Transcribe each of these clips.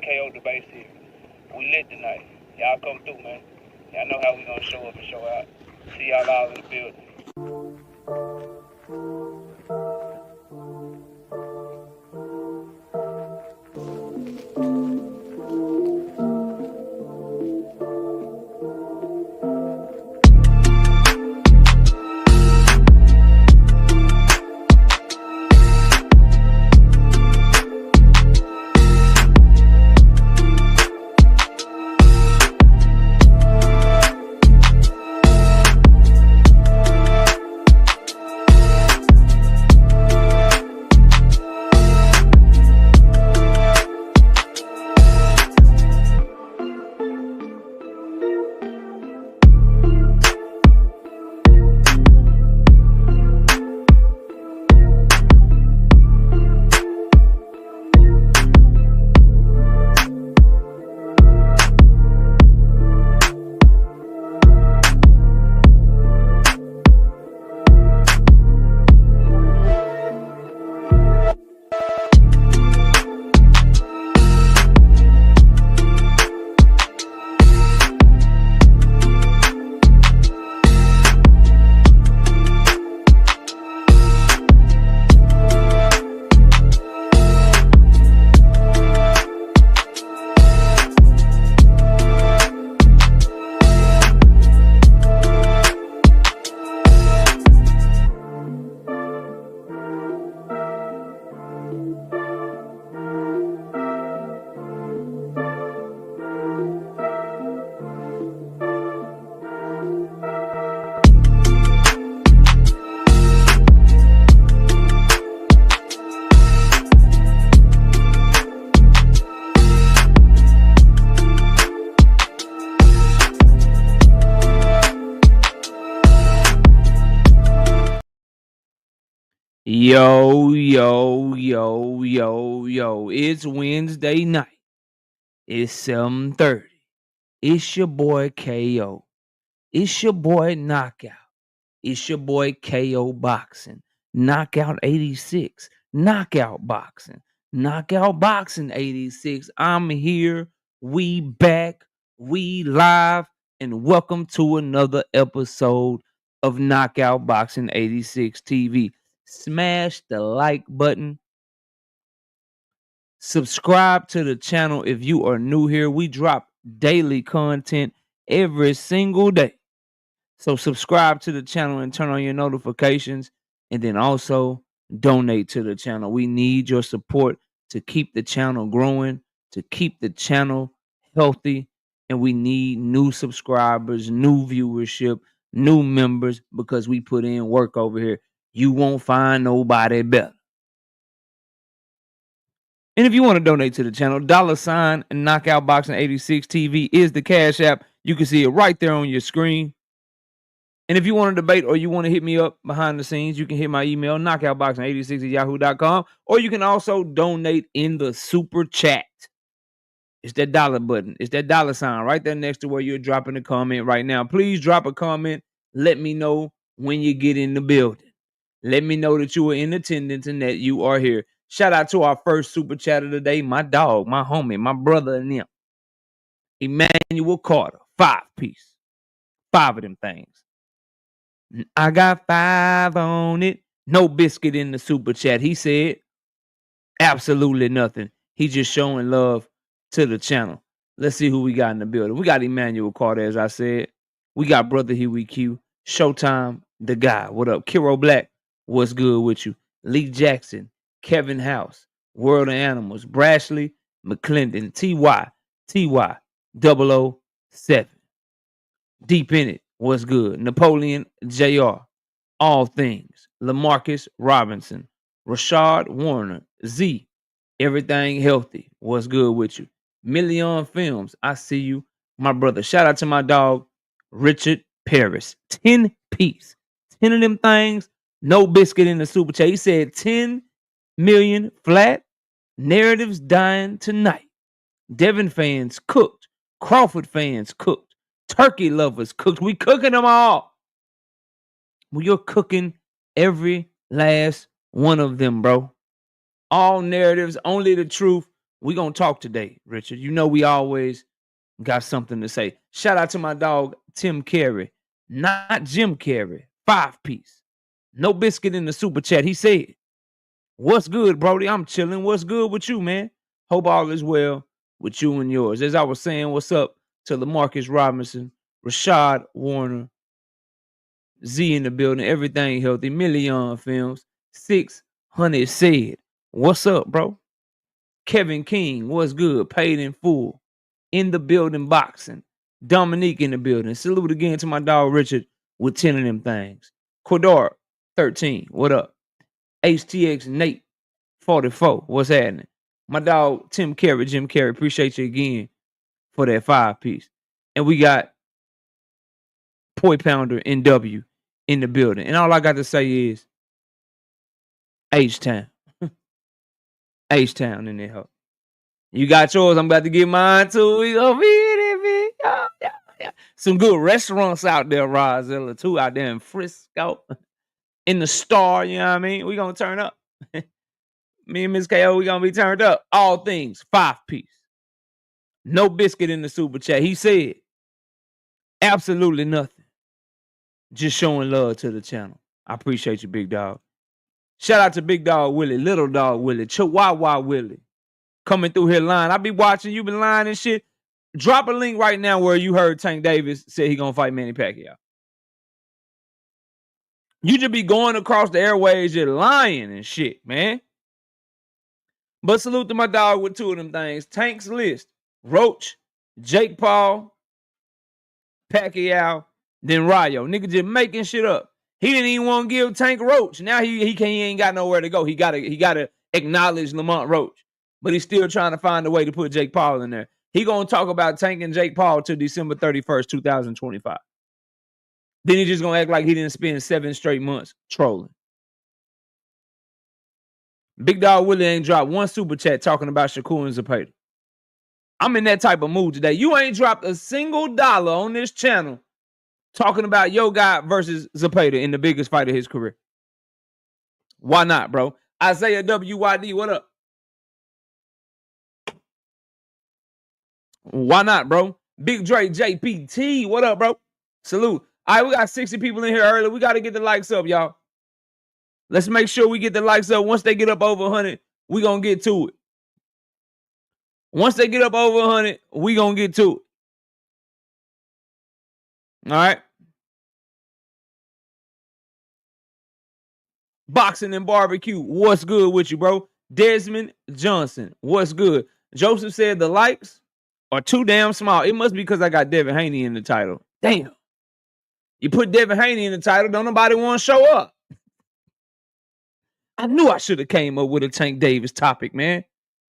KO debate series. We lit tonight. Y'all come through, man. Y'all know how we gonna show up and show out. See y'all all in the building. Yo, it's Wednesday night. It's 7:30. It's your boy KO. It's your boy Knockout. It's your boy KO Boxing. Knockout 86. Knockout Boxing. Knockout Boxing 86. I'm here. We back. We live. And welcome to another episode of Knockout Boxing 86 TV. Smash the like button. Subscribe to the channel if you are new here. We drop daily content every single day. So subscribe to the channel and turn on your notifications. And then also donate to the channel. We need your support to keep the channel growing, to keep the channel healthy. And we need new subscribers, new viewership, new members, because we put in work over here. You won't find nobody better. And if you want to donate to the channel, $ Knockout Boxing 86 TV is the Cash App. You can see it right there on your screen. And if you want to debate or you want to hit me up behind the scenes, you can hit my email, knockoutboxing86@yahoo.com, or you can also donate in the super chat. It's that dollar button. It's that $ right there next to where you're dropping a comment right now. Please drop a comment. Let me know when you get in the building. Let me know that you are in attendance and that you are here. Shout out to our first super chat of the day, my dog, my homie, my brother and them. Emmanuel Carter, 5-piece. 5 of them things. I got 5 on it. No biscuit in the super chat. He said absolutely nothing. He just showing love to the channel. Let's see who we got in the building. We got Emmanuel Carter, as I said. We got Brother Huey Q. Showtime, the guy. What up? Kiro Black, what's good with you? Lee Jackson, Kevin House, World of Animals, Brashley, McClendon, TY 007. Deep in it, what's good? Napoleon Jr. All things. Lamarcus Robinson, Rashad Warner, Z. Everything healthy. What's good with you? Million Films. I see you, my brother. Shout out to my dog, Richard Paris. 10-piece. 10 of them things. No biscuit in the super chat. He said 10 million flat. Narratives dying tonight. Devin fans cooked. Crawford fans cooked. Turkey lovers cooked. We cooking them all. Well, you're cooking every last one of them, bro. All narratives, only the truth. We gonna talk today, Richard. You know we always got something to say. Shout out to my dog Tim Carey, not Jim Carey. 5-piece. No biscuit in the super chat. He said, "What's good, Brody? I'm chilling. What's good with you, man? Hope all is well with you and yours." As I was saying, what's up to LaMarcus Robinson, Rashad Warner, Z in the building, everything healthy, Million Films, 600 said, "What's up, bro?" Kevin King, what's good? Paid in full. In the building boxing. Dominique in the building. Salute again to my dog Richard with 10 of them things. Quador 13, what up? HTX Nate 44, what's happening? My dog Tim Carey, Jim Carey, appreciate you again for that 5-piece. And we got Poi Pounder NW in the building. And all I got to say is H-Town. H-Town in there, ho. You got yours. I'm about to get mine too. We gonna be in it, yeah. Some good restaurants out there, Rozilla, too, out there in Frisco. In the Star, you know what I mean? We gonna turn up. Me and Miss KO, we gonna be turned up. All things 5-piece. No biscuit in the super chat. He said absolutely nothing. Just showing love to the channel. I appreciate you, big dog. Shout out to Big Dog Willie, Little Dog Willie, Chihuahua Willie. Coming through here lying. I be watching you been lying and shit. Drop a link right now where you heard Tank Davis say he gonna fight Manny Pacquiao. You just be going across the airways just lying and shit, man. But salute to my dog with 2 of them things. Tank's list. Roach, Jake Paul, Pacquiao, then Rayo. Nigga just making shit up. He didn't even want to give Tank Roach. Now he ain't got nowhere to go. He gotta acknowledge Lamont Roach. But he's still trying to find a way to put Jake Paul in there. He gonna talk about Tank and Jake Paul till December 31st, 2025. Then he just gonna act like he didn't spend 7 straight months trolling. Big Dog Willie ain't dropped one super chat talking about Shakur and Zapata. I'm in that type of mood today. You ain't dropped a single dollar on this channel talking about Yo guy versus Zapata in the biggest fight of his career. Why not, bro? Isaiah WYD, what up? Why not, bro? Big Dre JPT, what up, bro? Salute. All right, we got 60 people in here early. We got to get the likes up, y'all. Let's make sure we get the likes up. Once they get up over 100, we going to get to it. Once they get up over 100, we going to get to it. All right? Boxing and barbecue, what's good with you, bro? Desmond Johnson, what's good? Joseph said the likes are too damn small. It must be because I got Devin Haney in the title. Damn. You put Devin Haney in the title, don't nobody want to show up. I knew I should have came up with a Tank Davis topic, man.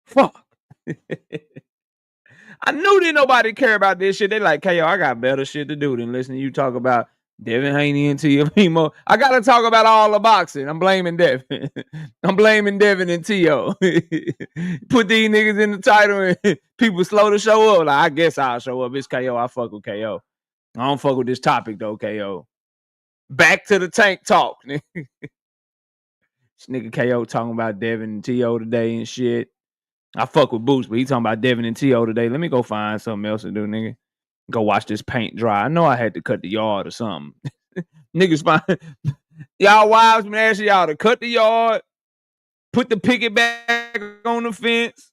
Fuck. I knew that nobody care about this shit. They like, KO, I got better shit to do than listen to you talk about Devin Haney and Teofimo. I got to talk about all the boxing. I'm blaming Devin. I'm blaming Devin and Teo. Put these niggas in the title and people slow to show up. Like, I guess I'll show up. It's KO. I fuck with KO. I don't fuck with this topic, though, KO. Back to the Tank talk. This nigga KO talking about Devin and Teo today and shit. I fuck with Boots, but he talking about Devin and Teo today. Let me go find something else to do, nigga. Go watch this paint dry. I know I had to cut the yard or something. Niggas find y'all wives been asking y'all to cut the yard, put the picket back on the fence,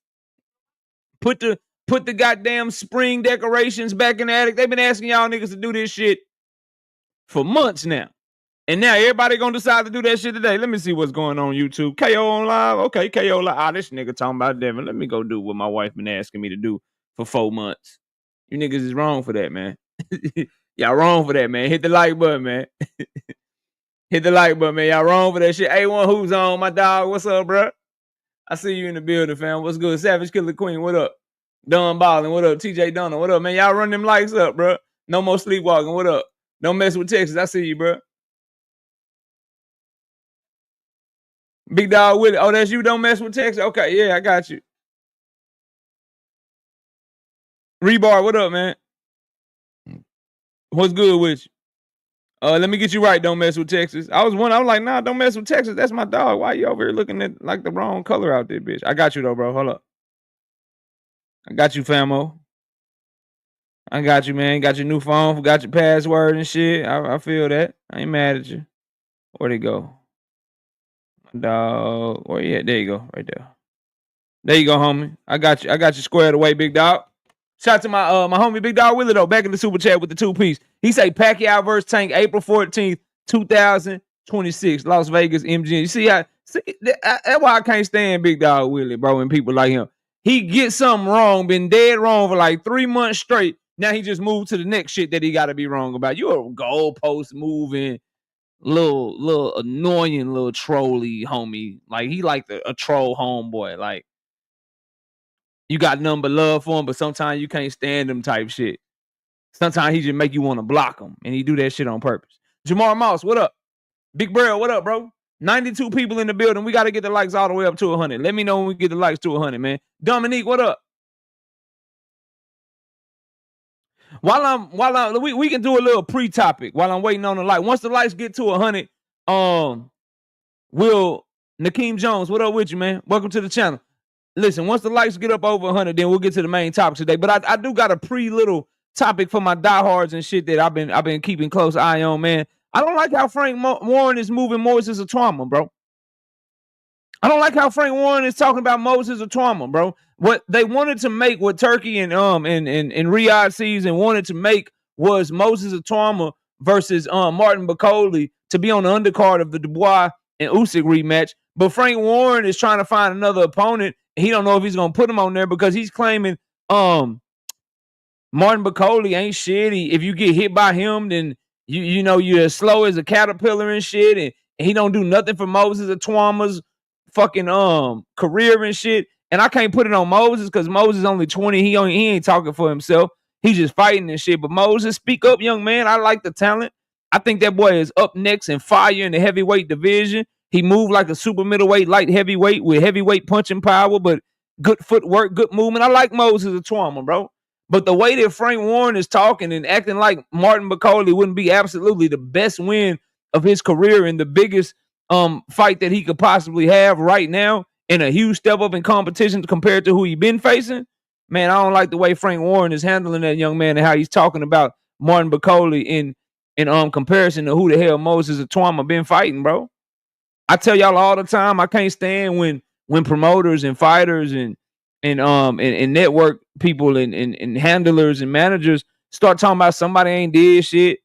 put the goddamn spring decorations back in the attic. They've been asking y'all niggas to do this shit for months now. And now everybody gonna decide to do that shit today. Let me see what's going on YouTube. KO on live? Okay, KO live. Ah, this nigga talking about Devin. Let me go do what my wife been asking me to do for 4 months. You niggas is wrong for that, man. Y'all wrong for that, man. Hit the like button, man. Hit the like button, man. Y'all wrong for that shit. A1 who's on, my dog. What's up, bro? I see you in the building, fam. What's good? Savage Killer Queen, what up? Don Ballin, what up? TJ Donner, what up, man? Y'all run them likes up, bro. No more sleepwalking, what up? Don't mess with Texas. I see you, bro. Big Dog Willie. Oh, that's you. Don't mess with Texas. Okay, yeah, I got you. Rebar, what up, man? What's good with you? Let me get you right. Don't mess with Texas. I was like, nah, don't mess with Texas. That's my dog. Why you over here looking at like the wrong color out there, bitch? I got you though, bro. Hold up. I got you, famo. I got you, man. Got your new phone, forgot your password and shit. I feel that. I ain't mad at you. Where'd it go? Dog. Where you at? There you go. Right there. There you go, homie. I got you. I got you squared away, big dog. Shout out to my homie Big Dog Willie though, back in the super chat with the 2-piece. He say Pacquiao versus Tank April 14th, 2026, Las Vegas MGM. You see how that's why I can't stand Big Dog Willie, bro, and people like him. He gets something wrong, been dead wrong for like 3 months straight. Now he just moved to the next shit that he gotta be wrong about. You a goalpost moving, little annoying little trolly homie. Like he like a troll homeboy. Like you got nothing but love for him, but sometimes you can't stand him type shit. Sometimes he just make you want to block him, and he do that shit on purpose. Jamar Moss, what up? Big Burrow, what up, bro? 92 people in the building. We got to get the likes all the way up to 100. Let me know when we get the likes to 100, man. Dominique, what up? We can do a little pre-topic while I'm waiting on the like. Once the likes get to 100, will Nakeem Jones, what up with you, man? Welcome to the channel. Listen, once the likes get up over 100, then we'll get to the main topic today. But I do got a little topic for my diehards and shit that I've been keeping close eye on, man. I don't like how Frank Warren is moving Moses Atwama, bro. I don't like how Frank Warren is talking about Moses Atwama, bro. What they wanted to make, what Turkey and Riyadh season wanted to make was Moses Atwama versus Martin Bacoli to be on the undercard of the Dubois and Usyk rematch. But Frank Warren is trying to find another opponent. He don't know if he's gonna put him on there because he's claiming Martin Bacoli ain't shit. If you get hit by him, then you know you're as slow as a caterpillar and shit, and he don't do nothing for Moses Atwama's fucking career and shit. And I can't put it on Moses because Moses only 20. He ain't talking for himself. He's just fighting and shit. But Moses, speak up, young man. I like the talent. I think that boy is up next and fire in the heavyweight division. He moved like a super middleweight, light heavyweight with heavyweight punching power, but good footwork, good movement. I like Moses Atwama, bro. But the way that Frank Warren is talking and acting like Martin Bacoli wouldn't be absolutely the best win of his career and the biggest fight that he could possibly have right now and a huge step up in competition compared to who he been facing, man, I don't like the way Frank Warren is handling that young man and how he's talking about Martin Bacoli in comparison to who the hell Moses Atwama been fighting, bro. I tell y'all all the time, I can't stand when promoters and fighters and network people and handlers and managers start talking about somebody ain't did shit.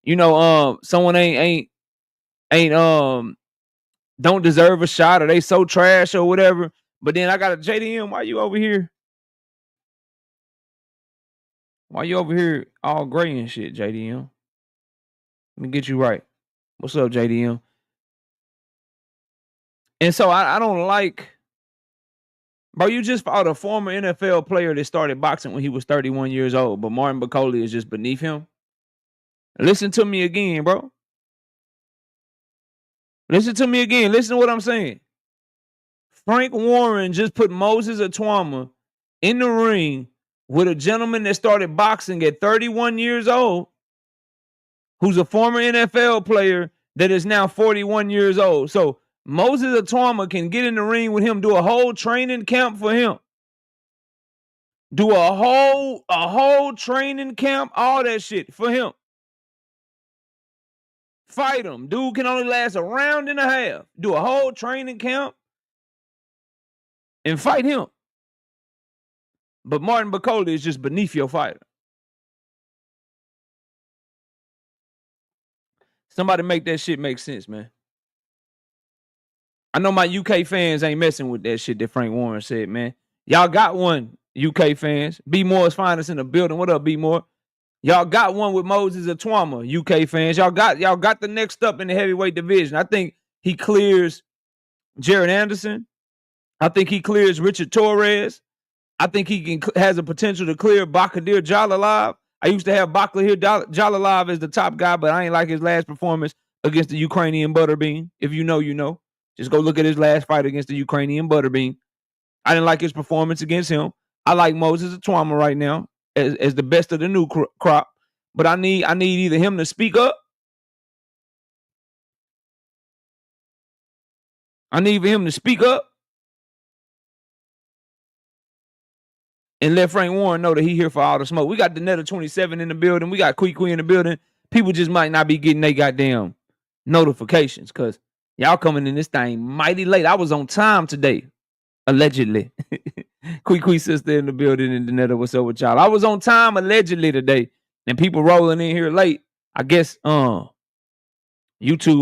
You know, someone ain't don't deserve a shot or they so trash or whatever. But then I got a JDM. Why you over here? Why you over here all gray and shit, JDM? Let me get you right. What's up, JDM? And so I don't like, bro, you just fought a former NFL player that started boxing when he was 31 years old, but Martin Bacoli is just beneath him. Listen to me again, bro. Listen to me again. Listen to what I'm saying. Frank Warren just put Moses Atwama in the ring with a gentleman that started boxing at 31 years old, who's a former NFL player that is now 41 years old. So Moses Atwama can get in the ring with him, do a whole training camp for him. Do a whole training camp, all that shit for him. Fight him. Dude can only last a round and a half. Do a whole training camp and fight him. But Martin Bacoli is just beneath your fighter. Somebody make that shit make sense, man. I know my UK fans ain't messing with that shit that Frank Warren said, man. Y'all got one, UK fans. B Moore's finest in the building. What up, B Moore? Y'all got one with Moses Atwama, UK fans. Y'all got the next up in the heavyweight division. I think he clears Jaron Anderson. I think he clears Richard Torres. I think he has a potential to clear Bakadir Jalalav. I used to have Bakadir Jalalav as the top guy, but I ain't like his last performance against the Ukrainian Butterbean. If you know, you know. Just go look at his last fight against the Ukrainian Butterbean. I didn't like his performance against him. I like Moses Atwama right now as the best of the new crop. But I need either him to speak up. I need him to speak up. and let Frank Warren know that he here for all the smoke. We got the Netta 27 in the building. We got Quee in the building. People just might not be getting their goddamn notifications because y'all coming in this thing mighty late. I was on time today, allegedly. Quee sister in the building and the Netta, what's up with y'all? I was on time allegedly today, and people rolling in here late. I guess YouTube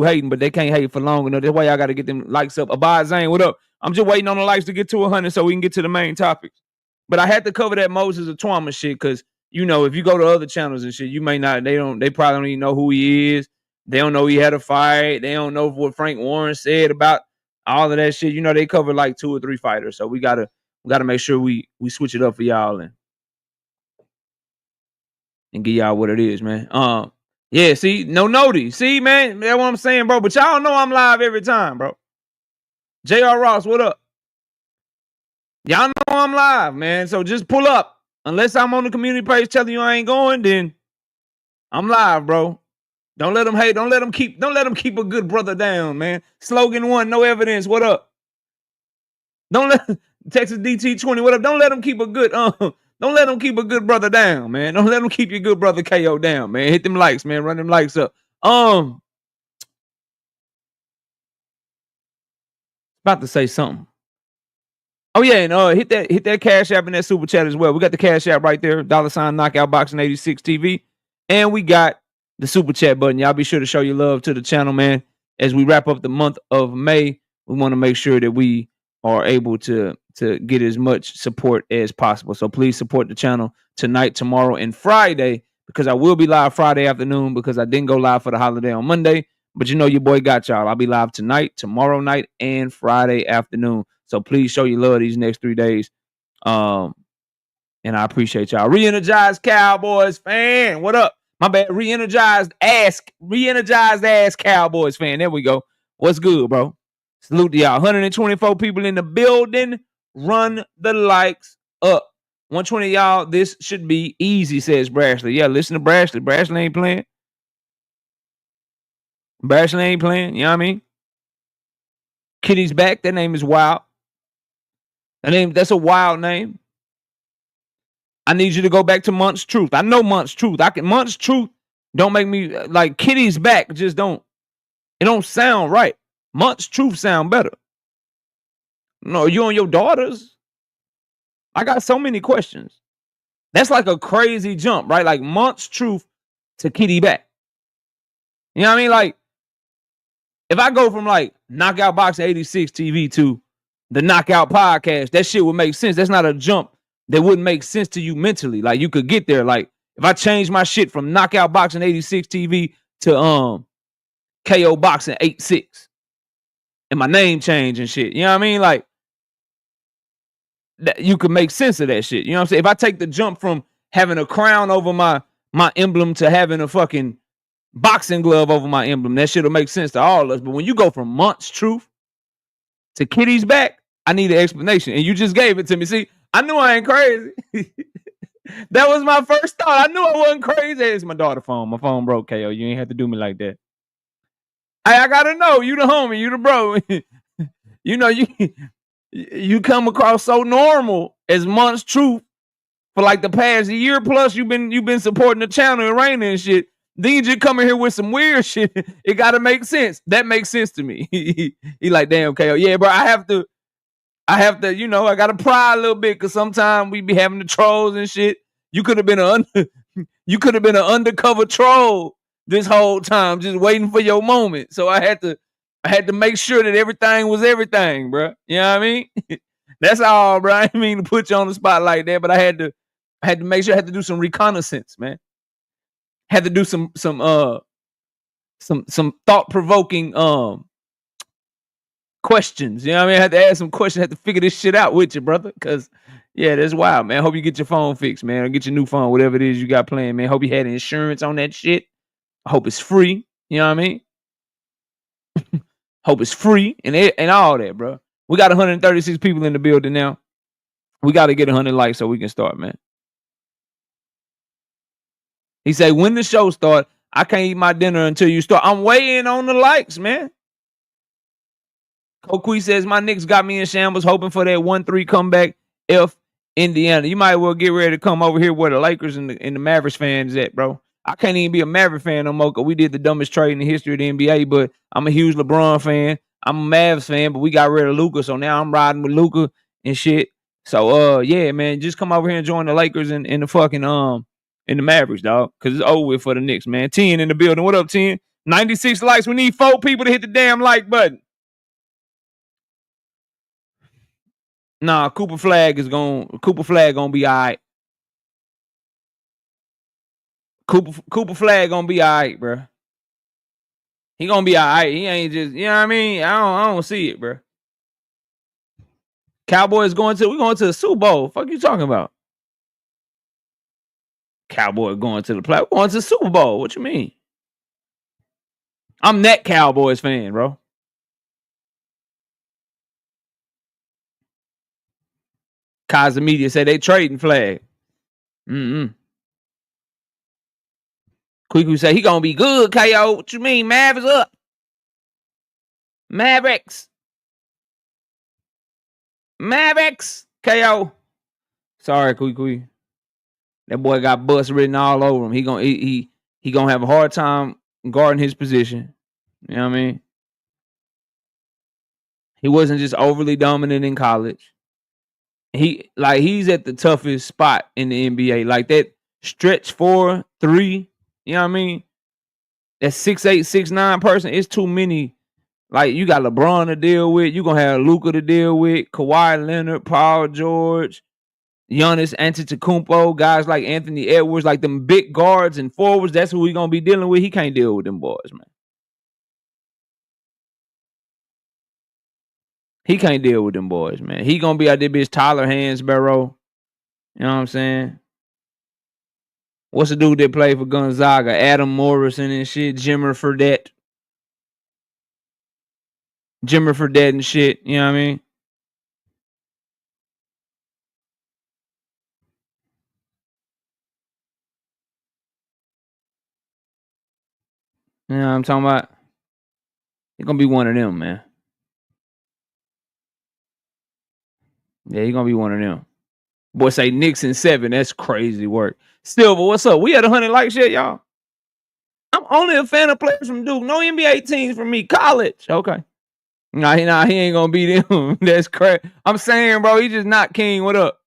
hating, but they can't hate for long enough. That's why y'all got to get them likes up. Abad Zane, what up? I'm just waiting on the likes to get to 100 so we can get to the main topics. But I had to cover that Moses Atwama shit because, you know, if you go to other channels and shit, you may not, they probably don't even know who he is. They don't know he had a fight. They don't know what Frank Warren said about all of that shit. You know, they cover like 2 or 3 fighters. So we gotta make sure we switch it up for y'all and give y'all what it is, man. Yeah, see, no noti. See, man, that's what I'm saying, bro. But y'all know I'm live every time, bro. J.R. Ross, what up? Y'all know I'm live, man. So just pull up. Unless I'm on the community page telling you I ain't going, then I'm live, bro. Don't let them hate. Don't let them keep a good brother down, man. Slogan 1, no evidence. What up? Don't let Texas DT20. What up? Don't let them keep a good don't let them keep a good brother down, man. Don't let them keep your good brother KO down, man. Hit them likes, man. Run them likes up. About to say something. Oh yeah, and hit that Cash App and that Super Chat as well. We got the Cash App right there, $ Knockout Boxing 86 TV, and we got the Super Chat button. Y'all be sure to show your love to the channel, man. As we wrap up the month of May, we want to make sure that we are able to get as much support as possible. So please support the channel tonight, tomorrow, and Friday, because I will be live Friday afternoon because I didn't go live for the holiday on Monday. But you know your boy got y'all. I'll be live tonight, tomorrow night, and Friday afternoon. So please show your love these next 3 days. And I appreciate y'all. Re-energized Cowboys fan. What up? My bad. Re-energized ass Cowboys fan. There we go. What's good, bro? Salute to y'all. 124 people in the building. Run the likes up. 120 y'all. This should be easy, says Brashley. Yeah, listen to Brashley. Brashley ain't playing. Brashley ain't playing. You know what I mean? Kitty's back. That name is wild. That's a wild name. I need you to go back to Month's Truth. I know Month's Truth. Month's Truth don't make me like Kitty's back. Just don't. It don't sound right. Month's Truth sound better. No, you and your daughters. I got so many questions. That's like a crazy jump, right? Like Month's Truth to Kitty back. You know what I mean? Like if I go from like Knockout Boxing 86 TV to the Knockout Podcast, that shit would make sense. That's not a jump that wouldn't make sense to you mentally. Like you could get there. Like if I change my shit from Knockout Boxing 86 TV to KO Boxing 86 and my name change and shit. You know what I mean? Like that you could make sense of that shit. You know what I'm saying? If I take the jump from having a crown over my emblem to having a fucking boxing glove over my emblem, that shit'll make sense to all of us. But when you go from Month's Truth to Kitty's back, I need an explanation. And you just gave it to me. See, I knew I ain't crazy. That was my first thought. I knew I wasn't crazy. It's my daughter's phone. My phone broke, KO. You ain't have to do me like that. I gotta know. You the homie. You the bro. You know, you come across so normal as Month's Truth for like the past year plus. You've been supporting the channel and Raina and shit. Then you just come in here with some weird shit. It gotta make sense. That makes sense to me. He like, damn, KO. Yeah, bro. I have to, you know, I gotta pry a little bit because sometimes we be having the trolls and shit. You could have been an undercover troll this whole time, just waiting for your moment. So I had to make sure that everything was everything, bro. You know what I mean? That's all, bro. I didn't mean to put you on the spot like that, but I had to make sure I had to do some reconnaissance, man. Had to do some thought-provoking questions. You know what I mean? I had to ask some questions. I had to figure this shit out with you, brother. Because, yeah, that's wild, man. Hope you get your phone fixed, man. Or get your new phone, whatever it is you got playing, man. Hope you had insurance on that shit. I hope it's free. You know what I mean? Hope it's free and all that, bro. We got 136 people in the building now. We got to get 100 likes so we can start, man. He said, when the show start, I can't eat my dinner until you start. I'm waiting on the likes, man. Kokui says, my Knicks got me in shambles, hoping for that 1-3 comeback if Indiana. You might well get ready to come over here where the Lakers and the Mavericks fans at, bro. I can't even be a Maverick fan no more because we did the dumbest trade in the history of the NBA, but I'm a huge LeBron fan. I'm a Mavs fan, but we got rid of Luka, so now I'm riding with Luka and shit. So yeah, man, just come over here and join the Lakers and the fucking in the Mavericks, dog. Cause it's over with for the Knicks, man. 10 in the building. What up, 10? 96 likes. We need 4 people to hit the damn like button. Nah, Cooper Flag gonna be all right. Cooper Flag gonna be all right, bro. He gonna be all right. He ain't just, you know what I mean? I don't see it, bro. Cowboys we going to the Super Bowl. Fuck you talking about? Cowboy going to the play. We're going to the Super Bowl. What you mean? I'm that Cowboys fan, bro. Kaiser Media said they trading Flag. Quick say he gonna be good, KO. What you mean? Mavericks up. Mavericks. KO. Sorry, Quick. That boy got bust written all over him. He gonna have a hard time guarding his position. You know what I mean? He wasn't just overly dominant in college. He's at the toughest spot in the NBA. Like that stretch 4-3, you know what I mean? That 6'8", 6'9" person, it's too many. Like you got LeBron to deal with, you gonna have Luka to deal with, Kawhi Leonard, Paul George, Giannis Antetokounmpo, guys like Anthony Edwards, like them big guards and forwards. That's who he gonna be dealing with. He can't deal with them boys, man. He can't deal with them boys, man. He gonna be out there, bitch. Tyler Hansborough. You know what I'm saying? What's the dude that played for Gonzaga? Adam Morrison and shit. Jimmer Fredette and shit. You know what I mean? You know what I'm talking about? He's gonna be one of them, man. Yeah, he's gonna be one of them. Boy, say Knicks in 7. That's crazy work. Silver, what's up? We had 100 likes yet, y'all? I'm only a fan of players from Duke. No NBA teams from me. College. Okay. Nah, he ain't gonna beat them. That's crazy. I'm saying, bro, he just not king. What up?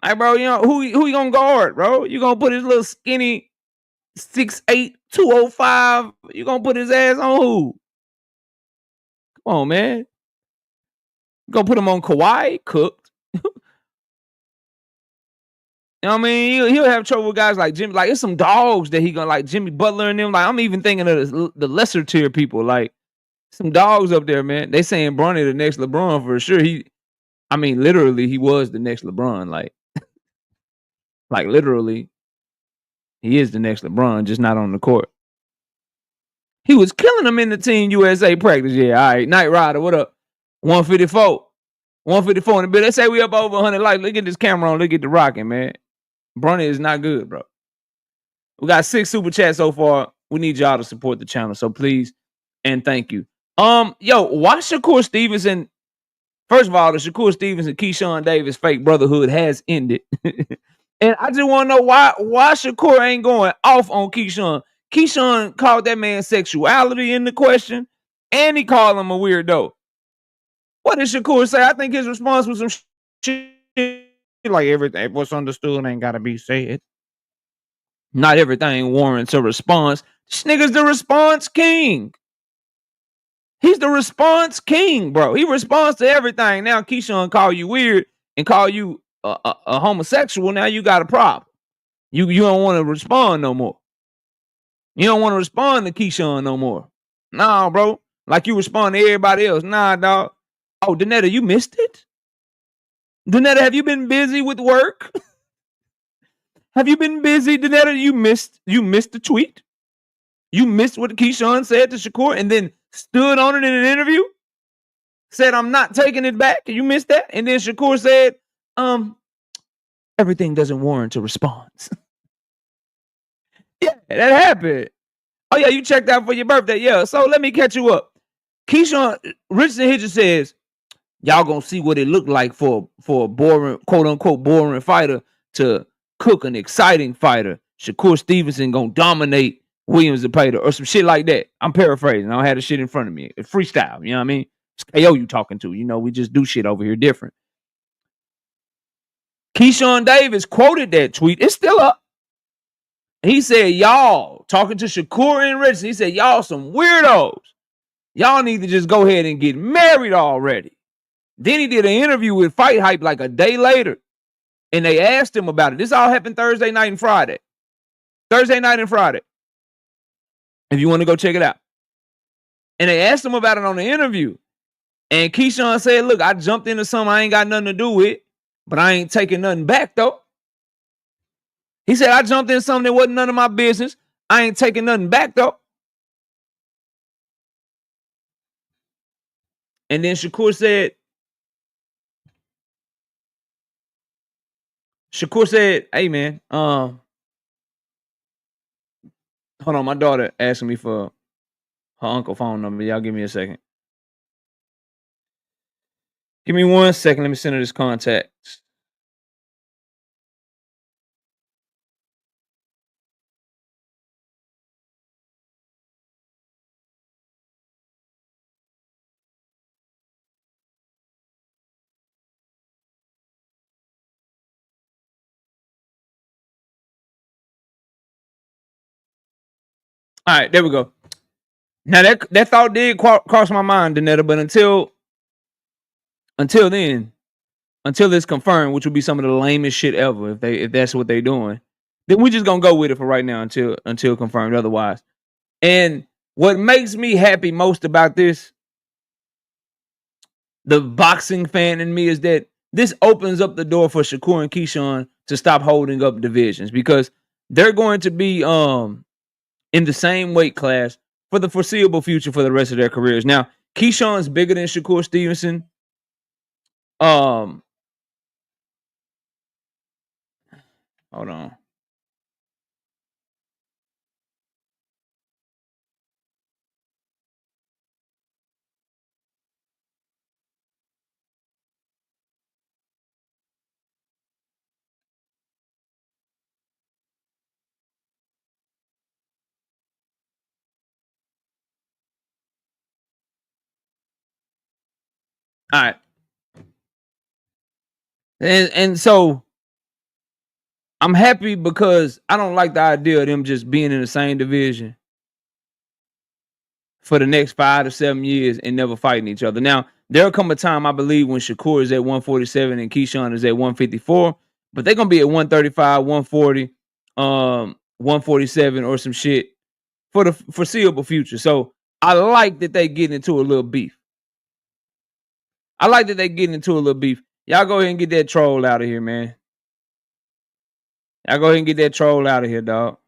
Hey, bro, you know who you gonna guard, bro? You gonna put his little skinny 6'8", 205? You gonna put his ass on who? Come on, man. You gonna put him on Kawhi? Cooked. You know what I mean? He'll have trouble with guys like Jimmy. Like, it's some dogs that he gonna, like Jimmy Butler and them. Like, I'm even thinking of the lesser tier people. Like, some dogs up there, man. They saying Bronny the next LeBron for sure. Literally, he was the next LeBron. Like literally, he is the next LeBron, just not on the court. He was killing them in the Team USA practice. Yeah, all right. Night Rider, what up? 154. 154 in the bill. They say we up over 100 likes. Look at this camera on. Look at the rocking, man. Bronny is not good, bro. We got 6 super chats so far. We need y'all to support the channel, so please and thank you. Yo, why Shakur Stevenson? First of all, the Shakur Stevenson, Keyshawn Davis fake brotherhood has ended. And I just want to know why Shakur ain't going off on Keyshawn. Keyshawn called that man's sexuality in the question, and he called him a weirdo. What did Shakur say? I think his response was some shit like everything what's understood ain't got to be said. Not everything warrants a response. This nigga's the response king. He's the response king, bro. He responds to everything. Now Keyshawn call you weird and call you a homosexual. Now you got a problem. You don't want to respond no more. You don't want to respond to Keyshawn no more. Nah, bro. Like you respond to everybody else. Nah, dog. Oh, Danetta, you missed it? Danetta, have you been busy with work? Have you been busy, Danetta? You missed the tweet? You missed what Keyshawn said to Shakur and then stood on it in an interview? Said, I'm not taking it back. You missed that? And then Shakur said, everything doesn't warrant a response. Yeah, that happened. Oh, yeah, you checked out for your birthday. Yeah, so let me catch you up. Keyshawn, Richardson Hitchens says, y'all gonna see what it looked like for a boring, quote unquote, boring fighter to cook an exciting fighter. Shakur Stevenson gonna dominate Williams Zepeda or some shit like that. I'm paraphrasing. I don't have the shit in front of me. It's freestyle. You know what I mean? It's KO you talking to. You know, we just do shit over here different. Keyshawn Davis quoted that tweet. It's still up. He said, y'all, talking to Shakur and Richardson, he said, y'all some weirdos. Y'all need to just go ahead and get married already. Then he did an interview with Fight Hype like a day later. And they asked him about it. This all happened Thursday night and Friday. Thursday night and Friday. If you want to go check it out. And they asked him about it on the interview. And Keyshawn said, look, I jumped into something I ain't got nothing to do with, but I ain't taking nothing back, though. He said, I jumped into something that wasn't none of my business. I ain't taking nothing back, though. And then Shakur said, hey, man, hold on, my daughter asking me for her uncle phone number. Y'all give me a second. Give me 1 second. Let me send her this contact. All right, there we go. Now that thought did cross my mind, Danetta, but until then, until it's confirmed, which would be some of the lamest shit ever if that's what they're doing, then we just gonna go with it for right now until confirmed otherwise. And what makes me happy most about this, the boxing fan in me, is that this opens up the door for Shakur and Keyshawn to stop holding up divisions, because they're going to be in the same weight class for the foreseeable future for the rest of their careers. Now, Keyshawn's bigger than Shakur Stevenson. Hold on. All right. And so I'm happy because I don't like the idea of them just being in the same division for the next 5 to 7 years and never fighting each other. Now, there'll come a time, I believe, when Shakur is at 147 and Keyshawn is at 154, but they're gonna be at 135, 140, 147 or some shit for the foreseeable future. So I like that they get into a little beef. Y'all go ahead and get that troll out of here, man. Y'all go ahead and get that troll out of here, dog.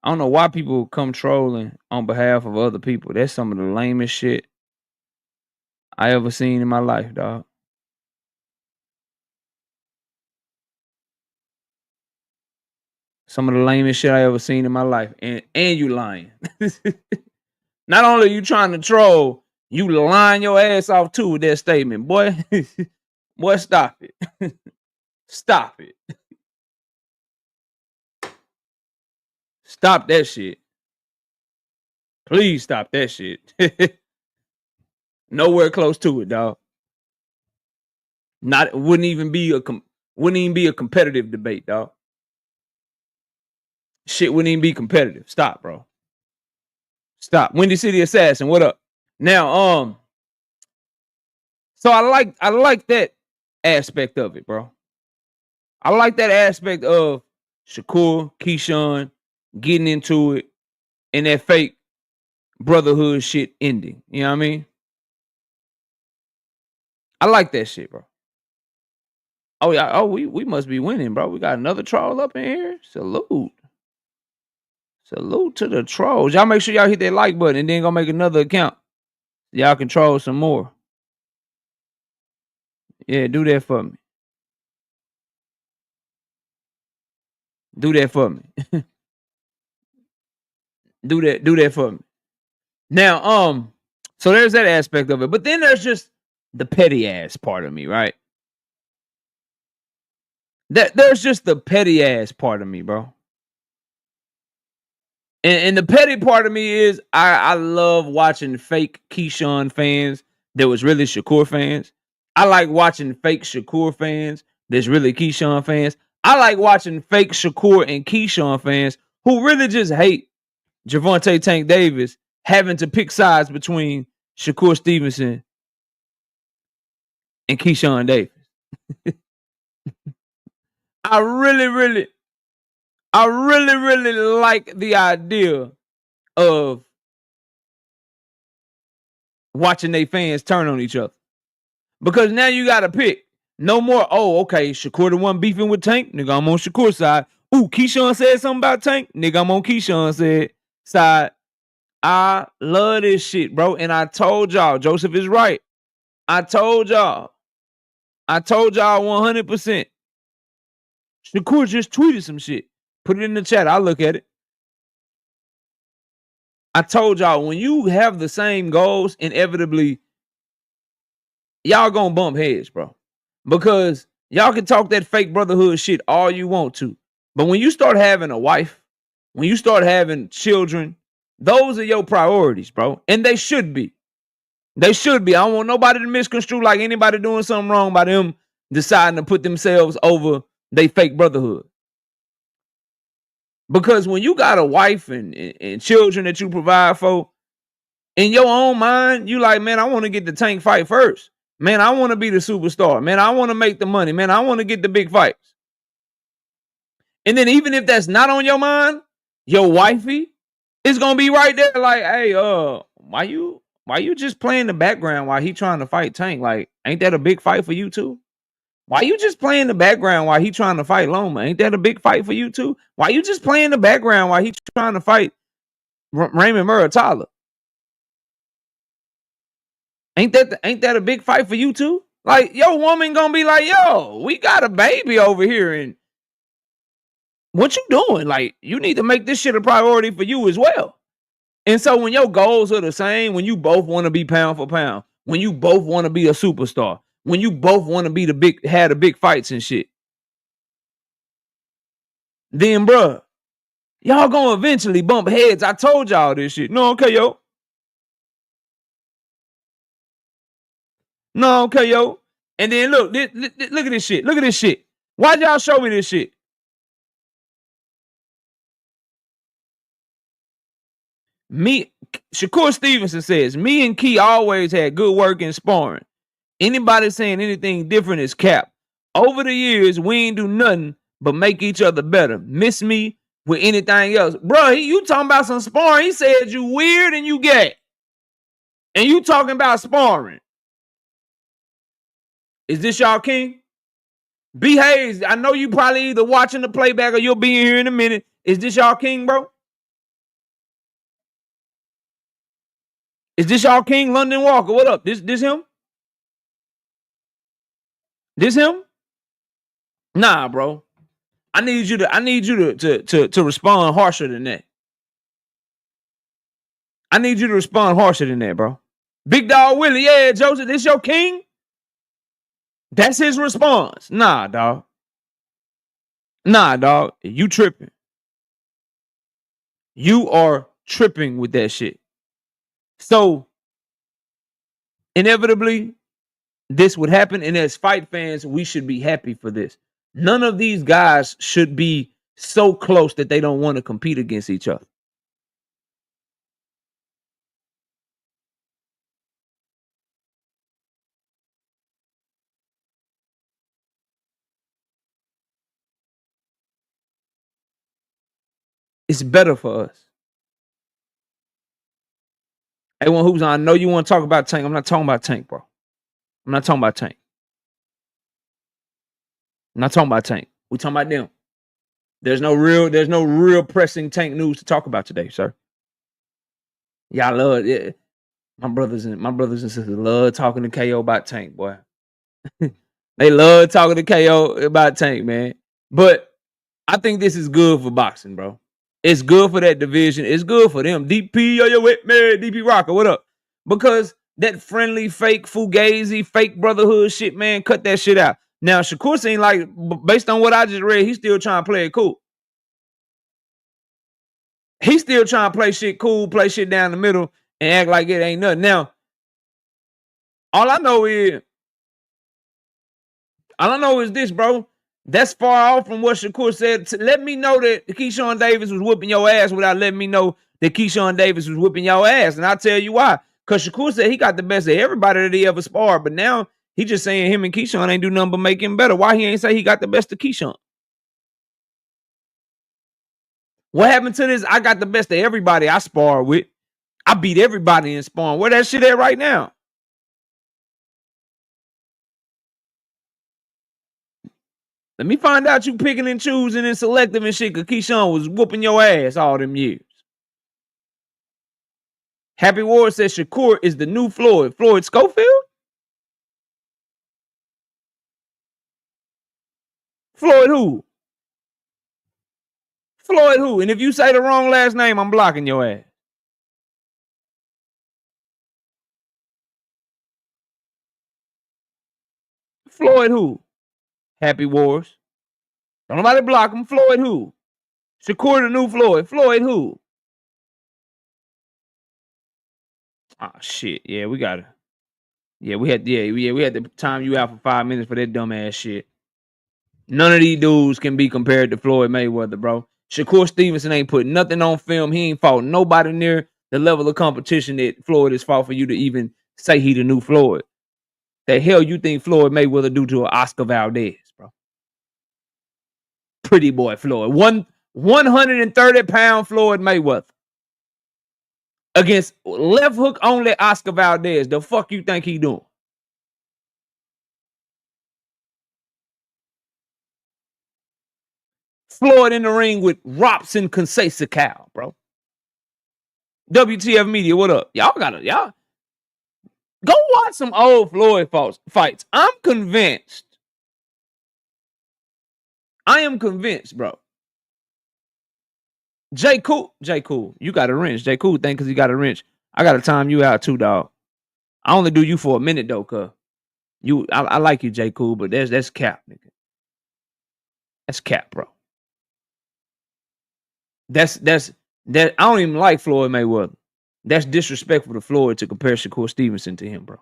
I don't know why people come trolling on behalf of other people. That's some of the lamest shit I ever seen in my life, dog. Some of the lamest shit I ever seen in my life. And you lying. Not only are you trying to troll, you lying your ass off too with that statement. Boy, boy, stop it. Stop it. Stop that shit. Please stop that shit. Nowhere close to it, dog. Wouldn't even be a competitive debate, dog. Shit wouldn't even be competitive. Stop, bro. Stop. Windy City Assassin, what up? Now, so I like that aspect of it, bro. I like that aspect of Shakur, Keyshawn getting into it and that fake brotherhood shit ending. You know what I mean? I like that shit, bro. Oh yeah. Oh, we must be winning, bro. We got another troll up in here. Salute to the trolls. Y'all make sure y'all hit that like button and then go make another account. Y'all can troll some more. Yeah, do that for me. Do that for me. do that for me. Now, so there's that aspect of it. But then there's just the petty ass part of me, right? There's just the petty ass part of me, bro. And the petty part of me is I love watching fake Keyshawn fans that was really Shakur fans. I like watching fake Shakur fans that's really Keyshawn fans. I like watching fake Shakur and Keyshawn fans who really just hate Javonte Tank Davis having to pick sides between Shakur Stevenson and Keyshawn Davis. I really like the idea of watching their fans turn on each other. Because now you got to pick. No more, oh, okay, Shakur the one beefing with Tank. Nigga, I'm on Shakur's side. Ooh, Keyshawn said something about Tank. Nigga, I'm on Keyshawn's side. I love this shit, bro. And I told y'all, Joseph is right. I told y'all 100%. Shakur just tweeted some shit. Put it in the chat. I'll look at it. I told y'all, when you have the same goals, inevitably, y'all gonna bump heads, bro. Because y'all can talk that fake brotherhood shit all you want to. But when you start having a wife, when you start having children, those are your priorities, bro. And they should be. They should be. I don't want nobody to misconstrue like anybody doing something wrong by them deciding to put themselves over they fake brotherhood. Because when you got a wife and children that you provide for, in your own mind, you like, man, I want to get the Tank fight first. Man, I want to be the superstar. Man, I want to make the money. Man, I want to get the big fights. And then even if that's not on your mind, your wifey is gonna be right there like, hey, why you just playing the background while he trying to fight Tank? Like, ain't that a big fight for you too? Why you just playing the background while he trying to fight Loma? Ain't that a big fight for you too? Why you just playing the background while he trying to fight Raymond Muratalla? Ain't that a big fight for you too? Like, your woman gonna be like, yo, we got a baby over here, and what you doing? Like, you need to make this shit a priority for you as well. And so when your goals are the same, when you both want to be pound for pound, when you both want to be a superstar, when you both want to be the big fights and shit, then bruh, y'all gonna eventually bump heads. I told y'all this shit. No, okay, yo. No, okay, yo. And then look at this shit. Look at this shit. Why'd y'all show me this shit? Shakur Stevenson says, me and Key always had good work in sparring. Anybody saying anything different is cap. Over the years, we ain't do nothing but make each other better. Miss me with anything else. Bro, you talking about some sparring. He said you weird and you gay. And you talking about sparring. Is this y'all king? B. Hayes, I know you probably either watching the playback or you'll be in here in a minute. Is this y'all king, bro? Is this y'all king, London Walker? What up? This him? This him? Nah, bro. I need you to respond harsher than that. I need you to respond harsher than that, bro. Big Dog Willie, yeah, Joseph, this your king? That's his response. Nah, dog. Nah, dog. You tripping. You are tripping with that shit. So, inevitably, this would happen. And as fight fans, we should be happy for this. None of these guys should be so close that they don't want to compete against each other. It's better for us. Hey, one who's on, I know you want to talk about Tank. I'm not talking about Tank, bro. I'm not talking about Tank. I'm not talking about Tank. We're talking about them. There's no real pressing Tank news to talk about today, sir. Y'all love it. My brothers and sisters love talking to KO about Tank, boy. They love talking to KO about Tank, man. But I think this is good for boxing, bro. It's good for that division. It's good for them. DP, yo, with me, DP Rocker, what up? Because That friendly, fake fugazi, fake brotherhood shit, man. Cut that shit out. Now, Shakur seemed like, based on what I just read, he's still trying to play it cool. He's still trying to play shit cool, play shit down the middle, and act like it ain't nothing. Now, all I know is this, bro. That's far off from what Shakur said. Let me know that Keyshawn Davis was whooping your ass without letting me know that Keyshawn Davis was whooping your ass. And I'll tell you why. Because Shakur said he got the best of everybody that he ever sparred. But now he just saying him and Keyshawn ain't do nothing but make him better. Why he ain't say he got the best of Keyshawn? What happened to this? I got the best of everybody I sparred with. I beat everybody in sparring. Where that shit at right now? Let me find out you picking and choosing and selective and shit, because Keyshawn was whooping your ass all them years. Happy Ward says Shakur is the new Floyd. Floyd Schofield? Floyd who? Floyd who? And if you say the wrong last name, I'm blocking your ass. Floyd who? Happy Wars. Don't nobody block him. Floyd who? Shakur the new Floyd. Floyd who? Oh shit. Yeah, we gotta. Yeah, we had to time you out for 5 minutes for that dumb ass shit. None of these dudes can be compared to Floyd Mayweather, bro. Shakur Stevenson ain't put nothing on film. He ain't fought nobody near the level of competition that Floyd has fought for you to even say he the new Floyd. The hell you think Floyd Mayweather do to an Oscar Valdez, bro? Pretty boy Floyd. 130-pound Floyd Mayweather against left hook only Oscar Valdez. The fuck you think he doing? Floyd in the ring with Robson Conceição, bro. WTF Media, what up? Y'all go watch some old Floyd fights. I am convinced, bro. J. Cool, you got a wrench. J. Cool think because he got a wrench. I got to time you out too, dog. I only do you for a minute, though, cuz. I like you, J. Cool, but that's cap, nigga. That's cap, bro. That I don't even like Floyd Mayweather. That's disrespectful to Floyd to compare Shakur Stevenson to him, bro.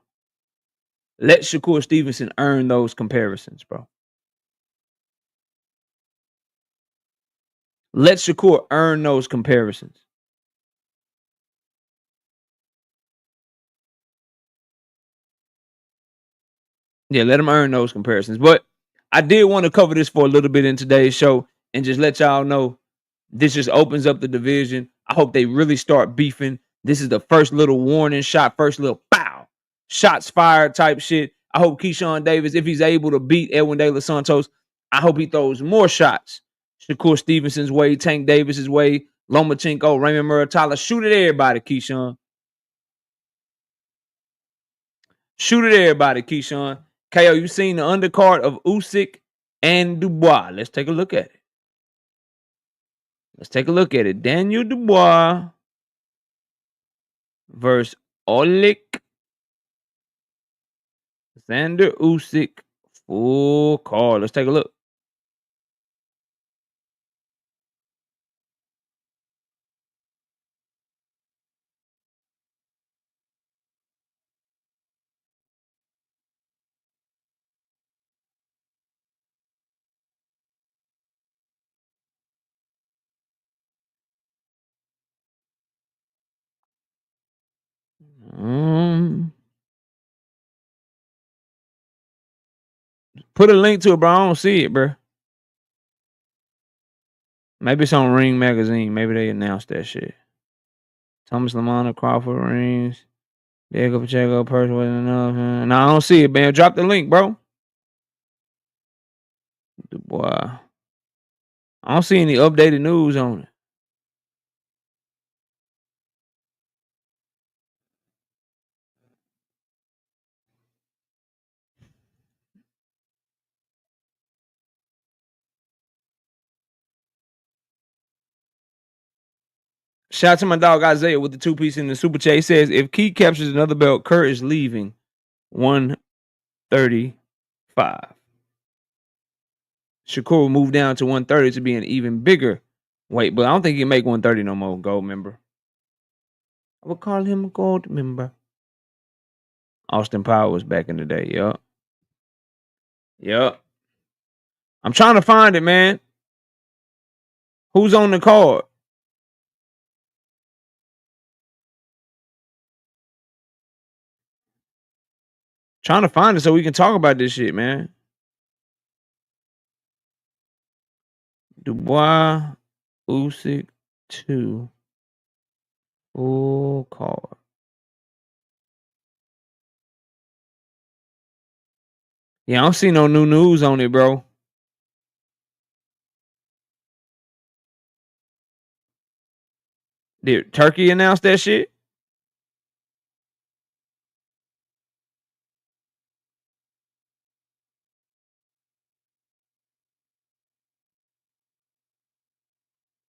Let Shakur Stevenson earn those comparisons, bro. Let Shakur earn those comparisons. Yeah, let him earn those comparisons. But I did want to cover this for a little bit in today's show and just let y'all know this just opens up the division. I hope they really start beefing. This is the first little warning shot, first little pow, shots fired type shit. I hope Keyshawn Davis, if he's able to beat Edwin De Los Santos, I hope he throws more shots. Shakur Stevenson's way, Tank Davis's way, Lomachenko, Raymond Muratalla. Shoot at everybody, Keyshawn. Shoot at everybody, Keyshawn. KO, you seen the undercard of Usyk and Dubois. Let's take a look at it. Daniel Dubois versus Oleg Xander Usyk. Full card. Let's take a look. Put a link to it, bro. I don't see it, bro. Maybe it's on Ring Magazine. Maybe they announced that shit. Thomas Lamont, Crawford rings. Diego Pacheco, Percy wasn't enough. No, I don't see it, man. Drop the link, bro. Dubois. I don't see any updated news on it. Shout out to my dog Isaiah with the 2-piece in the super chat. He says, if Key captures another belt, Kurt is leaving 135. Shakur will move down to 130 to be an even bigger weight, but I don't think he can make 130 no more. Gold member. I would call him a gold member. Austin Powers back in the day. Yup. Yup. I'm trying to find it, man. Who's on the card? Trying to find it so we can talk about this shit, man. Dubois, Usyk, 2. Full card. Yeah, I don't see no new news on it, bro. Did Turkey announce that shit?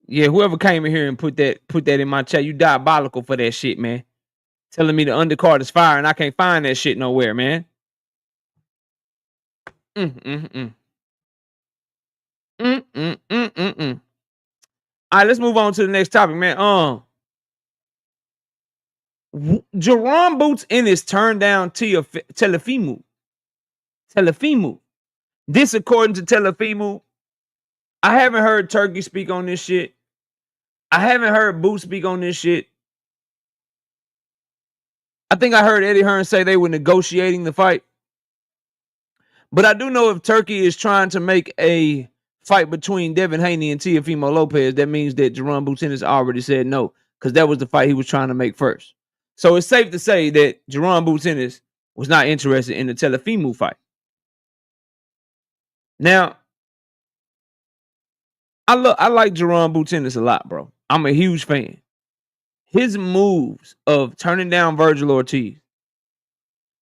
Yeah, whoever came in here and put that in my chat, you diabolical for that shit, man. Telling me the undercard is fire and I can't find that shit nowhere, man. All right, let's move on to the next topic, man. Jaron Boots Ennis turned down Teofimo. This, according to Teofimo, I haven't heard Turkey speak on this shit. I haven't heard Boots speak on this shit. I think I heard Eddie Hearn say they were negotiating the fight. But I do know if Turkey is trying to make a fight between Devin Haney and Teofimo Lopez, that means that Jaron Boots Ennis already said no, because that was the fight he was trying to make first. So it's safe to say that Jaron Boots Ennis was not interested in the Teofimo fight. Now, I like Jaron Boots Ennis a lot, bro. I'm a huge fan. His moves of turning down Virgil Ortiz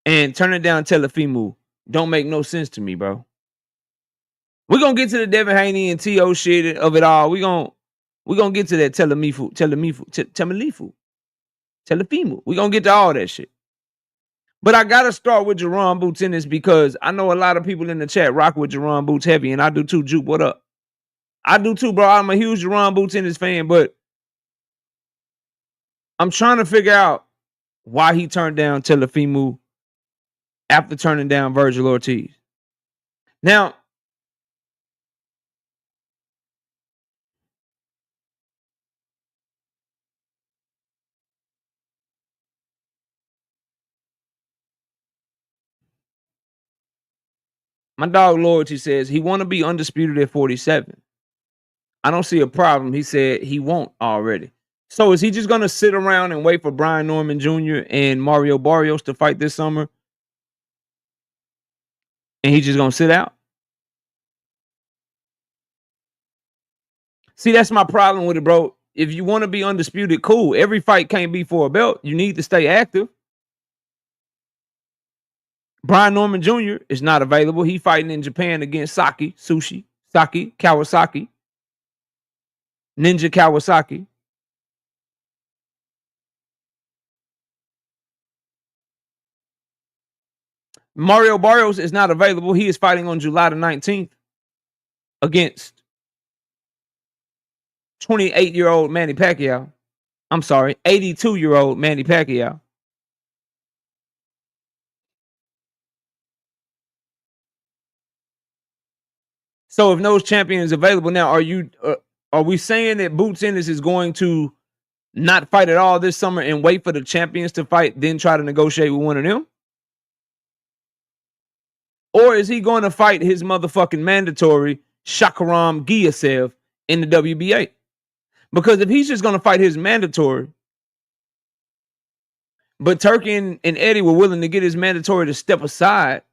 and turning down Teofimo don't make no sense to me, bro. We're gonna get to the Devin Haney and T.O. shit of it all. We're gonna get to that Teofimo. We're gonna get to all that shit. But I gotta start with Jaron Boots Ennis because I know a lot of people in the chat rock with Jaron Boots heavy, and I do too. Juke, what up? I do too, bro. I'm a huge Jaron Boots Ennis fan, but I'm trying to figure out why he turned down Teofimo after turning down Virgil Ortiz. Now, my dog Loyalty says he want to be undisputed at 47. I don't see a problem. He said he won't already. So is he just going to sit around and wait for Brian Norman Jr. and Mario Barrios to fight this summer? And he's just going to sit out? See, that's my problem with it, bro. If you want to be undisputed, cool. Every fight can't be for a belt. You need to stay active. Brian Norman Jr. is not available. He fighting in Japan against Saki Kawasaki. Ninja Kawasaki. Mario Barrios is not available. He is fighting on July the 19th against 28-year-old Manny Pacquiao. I'm sorry, 82-year-old Manny Pacquiao. So if no champion is available now, are we saying that Boots Ennis is going to not fight at all this summer and wait for the champions to fight, then try to negotiate with one of them? Or is he going to fight his motherfucking mandatory Shakur Keyshawn in the WBA? Because if he's just going to fight his mandatory, but Turkey and Eddie were willing to get his mandatory to step aside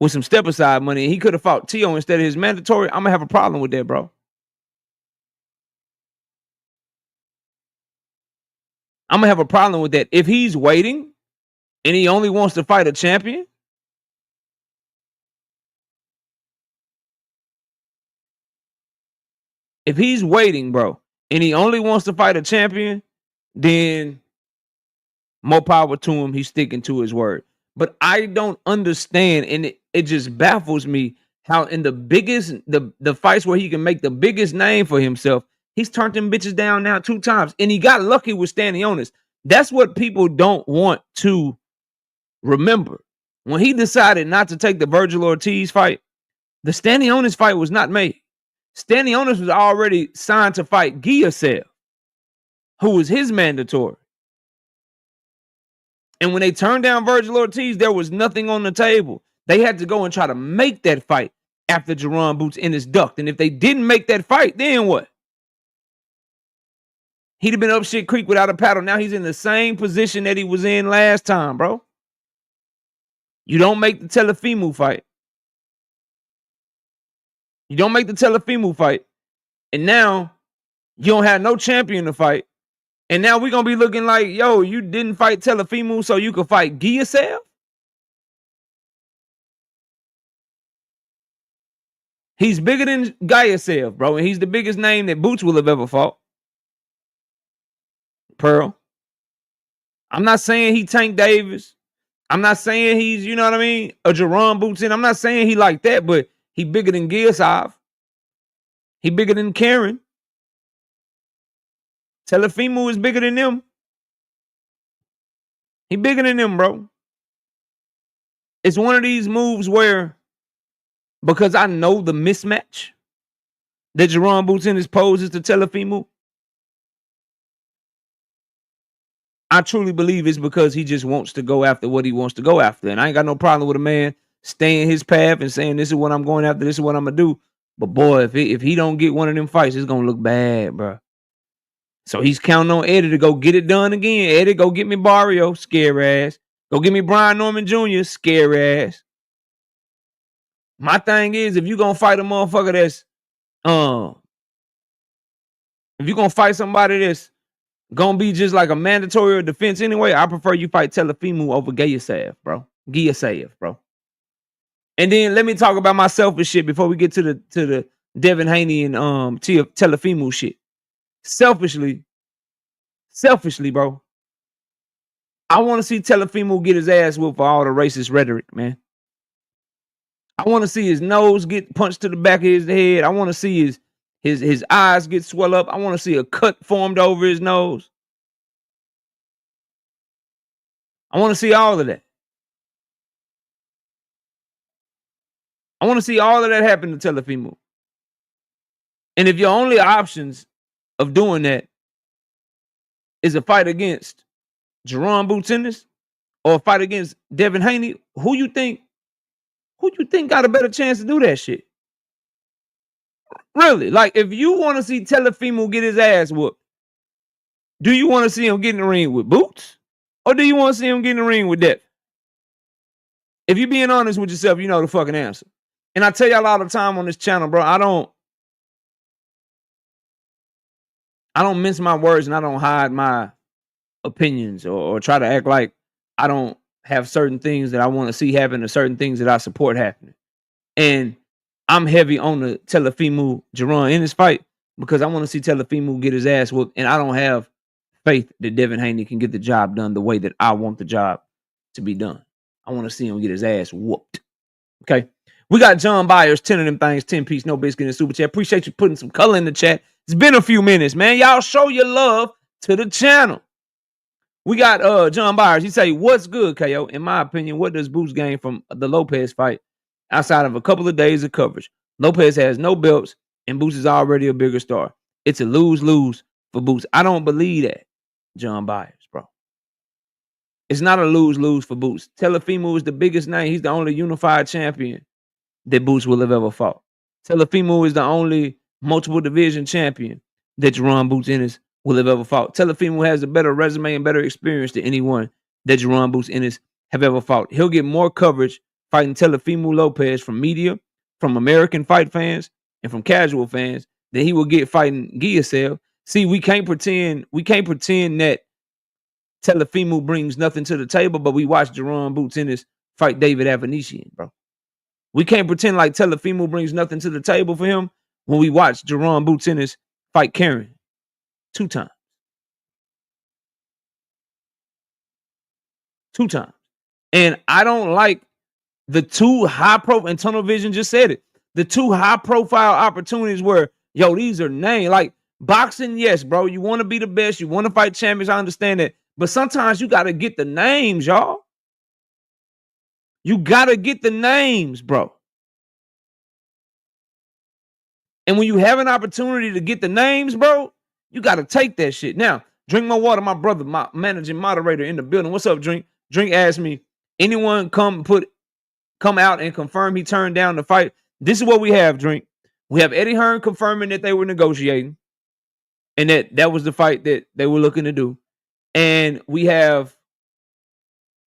with some step aside money, and he could have fought T.O. instead of his mandatory, I'm going to have a problem with that, bro. I'm going to have a problem with that. If he's waiting and he only wants to fight a champion, if he's waiting, bro, and he only wants to fight a champion, then more power to him. He's sticking to his word. But I don't understand, and it just baffles me how in the biggest, the fights where he can make the biggest name for himself, he's turned them bitches down now 2 times. And he got lucky with Stanionis. That's what people don't want to remember. When he decided not to take the Virgil Ortiz fight, the Stanionis fight was not made. Stanionis was already signed to fight Garcia, who was his mandatory. And when they turned down Virgil Ortiz, there was nothing on the table. They had to go and try to make that fight after Jaron Boots Ennis ducked. And if they didn't make that fight, then what? He'd have been up shit creek without a paddle. Now he's in the same position that he was in last time, bro. You don't make the Teofimo fight. You don't make the Teofimo fight. And now you don't have no champion to fight. And now we're going to be looking like, yo, you didn't fight Teofimo so you could fight Garcia? He's bigger than Garcia, bro. And he's the biggest name that Boots will have ever fought. Pearl. I'm not saying he Tank Davis. I'm not saying he's, you know what I mean, a Jaron Boots in. I'm not saying he like that, but he bigger than Garcia. He bigger than Karen. Teofimo is bigger than them. He bigger than them, bro. It's one of these moves where, because I know the mismatch that Jaron Boots in his poses to Teofimo, I truly believe it's because he just wants to go after what he wants to go after. And I ain't got no problem with a man staying his path and saying, this is what I'm going after, this is what I'm going to do. But boy, if he don't get one of them fights, it's going to look bad, bro. So he's counting on Eddie to go get it done again. Eddie, go get me Barrio, scary ass. Go get me Brian Norman Jr., scary ass. My thing is, if you going to fight a motherfucker that's, if you going to fight somebody that's going to be just like a mandatory defense anyway, I prefer you fight Teofimo over Garcia, bro. Garcia, bro. And then let me talk about my selfish shit before we get to the Devin Haney and Teofimo shit. Selfishly, bro, I want to see Teofimo get his ass whooped for all the racist rhetoric, man. I want to see his nose get punched to the back of his head. I want to see his eyes get swell up. I want to see a cut formed over his nose. I want to see all of that. I want to see all of that happen to Teofimo. And if your only options of doing that is a fight against Jaron Boots Ennis or a fight against Devin Haney, who you think got a better chance to do that shit? Really? Like, if you want to see Teofimo get his ass whooped, do you want to see him get in the ring with Boots? Or do you want to see him get in the ring with Devin? If you're being honest with yourself, you know the fucking answer. And I tell y'all all the time on this channel, bro, I don't mince my words and I don't hide my opinions or try to act like I don't have certain things that I want to see happen or certain things that I support happening. And I'm heavy on the Teofimo Jaron Ennis fight because I want to see Teofimo get his ass whooped, and I don't have faith that Devin Haney can get the job done the way that I want the job to be done. I want to see him get his ass whooped. Okay. We got John Byers, 10 of them things, 10 piece, no biscuit in super chat. Appreciate you putting some color in the chat. It's been a few minutes, man. Y'all show your love to the channel. We got John Byers. He say, what's good, KO? In my opinion, what does Boots gain from the Lopez fight outside of a couple of days of coverage? Lopez has no belts, and Boots is already a bigger star. It's a lose-lose for Boots. I don't believe that, John Byers, bro. It's not a lose-lose for Boots. Teofimo is the biggest name. He's the only unified champion that Boots will have ever fought. Teofimo is the only multiple division champion that Jaron Boots Ennis will have ever fought. Teofimo has a better resume and better experience than anyone that Jaron Boots Ennis have ever fought. He'll get more coverage fighting Teofimo Lopez from media, from American fight fans, and from casual fans than he will get fighting Garcia. See, we can't pretend that Teofimo brings nothing to the table, but we watch Jaron Boots Ennis fight David Avanesian, bro. We can't pretend like Teofimo brings nothing to the table for him when we watch Jaron Boots Ennis fight Karen. 2 times. 2 times. And I don't like the 2 high-profile, and Tunnel Vision just said it, the 2 high-profile opportunities where, yo, these are names. Like, boxing, yes, bro, you want to be the best, you want to fight champions, I understand that. But sometimes you got to get the names, y'all. You got to get the names, bro. And when you have an opportunity to get the names, bro, you got to take that shit. Now, Drink My Water, my brother, my managing moderator in the building. What's up, Drink? Drink asked me, anyone come out and confirm he turned down the fight? This is what we have, Drink. We have Eddie Hearn confirming that they were negotiating and that was the fight that they were looking to do. And we have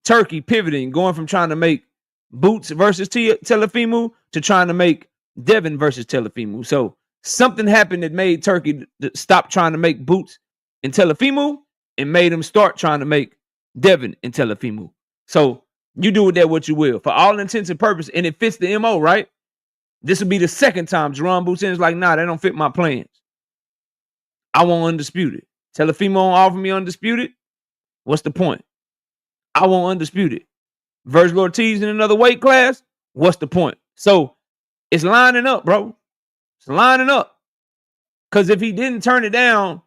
Turkey pivoting, going from trying to make Boots versus Teofimo to trying to make Devin versus Teofimo. So something happened that made Turkey stop trying to make Boots and Teofimo and made him start trying to make Devin and Teofimo. So you do with that what you will. For all intents and purposes, and it fits the MO, right? This will be the second time Jaron Boots is like, nah, that don't fit my plans. I want undisputed. Teofimo won't offer me undisputed. What's the point? I want undisputed. Virgil Ortiz in another weight class. What's the point? So it's lining up, bro. It's lining up. Because if he didn't turn it down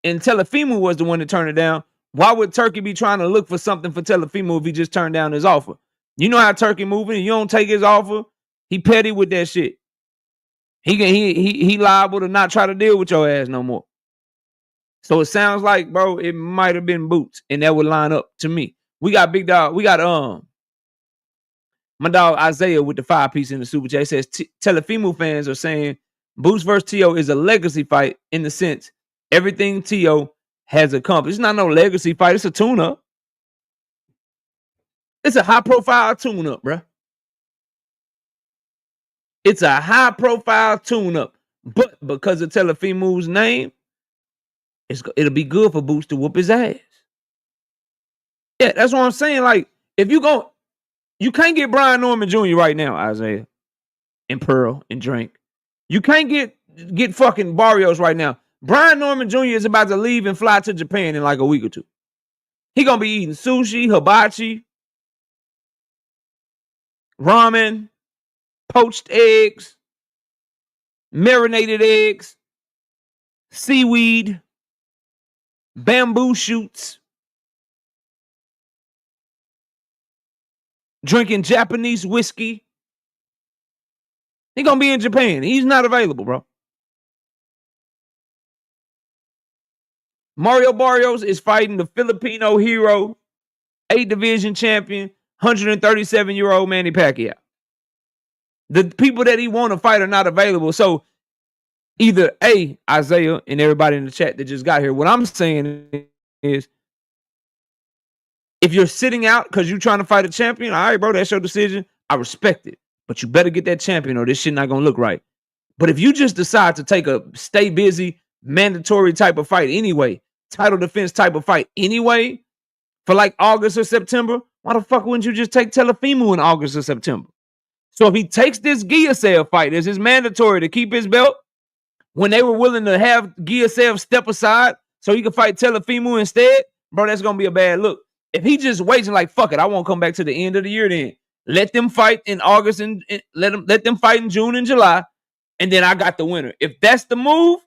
and Teofimo was the one that turned it down, why would Turkey be trying to look for something for Teofimo if he just turned down his offer? You know how Turkey moving. You don't take his offer. He petty with that shit. He liable to not try to deal with your ass no more. So it sounds like, bro, it might have been Boots, and that would line up to me. We got Big Dog. We got my dog Isaiah with the 5-piece in the super chat. It says Teofimo fans are saying Boots versus Teo is a legacy fight in the sense everything Teo has accomplished. It's not no legacy fight. It's a tune-up. It's a high-profile tune-up, bro. It's a high-profile tune-up. But because of Teofimo's name, it'll be good for Boots to whoop his ass. Yeah, that's what I'm saying. Like, if you can't get Brian Norman Jr. right now, Isaiah, and Pearl, and Drink. You can't get fucking Barrios right now. Brian Norman Jr. is about to leave and fly to Japan in like a week or two. He gonna be eating sushi, hibachi, ramen, poached eggs, marinated eggs, seaweed, bamboo shoots, drinking Japanese whiskey. He gonna be in Japan. He's not available, bro. Mario Barrios is fighting the Filipino hero, 8 division champion, 137-year-old Manny Pacquiao. The people that he want to fight are not available. So either A, Isaiah and everybody in the chat that just got here, what I'm saying is, if you're sitting out because you're trying to fight a champion, all right, bro, that's your decision. I respect it. But you better get that champion or this shit not going to look right. But if you just decide to take a stay busy, mandatory type of fight anyway, title defense type of fight anyway, for like August or September, why the fuck wouldn't you just take Teofimo in August or September? So if he takes this Garcia fight as his mandatory to keep his belt, when they were willing to have Garcia step aside so he could fight Teofimo instead, bro, that's going to be a bad look. If he just waits and like, fuck it, I won't come back to the end of the year then. Let them fight in August and let them fight in June and July, and then I got the winner. If that's the move,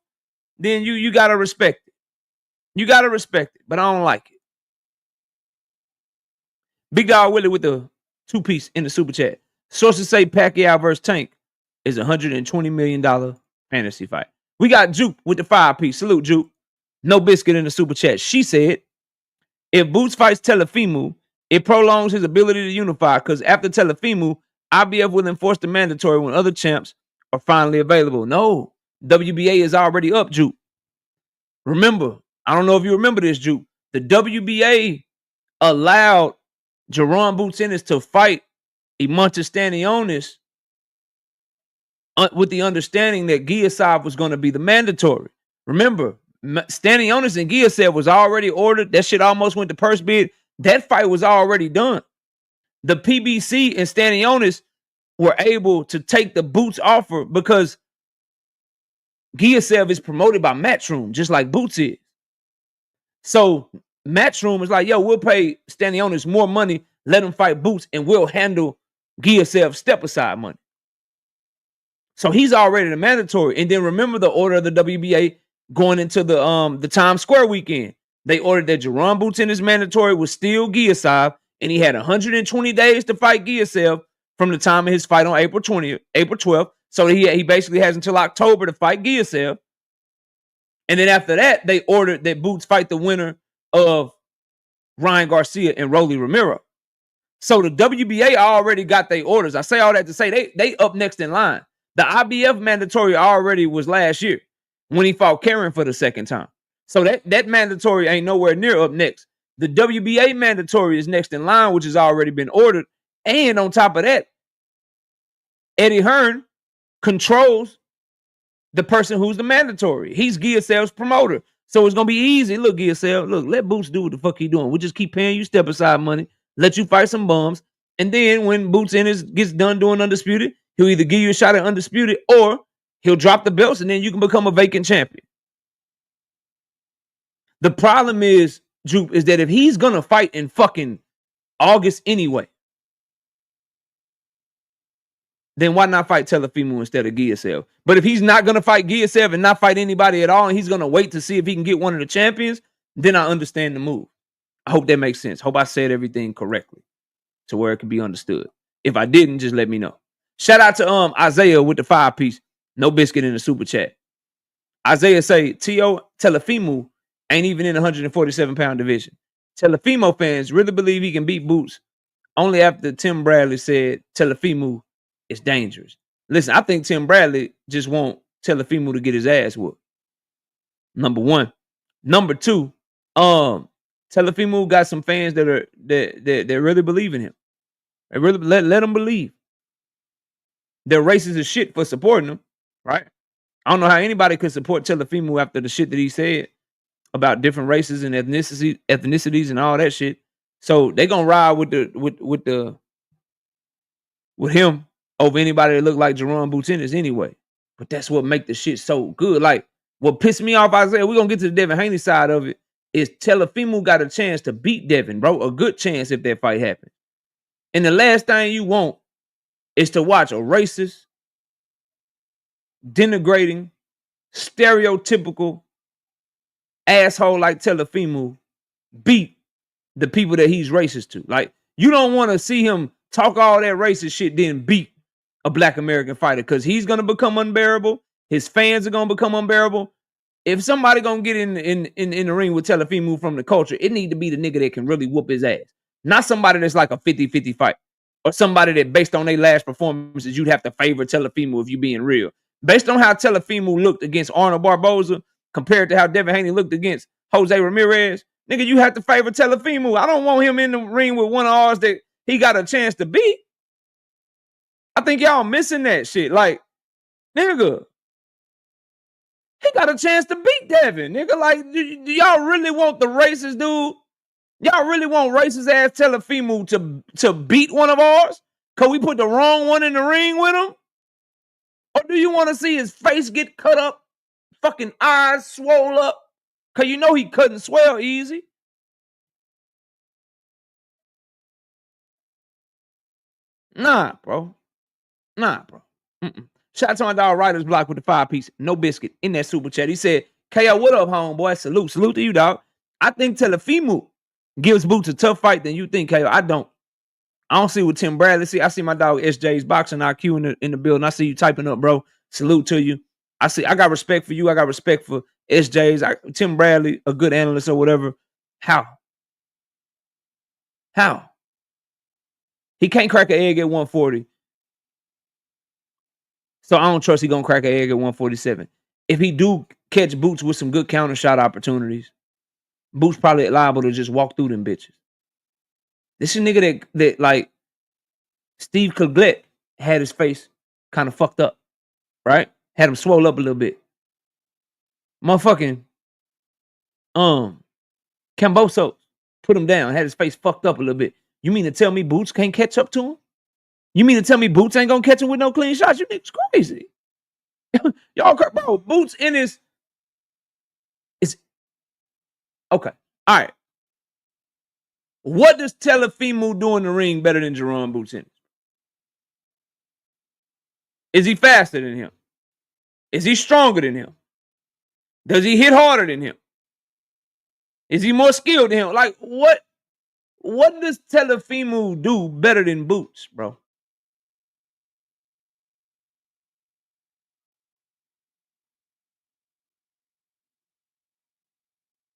then you got to respect it. You got to respect it, but I don't like it. Big Dog Willie with the 2-piece in the super chat. Sources say Pacquiao versus Tank is a $120 million fantasy fight. We got Juke with the 5-piece. Salute, Juke. No Biscuit in the super chat. She said, if Boots fights Teofimo, it prolongs his ability to unify because after Teofimo, IBF will enforce the mandatory when other champs are finally available. No, WBA is already up, Juke. Remember, I don't know if you remember this, Juke. The WBA allowed Jaron Boots Ennis to fight Imantas Stanionis with the understanding that Garcia was going to be the mandatory. Remember, Stanionis and Garcia was already ordered. That shit almost went to purse bid. That fight was already done. The PBC and Stanionis were able to take the Boots offer because Garcia is promoted by Matchroom, just like Boots is. So Matchroom is like, yo, we'll pay Stanionis more money, let him fight Boots, and we'll handle Giasev step aside money. So he's already the mandatory. And then remember the order of the WBA going into the Times Square weekend. They ordered that Jaron Boots in his mandatory was still Giasev, and he had 120 days to fight Giasev from the time of his fight on April 12th. So he basically has until October to fight Giasev. And then after that, they ordered that Boots fight the winner of Ryan Garcia and Rolly Romero. So the WBA already got their orders. I say all that to say they up next in line. The IBF mandatory already was last year when he fought Karen for the second time. So that mandatory ain't nowhere near up next. The WBA mandatory is next in line, which has already been ordered. And on top of that, Eddie Hearn controls the person who's the mandatory. He's Giasev's promoter. So it's going to be easy. Look, Giasev, look, let Boots do what the fuck he doing. We'll just keep paying you step aside money, let you fight some bums. And then when Boots Ennis gets done doing Undisputed, he'll either give you a shot at Undisputed or he'll drop the belts and then you can become a vacant champion. The problem is, Jupe, is that if he's going to fight in fucking August anyway, then why not fight Teofimo instead of Giasev? But if he's not going to fight Giasev and not fight anybody at all, and he's going to wait to see if he can get one of the champions, then I understand the move. I hope that makes sense. Hope I said everything correctly to where it can be understood. If I didn't, just let me know. Shout out to Isaiah with the 5-piece. No biscuit in the super chat. Isaiah say, Teofimo ain't even in the 147-pound division. Teofimo fans really believe he can beat Boots only after Tim Bradley said Teofimo is dangerous. Listen, I think Tim Bradley just want Teofimo to get his ass whooped. Number one. Number two, Teofimo got some fans that really believe in him. They really let them believe. They're racist as shit for supporting him, right? I don't know how anybody could support Teofimo after the shit that he said about different races and ethnicities and all that shit. So they gonna ride with him over anybody that look like Jaron Boots Ennis anyway. But that's what make the shit so good. Like, what pissed me off, Isaiah, we're gonna get to the Devin Haney side of it, is Teofimo got a chance to beat Devin, bro. A good chance if that fight happens. And the last thing you want is to watch a racist, denigrating, stereotypical asshole like Teofimo beat the people that he's racist to. Like, you don't want to see him talk all that racist shit, then beat a black American fighter, because he's gonna become unbearable. His fans are gonna become unbearable. If somebody gonna get in the ring with Teofimo from the culture, it need to be the nigga that can really whoop his ass. Not somebody that's like a 50-50 fight. Or somebody that based on their last performances, you'd have to favor Teofimo if you being real. Based on how Teofimo looked against Arnold Barboza compared to how Devin Haney looked against Jose Ramirez, nigga, you have to favor Teofimo. I don't want him in the ring with one of ours that he got a chance to beat. I think y'all missing that shit. Like, nigga, he got a chance to beat Devin. Nigga, like, do y'all really want the racist dude? Y'all really want racist ass Teofimo to beat one of ours? Cause we put the wrong one in the ring with him? Or do you want to see his face get cut up? Fucking eyes swole up? Cause you know he couldn't swell easy. Nah, bro. Shout out to my dog Writer's Block with the 5-piece. No biscuit in that super chat. He said, KO, what up, homeboy? Salute to you, dog. I think Teofimo gives Boots a tough fight than you think, KO. I don't see what Tim Bradley see. I see my dog SJ's boxing IQ in the building. I see you typing up, bro. Salute to you. I got respect for you. I got respect for SJ's. Tim Bradley, a good analyst or whatever. How? He can't crack an egg at 140. So I don't trust he gonna crack an egg at 147. If he do catch Boots with some good counter shot opportunities, Boots probably liable to just walk through them bitches. This is a nigga that like Steve Cleglet had his face kind of fucked up, right? Had him swole up a little bit. Motherfucking Camboso put him down, had his face fucked up a little bit. You mean to tell me Boots can't catch up to him? You mean to tell me Boots ain't gonna catch him with no clean shots? You niggas crazy. Y'all, bro, Boots Ennis is okay. All right. What does Teofimo do in the ring better than Jaron Ennis? Is he faster than him? Is he stronger than him? Does he hit harder than him? Is he more skilled than him? Like, what does Teofimo do better than Boots, bro?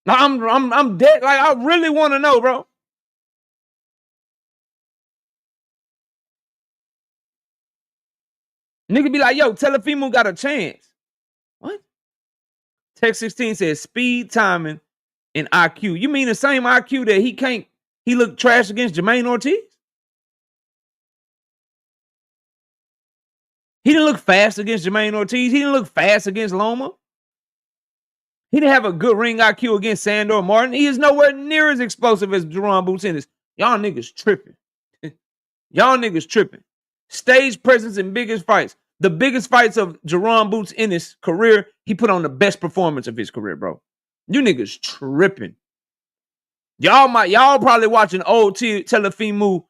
Now, I'm dead. Like, I really want to know, bro. Nigga be like, yo, Teofimo got a chance. What? Text 16 says speed, timing, and IQ. You mean the same IQ that he looked trash against Jermaine Ortiz? He didn't look fast against Jermaine Ortiz. He didn't look fast against Loma. He didn't have a good ring IQ against Sandor Martin. He is nowhere near as explosive as Jaron Ennis. Y'all niggas tripping. Y'all niggas tripping. Stage presence in biggest fights. The biggest fights of Jaron Ennis' career, he put on the best performance of his career, bro. You niggas tripping. Y'all probably watching old Teofimo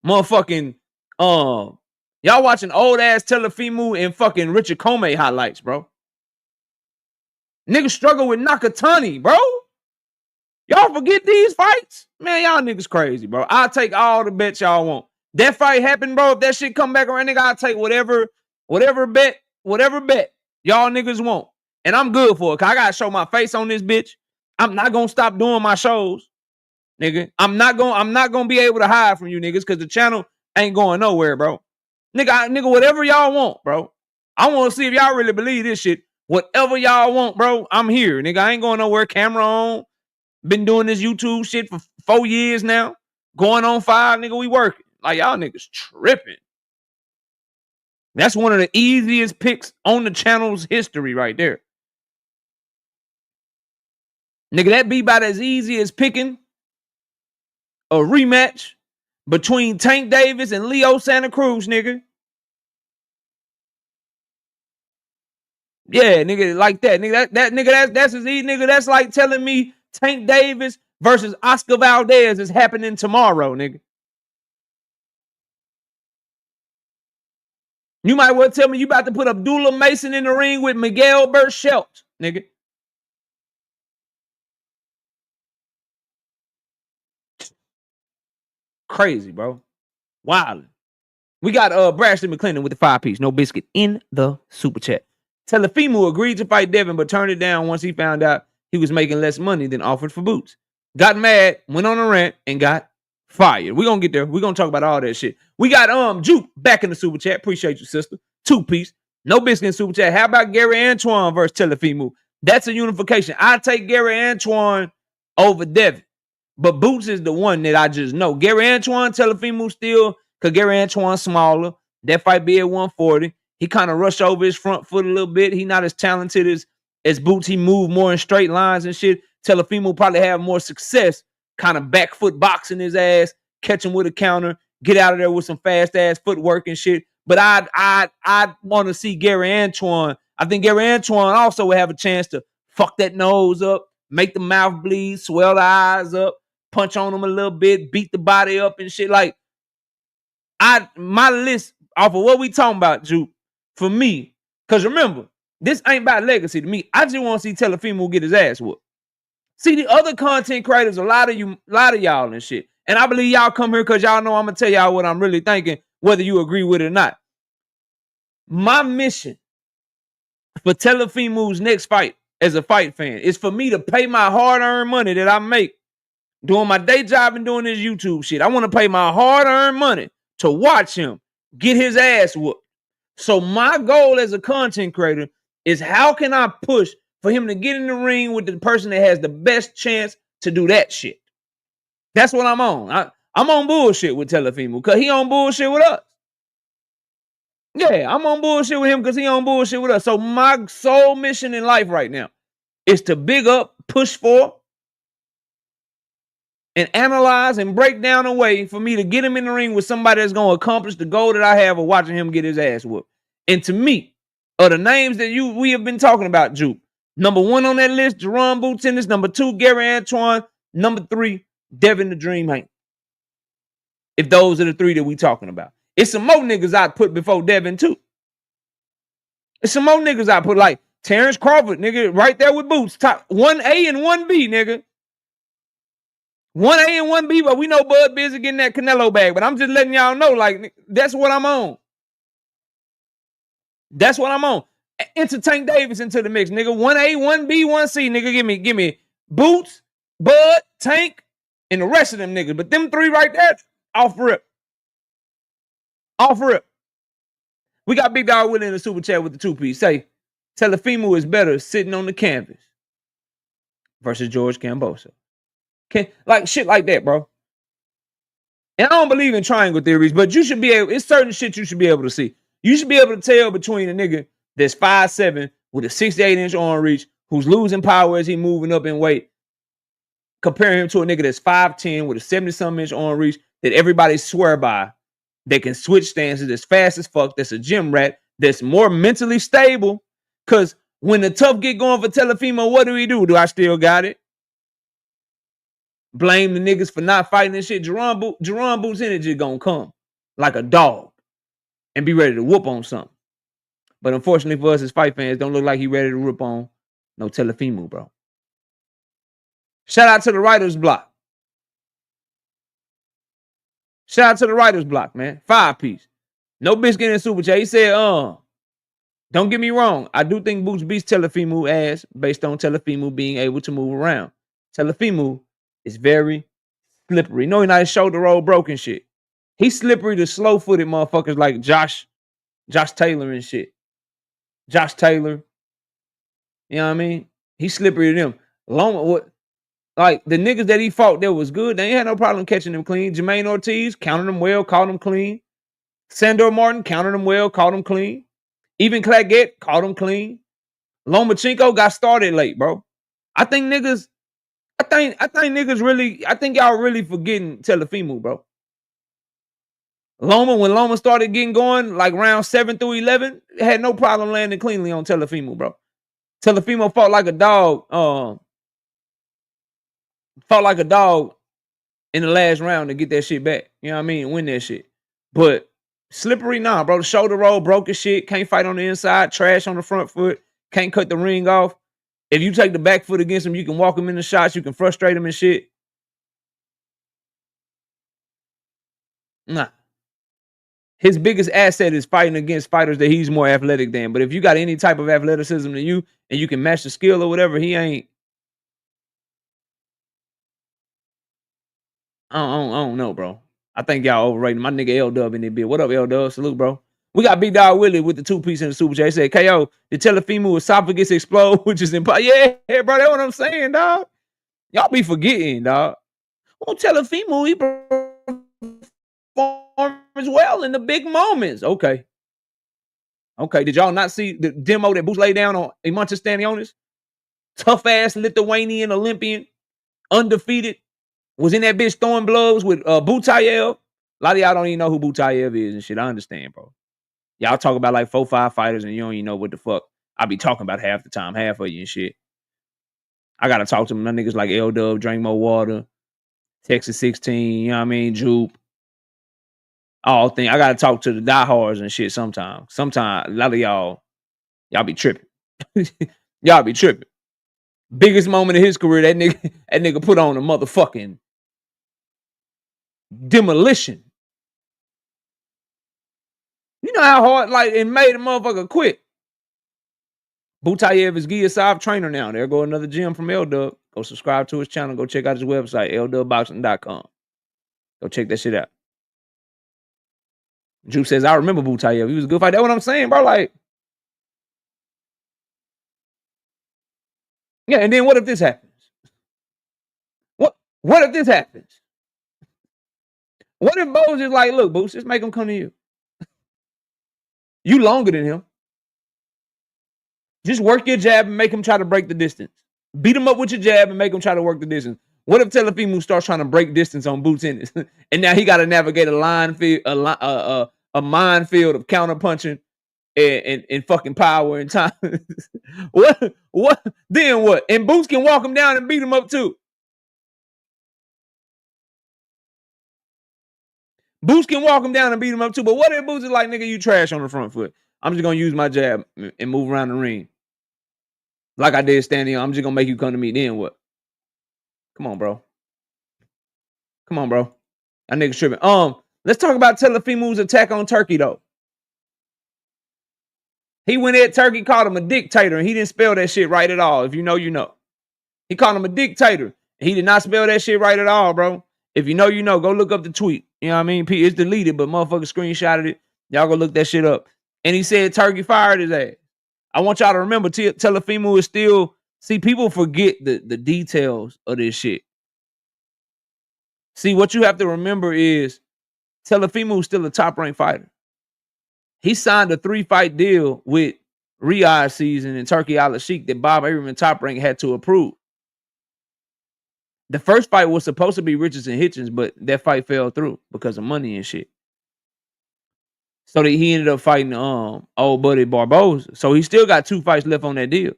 motherfucking y'all watching old ass Teofimo and fucking Richard Comey highlights, bro. Niggas struggle with Nakatani, bro. Y'all forget these fights? Man, y'all niggas crazy, bro. I'll take all the bets y'all want. That fight happened, bro. If that shit come back around, nigga, I'll take whatever bet y'all niggas want. And I'm good for it, because I got to show my face on this bitch. I'm not going to stop doing my shows, nigga. I'm not going to be able to hide from you niggas, because the channel ain't going nowhere, bro. Nigga, whatever y'all want, bro. I want to see if y'all really believe this shit. Whatever y'all want, bro, I'm here. Nigga, I ain't going nowhere. Camera on. Been doing this YouTube shit for 4 years now. Going on 5, nigga, we working. Like, y'all niggas tripping. That's one of the easiest picks on the channel's history right there. Nigga, that be about as easy as picking a rematch between Tank Davis and Leo Santa Cruz, nigga. Yeah, nigga, like that. Nigga, that's as easy, nigga. That's like telling me Tank Davis versus Oscar Valdez is happening tomorrow, nigga. You might well tell me you about to put Abdullah Mason in the ring with Miguel Burchelt, nigga. Crazy, bro. Wild. We got Brashley McClendon with the 5-piece, no biscuit, in the super chat. Teofimo agreed to fight Devin, but turned it down once he found out he was making less money than offered for Boots. Got mad, went on a rant, and got fired. We're going to get there. We're going to talk about all that shit. We got Juke back in the super chat. Appreciate you, sister. 2-piece. No biscuit in super chat. How about Gary Antoine versus Teofimo? That's a unification. I take Gary Antoine over Devin. But Boots is the one that I just know. Gary Antoine, Teofimo still, because Gary Antoine smaller. That fight be at 140. He kind of rushed over his front foot a little bit. He not as talented as Boots. He moved more in straight lines and shit. Teofimo probably have more success kind of back foot boxing his ass, catch him with a counter, get out of there with some fast ass footwork and shit. But I want to see Gary Antoine. I think Gary Antoine also will have a chance to fuck that nose up, make the mouth bleed, swell the eyes up, punch on him a little bit, beat the body up and shit. Like, my list off of what we talking about, Juke, for me, because remember, this ain't about legacy to me. I just want to see Teofimo get his ass whooped. See, the other content creators, a lot of y'all and shit. And I believe y'all come here because y'all know I'm going to tell y'all what I'm really thinking, whether you agree with it or not. My mission for Teofimo's next fight as a fight fan is for me to pay my hard-earned money that I make doing my day job and doing this YouTube shit. I want to pay my hard-earned money to watch him get his ass whooped. So my goal as a content creator is how can I push for him to get in the ring with the person that has the best chance to do that shit. That's what I'm on. I'm on bullshit with Teofimo because he on bullshit with us. Yeah, I'm on bullshit with him because he on bullshit with us. So my sole mission in life right now is to big up, push for, and analyze and break down a way for me to get him in the ring with somebody that's going to accomplish the goal that I have of watching him get his ass whooped. And to me, are the names that we have been talking about, Juke. Number 1 on that list, Jaron Ennis. Number 2, Gary Antoine. Number 3, Devin the Dream Haney. If those are the 3 that we talking about. It's some more niggas I put before Devin too. It's some more niggas I put like Terrence Crawford, nigga, right there with Boots. Top 1A and 1B, nigga. 1A and 1B, but we know Bud busy getting that Canelo bag. But I'm just letting y'all know, like, that's what I'm on. That's what I'm on. Enter Tank Davis into the mix, nigga. 1A, 1B, 1C, nigga. Give me Boots, Bud, Tank, and the rest of them niggas. But them 3 right there, off rip. Off rip. We got Big Dog Willie in the super chat with the 2-piece. Say, Teofimo is better sitting on the canvas versus George Kambosos. Like shit like that, bro. And I don't believe in triangle theories, but you should be able, it's certain shit you should be able to see. You should be able to tell between a nigga that's 5'7" with a 68-inch arm reach, who's losing power as he moving up in weight, comparing him to a nigga that's 5'10" with a 70-something inch arm reach that everybody swear by, that can switch stances as fast as fuck, that's a gym rat, that's more mentally stable. Because when the tough get going for Teofimo, what do? Do I still got it? Blame the niggas for not fighting and shit. Jaron Boots energy gonna come like a dog and be ready to whoop on something. But unfortunately for us as fight fans, don't look like he ready to whoop on no Teofimo, bro. Shout out to the writer's block. Shout out to the writer's block, man. 5-piece. No bitch getting a super chat. He said, don't get me wrong. I do think Boots beats Teofimo ass based on Teofimo being able to move around. Teofimo is very slippery. No, he's not shoulder roll broken shit. He's slippery to slow-footed motherfuckers like Josh Taylor and shit. Josh Taylor. You know what I mean? He's slippery to them. Like the niggas that he fought that was good, they ain't had no problem catching them clean. Jermaine Ortiz counted them well, caught them clean. Sandor Martin counted them well, caught them clean. Even Claggett caught him clean. Lomachenko got started late, bro. I think y'all really forgetting Teofimo, bro. When Loma started getting going, like round 7 through 11, had no problem landing cleanly on Teofimo, bro. Teofimo fought like a dog. Fought like a dog in the last round to get that shit back. You know what I mean? Win that shit. But slippery, nah, bro. The shoulder roll, broke his shit. Can't fight on the inside. Trash on the front foot. Can't cut the ring off. If you take the back foot against him, you can walk him in the shots. You can frustrate him and shit. Nah. His biggest asset is fighting against fighters that he's more athletic than. But if you got any type of athleticism than you and you can match the skill or whatever, he ain't. I don't know, bro. I think y'all overrating my nigga L-Dub in there bit. What up, L-Dub? Salute, bro. We got Big Dog Willie with the 2-piece in the super chat. He said, KO, the Teofimo esophagus explode, which is impossible. Yeah, bro, that's what I'm saying, dog. Y'all be forgetting, dog. On Teofimo, he performs well in the big moments. Okay. Did y'all not see the demo that Boots laid down on Imantas Stanionis? Tough-ass Lithuanian Olympian, undefeated. Was in that bitch throwing blows with Butayev. A lot of y'all don't even know who Butayev is and shit. I understand, bro. Y'all talk about like 4-5 fighters and you don't even know what the fuck I be talking about half the time, half of you and shit. I gotta talk to my niggas like L-Dub, Drink More Water, Texas 16, you know what I mean, Jupe. I gotta talk to the diehards and shit sometimes. Sometimes a lot of y'all be tripping. Y'all be tripping. Biggest moment of his career, that nigga put on a motherfucking demolition. You know how hard, like, it made a motherfucker quit. Butayev is Giasav trainer now. There go another gym from L-Dub. Go subscribe to his channel. Go check out his website, ldubboxing.com. Go check that shit out. Jupe says, I remember Butayev. He was a good fighter. That's what I'm saying, bro. Like, yeah, and then what if this happens? What if this happens? What if Bo's is like, look, Boots, just make him come to you. You longer than him. Just work your jab and make him try to break the distance. Beat him up with your jab and make him try to work the distance. What if Teofimo starts trying to break distance on Boots Ennis, and now he got to navigate a minefield of counter punching and fucking power and time? What? Then what? And Boots can walk him down and beat him up too. Boots can walk him down and beat him up too. But what if Boots is like, nigga, you trash on the front foot? I'm just gonna use my jab and move around the ring. Like I did standing on. I'm just gonna make you come to me. Then what? Come on, bro. Come on, bro. That nigga tripping. Let's talk about Teofimo's attack on Turkey, though. He went at Turkey, called him a dictator, and he didn't spell that shit right at all. If you know, you know. He called him a dictator. He did not spell that shit right at all, bro. If you know, you know. Go look up the tweet. You know what I mean? It's deleted, but motherfucker screenshotted it. Y'all go look that shit up. And he said Turkey fired his ass. I want y'all to remember, Teofimo is still... See, people forget the details of this shit. See, what you have to remember is Teofimo is still a top-ranked fighter. He signed a 3-fight deal with Riyadh season and Turkey Al-Sheikh that Bob Arum and Top Rank had to approve. The first fight was supposed to be Richardson Hitchens, but that fight fell through because of money and shit. So that he ended up fighting old buddy Barboza. So he still got 2 fights left on that deal.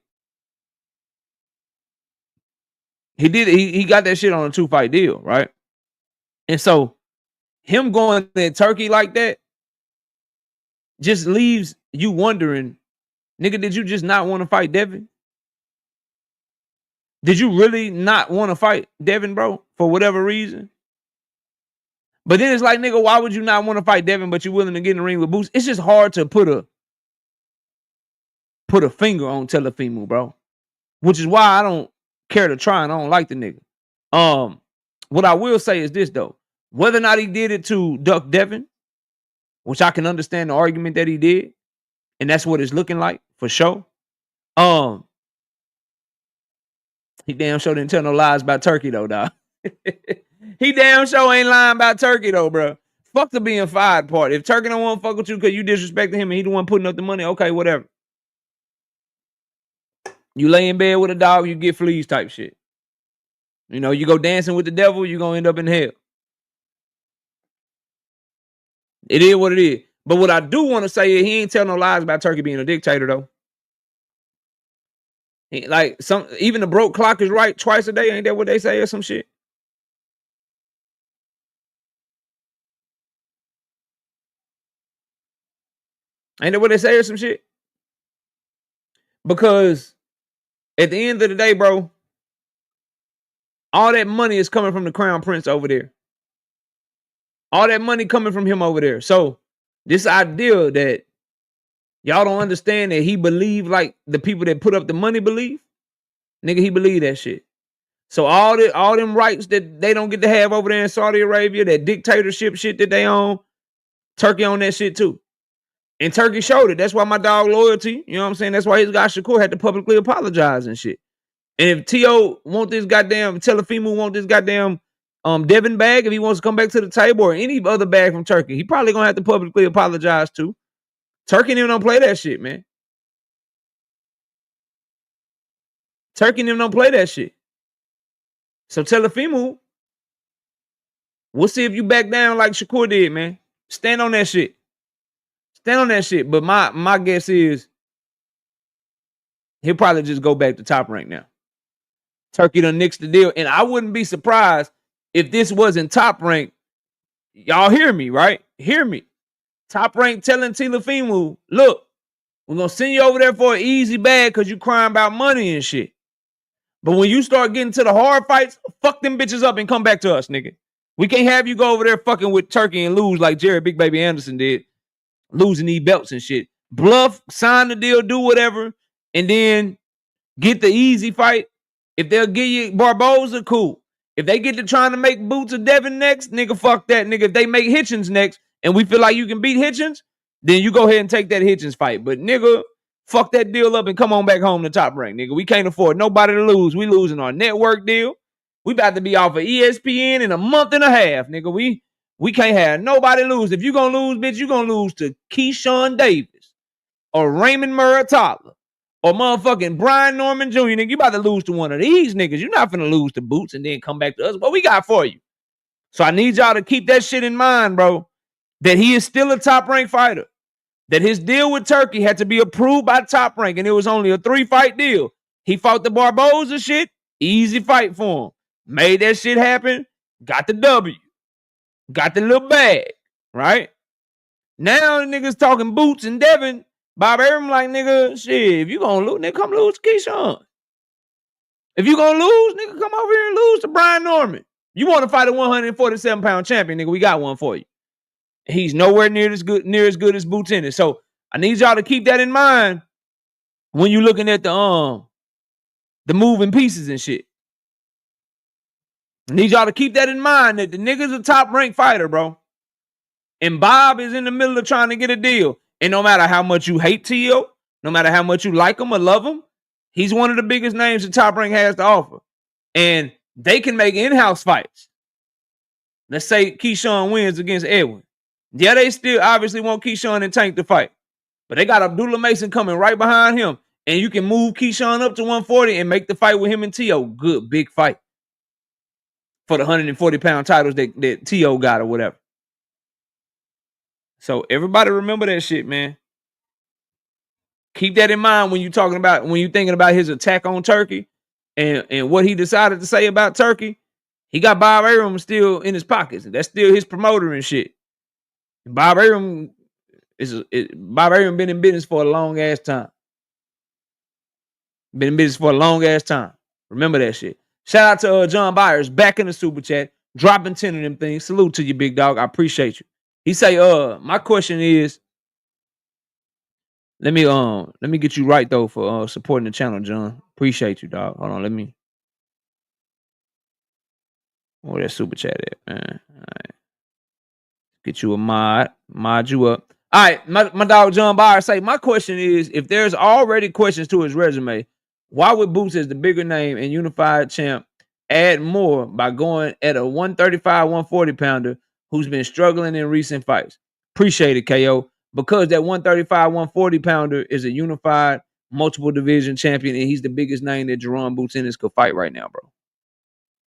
He got that shit on a 2-fight deal, right? And so him going to Turkey like that just leaves you wondering, nigga, did you just not want to fight Devin? Did you really not want to fight Devin, bro, for whatever reason? But then it's like, nigga, why would you not want to fight Devin, but you're willing to get in the ring with Boots? It's just hard to put a finger on Teofimo, bro. Which is why I don't care to try and I don't like the nigga. What I will say is this, though. Whether or not he did it to duck Devin, which I can understand the argument that he did, and that's what it's looking like, for sure. He damn sure didn't tell no lies about Turkey, though, dog. He damn sure ain't lying about Turkey, though, bro. Fuck the being fired part. If Turkey don't want to fuck with you because you disrespected him and he the one putting up the money, okay, whatever. You lay in bed with a dog, you get fleas type shit. You know, you go dancing with the devil, you're going to end up in hell. It is what it is. But what I do want to say is he ain't tell no lies about Turkey being a dictator, though. Like, even the broke clock is right twice a day. Ain't that what they say or some shit? Ain't that what they say or some shit? Because at the end of the day, bro, all that money is coming from the Crown Prince over there. All that money coming from him over there. So this idea that y'all don't understand that he believe like the people that put up the money believe, nigga, he believe that shit. So all them rights that they don't get to have over there in Saudi Arabia, that dictatorship shit that they own, Turkey on that shit too. And Turkey showed it. That's why my dog Loyalty, you know what I'm saying? That's why his guy Shakur had to publicly apologize and shit. And if T.O. want this goddamn, Teofimo want this goddamn Devin bag, if he wants to come back to the table or any other bag from Turkey, he probably gonna have to publicly apologize too. Turkey and them don't play that shit, man. Turkey and them don't play that shit. So Teofimo, we'll see if you back down like Shakur did, man. Stand on that shit. Stand on that shit. But my guess is he'll probably just go back to Top Rank now. Turkey done nixed the deal. And I wouldn't be surprised if this wasn't Top Rank. Y'all hear me, right? Hear me. Top Rank telling Teofimo, look, we're going to send you over there for an easy bag because you crying about money and shit. But when you start getting to the hard fights, fuck them bitches up and come back to us, nigga. We can't have you go over there fucking with Turkey and lose like Jared Big Baby Anderson did. Losing these belts and shit. Bluff, sign the deal, do whatever, and then get the easy fight. If they'll give you Barboza, cool. If they get to trying to make Boots or Devin next, nigga, fuck that, nigga. If they make Hitchens next and we feel like you can beat Hitchens, then you go ahead and take that Hitchens fight. But nigga, fuck that deal up and come on back home to Top Rank, nigga. We can't afford nobody to lose. We losing our network deal. We about to be off of ESPN in a month and a half, nigga. We can't have nobody lose. If you gonna lose, bitch, you gonna lose to Keyshawn Davis or Raymond Muratalla or motherfucking Brian Norman Jr. Nigga, you about to lose to one of these niggas. You're not finna lose to Boots and then come back to us. What we got for you? So I need y'all to keep that shit in mind, bro. That he is still a Top Rank fighter. That his deal with Turkey had to be approved by Top Rank, and it was only a 3-fight deal. He fought the Barboza shit. Easy fight for him. Made that shit happen. Got the W. Got the little bag. right? Now the niggas talking Boots and Devin. Bob Arum like, nigga, shit, if you gonna lose, nigga, come lose to Keyshawn. If you gonna lose, nigga, come over here and lose to Brian Norman. You want to fight a 147-pound champion, nigga, we got one for you. He's nowhere near as good as Boots Ennis. So I need y'all to keep that in mind when you're looking at the moving pieces and shit. I need y'all to keep that in mind that the nigga's a top-ranked fighter, bro. And Bob is in the middle of trying to get a deal. And no matter how much you hate Tio, no matter how much you like him or love him, he's one of the biggest names that Top Rank has to offer. And they can make in-house fights. Let's say Keyshawn wins against Edwin. Yeah, they still obviously want Keyshawn and Tank to fight. But they got Abdullah Mason coming right behind him. And you can move Keyshawn up to 140 and make the fight with him and Tio. Good, big fight. For the 140-pound titles that Tio got or whatever. So everybody remember that shit, man. Keep that in mind when you're thinking about his attack on Turkey and what he decided to say about Turkey. He got Bob Arum still in his pockets. That's still his promoter and shit. And Bob Arum been in business for a long ass time. Been in business for a long ass time. Remember that shit. Shout out to John Byers back in the super chat, dropping 10 of them things. Salute to you, big dog. I appreciate you. He say, my question is, let me get you right though for supporting the channel, John. Appreciate you, dog. Hold on, let me. Where that super chat at, man? All right. Get you a mod you up. All right, my dog John Byers say, my question is, if there's already questions to his resume, why would Boots as the bigger name and unified champ add more by going at a 135, 140 pounder who's been struggling in recent fights? Appreciate it, KO. Because that 135, 140 pounder is a unified multiple division champion, and he's the biggest name that Jaron Boots Ennis could fight right now, bro.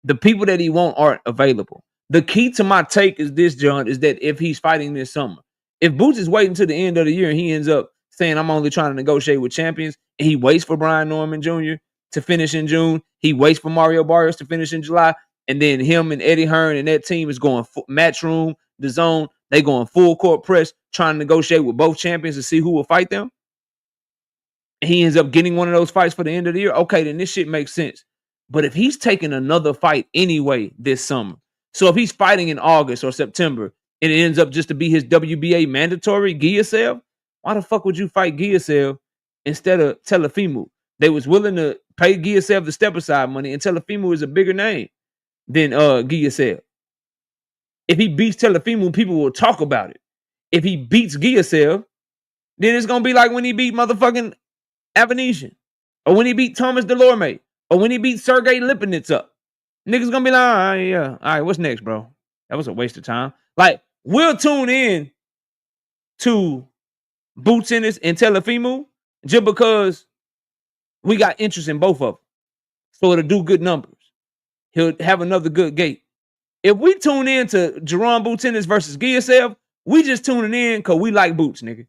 The people that he won't aren't available. The key to my take is this, John, is that if he's fighting this summer, if Boots is waiting to the end of the year and he ends up saying, I'm only trying to negotiate with champions, and he waits for Brian Norman Jr. to finish in June, he waits for Mario Barrios to finish in July, and then him and Eddie Hearn and that team is going Matchroom, The Zone, they going full court press, trying to negotiate with both champions to see who will fight them. And he ends up getting one of those fights for the end of the year. Okay, then this shit makes sense. But if he's taking another fight anyway this summer, so if he's fighting in August or September and it ends up just to be his WBA mandatory Giasev, why the fuck would you fight Giasev instead of Teofimo? They was willing to pay Giasev the step aside money, and Teofimo is a bigger name than Giasev. If he beats Teofimo, people will talk about it. If he beats Giasev, then it's gonna be like when he beat motherfucking Avanesian, or when he beat Thomas Delorme, or when he beat Sergey Lipinets up. Niggas gonna be like, all right, yeah. All right, what's next, bro? That was a waste of time. Like, we'll tune in to Boots Ennis and Teofimo just because we got interest in both of them. So it'll do good numbers. He'll have another good gate. If we tune in to Jaron Boots Ennis versus Giasev, we just tuning in because we like Boots, nigga.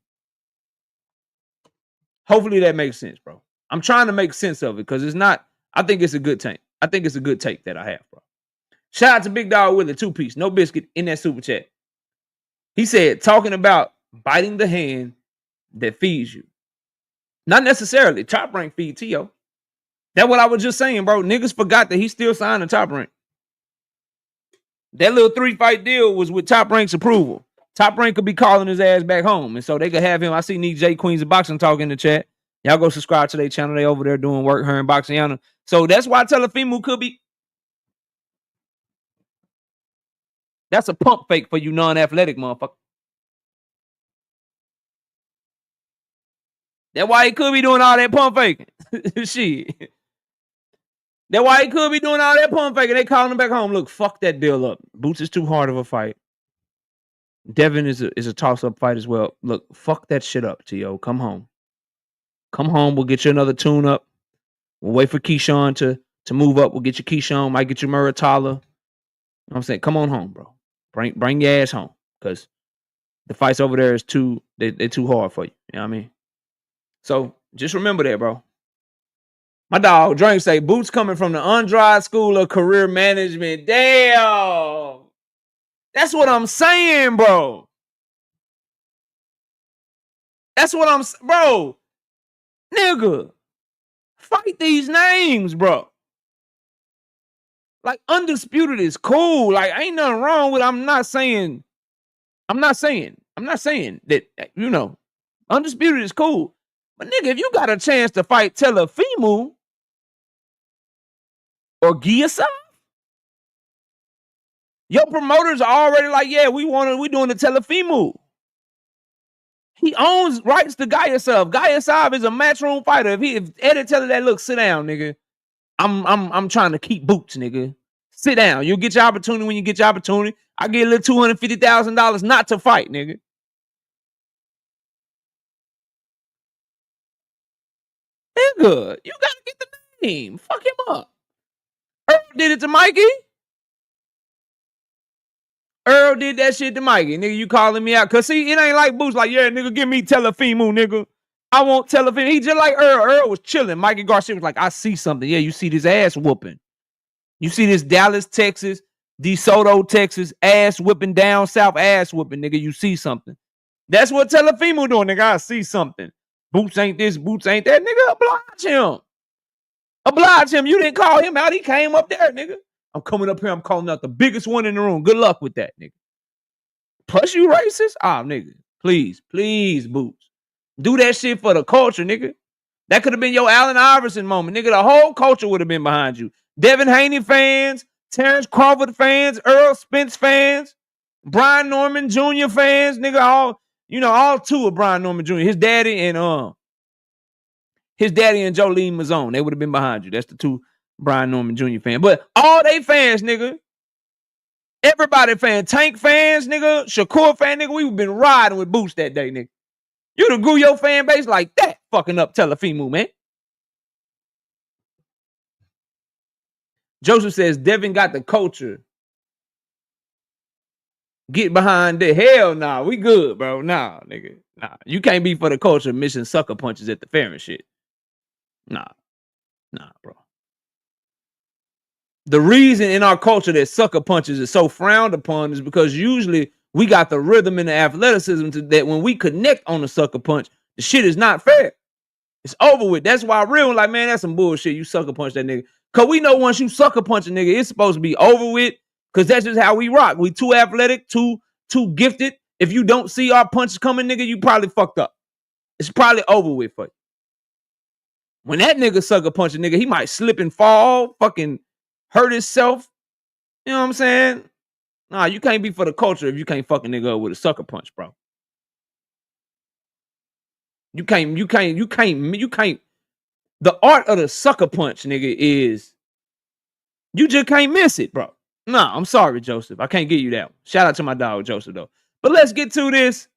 Hopefully that makes sense, bro. I'm trying to make sense of it because it's not, I think it's a good take. I think it's a good take that I have, bro. Shout out to Big Dog Willie, 2-piece, no biscuit in that super chat. He said, talking about biting the hand that feeds you. Not necessarily. Top Rank feed Tio. That's what I was just saying, bro. Niggas forgot that he still signed a Top Rank. That little 3-fight deal was with Top Rank's approval. Top Rank could be calling his ass back home, and so they could have him. I see Nick J Queens of Boxing talk in the chat. Y'all go subscribe to their channel. They over there doing work, her and Boxiana. So that's why Teofimo could be. That's a pump fake for you non-athletic motherfucker. That's why he could be doing all that pump faking. Shit. That's why he could be doing all that pump faking. They calling him back home. Look, fuck that deal up. Boots is too hard of a fight. Devin is a toss-up fight as well. Look, fuck that shit up, T.O. Come home. Come home. We'll get you another tune-up. We'll wait for Keyshawn to move up. We'll get you Keyshawn. Might get you Muratala. You know what I'm saying? Come on home, bro. Bring your ass home. Because the fights over there is they're too hard for you. You know what I mean? So just remember that, bro. My dog Drink say, Boots coming from the Andrade School of Career Management. Damn. That's what I'm saying, bro. That's what I'm, bro. Nigga, fight these names, bro. Like, undisputed is cool. Like, ain't nothing wrong with. I'm not saying that, you know, undisputed is cool. But nigga, if you got a chance to fight Teofimo or Garcia, your promoters are already like, yeah, we doing the Teofimo. He owns rights to Garcia. Garcia is a matchroom fighter. If Eddie tell her that, look, sit down, nigga. I'm trying to keep boots, nigga. Sit down. You'll get your opportunity when you get your opportunity. I get a little $250,000 not to fight, nigga. Nigga, you gotta get the name. Fuck him up. Earl did it to Mikey. Earl did that shit to Mikey. Nigga, you calling me out. Cause see, it ain't like Boots like, yeah, nigga, give me Teofimo, nigga. I want Teofimo. He just like Earl. Earl was chilling. Mikey Garcia was like, I see something. Yeah, you see this ass whooping. You see this Dallas, Texas, DeSoto, Texas, ass whipping, down south ass whipping, nigga. You see something. That's what Teofimo doing, nigga. I see something. Boots ain't this, Boots ain't that. Nigga, oblige him. Oblige him. You didn't call him out. He came up there, nigga. I'm coming up here. I'm calling out the biggest one in the room. Good luck with that, nigga. Plus, you racist? Ah, nigga. Please, Boots. Do that shit for the culture, nigga. That could have been your Allen Iverson moment, nigga. The whole culture would have been behind you. Devin Haney fans, Terrence Crawford fans, Earl Spence fans, Brian Norman Jr. fans, nigga. All two of Brian Norman Jr. His daddy and Jolene Mazzone. They would have been behind you. That's the two Brian Norman Jr. fans. But all they fans, nigga. Everybody fan. Tank fans, nigga. Shakur fan, nigga. We been riding with Boots that day, nigga. You'd have grew your fan base like that, fucking up Teofimo, man. Joseph says Devin got the culture. Get behind the hell nah. We good, bro. Nah, nigga. Nah. You can't be for the culture missing sucker punches at the fair and shit. Nah, bro. The reason in our culture that sucker punches is so frowned upon is because usually we got the rhythm and the athleticism that when we connect on the sucker punch, the shit is not fair. It's over with. That's why real like, man, that's some bullshit. You sucker punch that nigga. Cause we know once you sucker punch a nigga, it's supposed to be over with. Cause that's just how we rock. We too athletic, too gifted. If you don't see our punches coming, nigga, you probably fucked up. It's probably over with for you. When that nigga sucker punch a nigga, he might slip and fall, fucking hurt himself. You know what I'm saying? Nah, you can't be for the culture if you can't fucking nigga up with a sucker punch, bro. You can't. The art of the sucker punch, nigga, is you just can't miss it, bro. Nah, I'm sorry, Joseph. I can't give you that one. Shout out to my dog, Joseph, though. But let's get to this.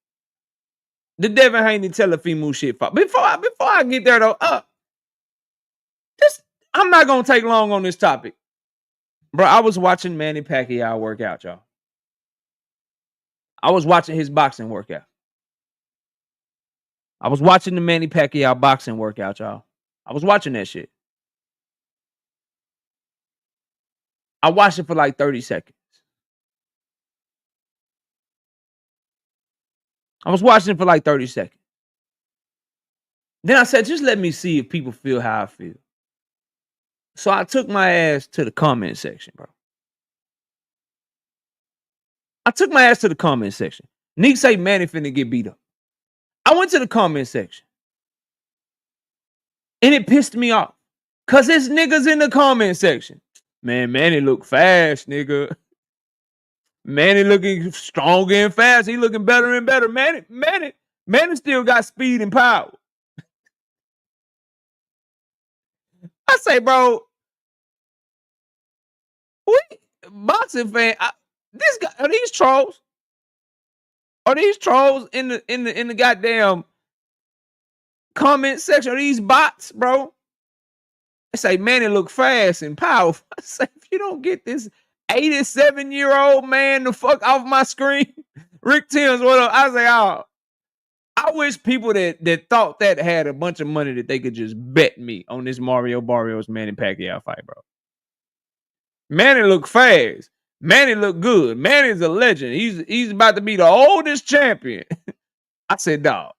The Devin Haney Teofimo shit. Before I get there, though, I'm not going to take long on this topic. Bro, I was watching Manny Pacquiao work out, y'all. I was watching his boxing workout. I was watching the Manny Pacquiao boxing workout, y'all. I was watching that shit. I watched it for like 30 seconds. I was watching it for like 30 seconds. Then I said, just let me see if people feel how I feel. So I took my ass to the comment section, bro. Nick say Manny finna get beat up. I went to the comment section. And it pissed me off. Cause it's niggas in the comment section. Man, Manny look fast, nigga. Manny looking stronger and fast. He looking better and better. Manny still got speed and power. I say, bro, boxing fan. This guy, are these trolls? Are these trolls in the goddamn comment section? Are these bots, bro? I say, Manny look fast and powerful. I say, if you don't get this 87-year-old man the fuck off my screen, Rick Timms, what up? I say, oh, I wish people that thought that had a bunch of money that they could just bet me on this Mario Barrios Manny Pacquiao fight, bro. Manny look fast. Manny look good. Manny's a legend. He's about to be the oldest champion. I said, dog.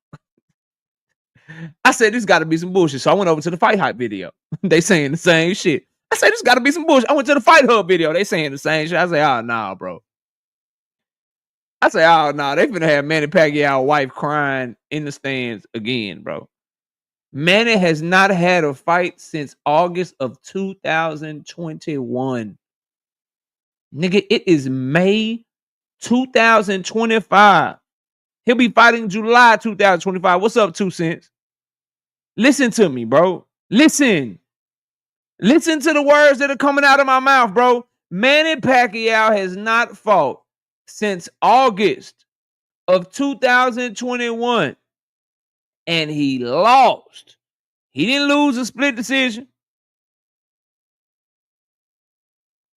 I said, this got to be some bullshit. So I went over to the Fight Hype video. They saying the same shit. I said, this got to be some bullshit. I went to the Fight Hub video. They saying the same shit. I say, oh, nah, bro. I say, oh, nah. They finna have Manny Pacquiao wife crying in the stands again, bro. Manny has not had a fight since August of 2021. Nigga, it is May 2025. He'll be fighting July 2025. What's up, 2 cents? Listen to me, bro. Listen. Listen to the words that are coming out of my mouth, bro. Manny Pacquiao has not fought since August of 2021. And he lost. He didn't lose a split decision.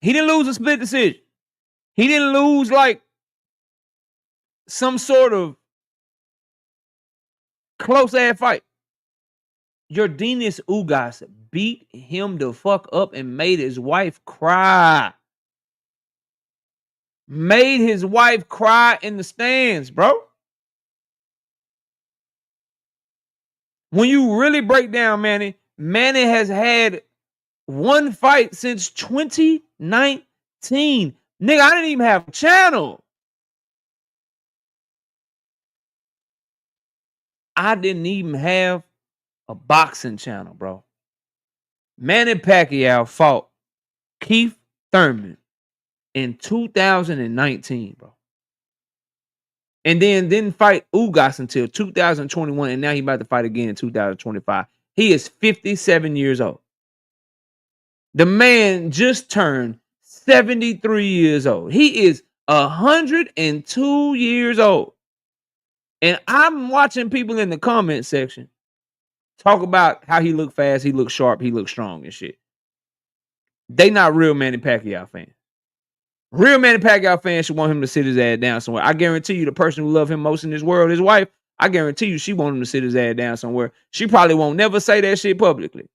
He didn't lose a split decision. He didn't lose like some sort of close ass fight. Yordenis Ugas beat him the fuck up and made his wife cry. Made his wife cry in the stands, bro. When you really break down Manny, Manny has had one fight since 2019. Nigga, I didn't even have a channel. I didn't even have a boxing channel, bro. Manny Pacquiao fought Keith Thurman in 2019, bro. And then didn't fight Ugas until 2021, and now he about to fight again in 2025. He is 57 years old. The man just turned 73 years old. He is 102 years old. And I'm watching people in the comment section talk about how he look fast, he look sharp, he look strong and shit. They not real Manny Pacquiao fans. Real Manny Pacquiao fans should want him to sit his ass down somewhere. I guarantee you the person who love him most in this world, his wife, I guarantee you she want him to sit his ass down somewhere. She probably won't never say that shit publicly.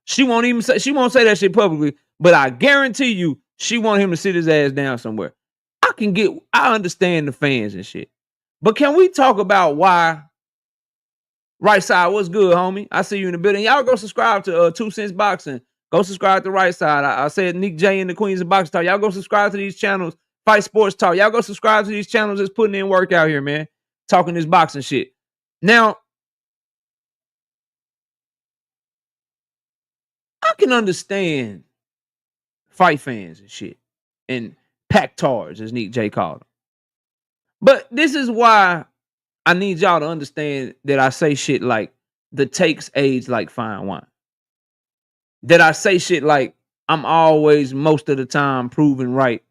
She won't say that shit publicly, but I guarantee you she want him to sit his ass down somewhere. I understand the fans and shit. But can we talk about why Right Side? What's good, homie? I see you in the building. Y'all go subscribe to 2 Cents Boxing. Go subscribe to Right Side. I said Nick J and the Queens of Boxing Talk. Y'all go subscribe to these channels. Fight Sports Talk. Y'all go subscribe to these channels that's putting in work out here, man. Talking this boxing shit. Now, I can understand fight fans and shit. And pack-tards, as Nick J called them. But this is why I need y'all to understand that I say shit like the takes age like fine wine. That I say shit like I'm always, most of the time, proven right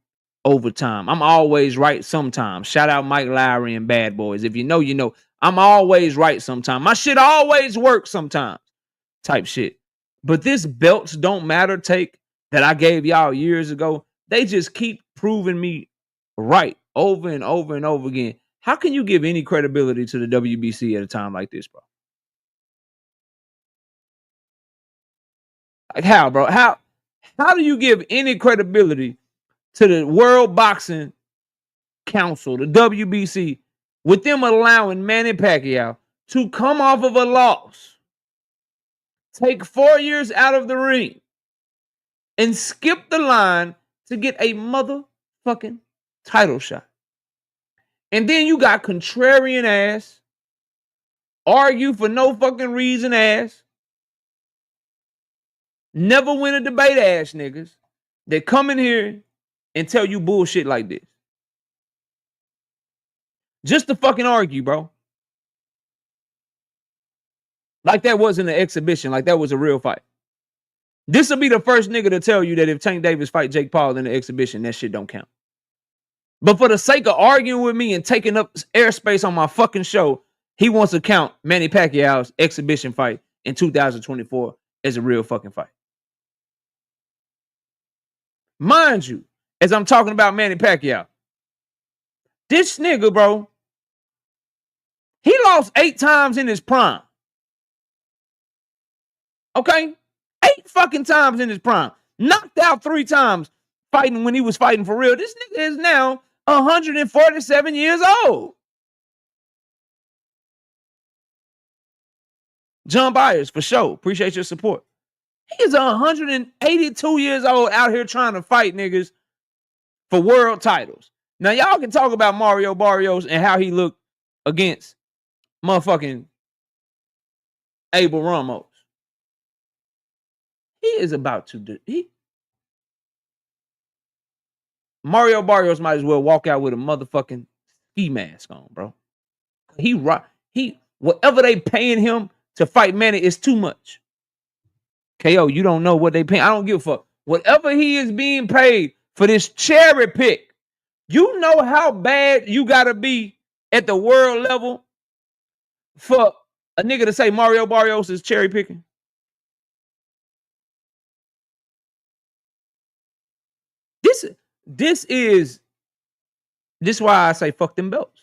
over time. I'm always right sometimes. Shout out Mike Lowry and Bad Boys. If you know, you know. I'm always right sometimes. My shit always works sometimes. Type shit. But this belts don't matter take that I gave y'all years ago, they just keep proving me right over and over and over again. How can you give any credibility to the WBC at a time like this, bro? Like how, bro? How do you give any credibility to the World Boxing Council, the WBC, with them allowing Manny Pacquiao to come off of a loss, take 4 years out of the ring, and skip the line to get a motherfucking title shot? And then you got contrarian ass, argue for no fucking reason ass, never win a debate ass niggas that come in here and tell you bullshit like this. Just to fucking argue, bro. Like that wasn't an exhibition, like that was a real fight. This will be the first nigga to tell you that if Tank Davis fight Jake Paul in the exhibition, that shit don't count. But for the sake of arguing with me and taking up airspace on my fucking show, he wants to count Manny Pacquiao's exhibition fight in 2024 as a real fucking fight. Mind you, as I'm talking about Manny Pacquiao, this nigga, bro, he lost 8 times in his prime. Okay? 8 fucking times in his prime. Knocked out 3 times fighting when he was fighting for real. This nigga is now 147 years old. John Byers, for sure. Appreciate your support. He is 182 years old out here trying to fight niggas for world titles. Now, y'all can talk about Mario Barrios and how he looked against motherfucking Abel Ramos. He is about to do. Mario Barrios might as well walk out with a motherfucking ski mask on, bro. Whatever they paying him to fight Manny is too much. KO, you don't know what they paying. I don't give a fuck. Whatever he is being paid for this cherry pick, you know how bad you gotta be at the world level for a nigga to say Mario Barrios is cherry picking? This is why I say fuck them belts.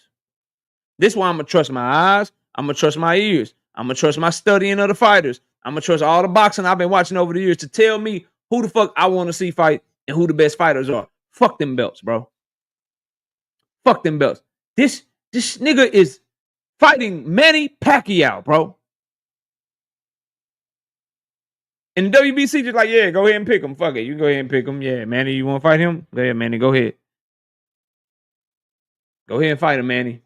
This is why I'm gonna trust my eyes. I'm gonna trust my ears. I'm gonna trust my studying of the fighters. I'm gonna trust all the boxing I've been watching over the years to tell me who the fuck I want to see fight and who the best fighters are. Fuck them belts, bro. Fuck them belts. This nigga is fighting Manny Pacquiao, bro. And the WBC just like, yeah, go ahead and pick him. Fuck it. You go ahead and pick him. Yeah, Manny, you want to fight him? Go ahead, Manny. Go ahead. Go ahead and fight him, Manny.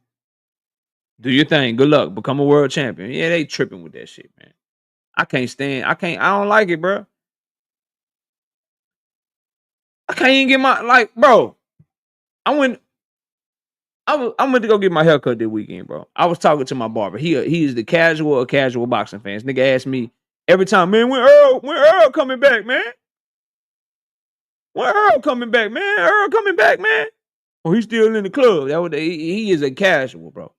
Do your thing. Good luck. Become a world champion. Yeah, they tripping with that shit, man. I don't like it, bro. I can't even get my, bro. I went to go get my haircut this weekend, bro. I was talking to my barber. He is the casual boxing fans. Nigga asked me every time, man, when Earl coming back, man? When Earl coming back, man? Earl coming back, man? Oh, he's still in the club. He is a casual, bro.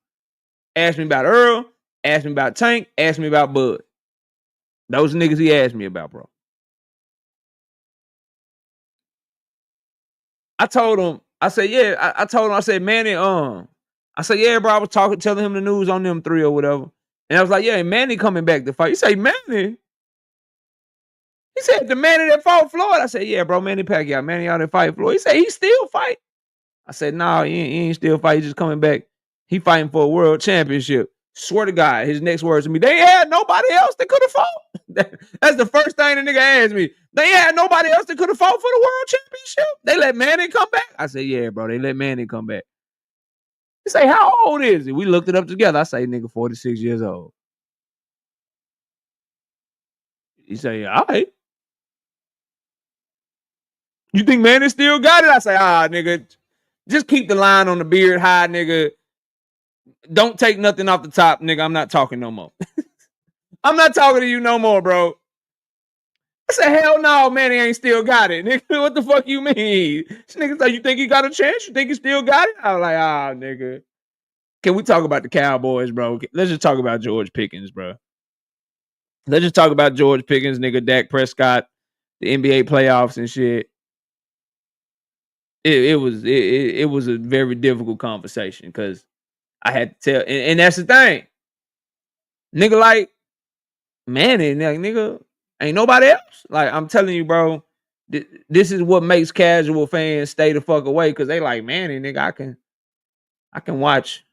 Ask me about Earl. Ask me about Tank. Ask me about Bud. Those niggas he asked me about, bro. I told him, I said, yeah. I told him, I said, Manny, I said, yeah, bro. I was telling him the news on them 3 or whatever. And I was like, yeah, Manny coming back to fight. He said, Manny? He said, the Manny that fought Floyd. I said, yeah, bro, Manny Pacquiao. Manny out there fight Floyd. He said, he still fight. I said, nah, he ain't still fight. He just coming back. He fighting for a world championship. Swear to God, his next words to me, they had nobody else that could have fought. That's the first thing the nigga asked me. They had nobody else that could have fought for the world championship. They let Manny come back. I said, yeah, bro, they let Manny come back. He say, how old is he? We looked it up together. I say, nigga, 46 years old. He say, all right. You think Manny still got it? I say, nigga, just keep the line on the beard high, nigga. Don't take nothing off the top, nigga. I'm not talking no more. I'm not talking to you no more, bro. I said, hell no, Manny ain't still got it, nigga. What the fuck you mean? This nigga say, you think he got a chance? You think he still got it? I was like, nigga. Can we talk about the Cowboys, bro? Let's just talk about George Pickens, bro. Let's just talk about George Pickens, nigga, Dak Prescott, the NBA playoffs and shit. It was a very difficult conversation because I had to tell, and that's the thing. Nigga like Manny, nigga, ain't nobody else. Like, I'm telling you, bro, this is what makes casual fans stay the fuck away because they like, Manny, nigga, I can watch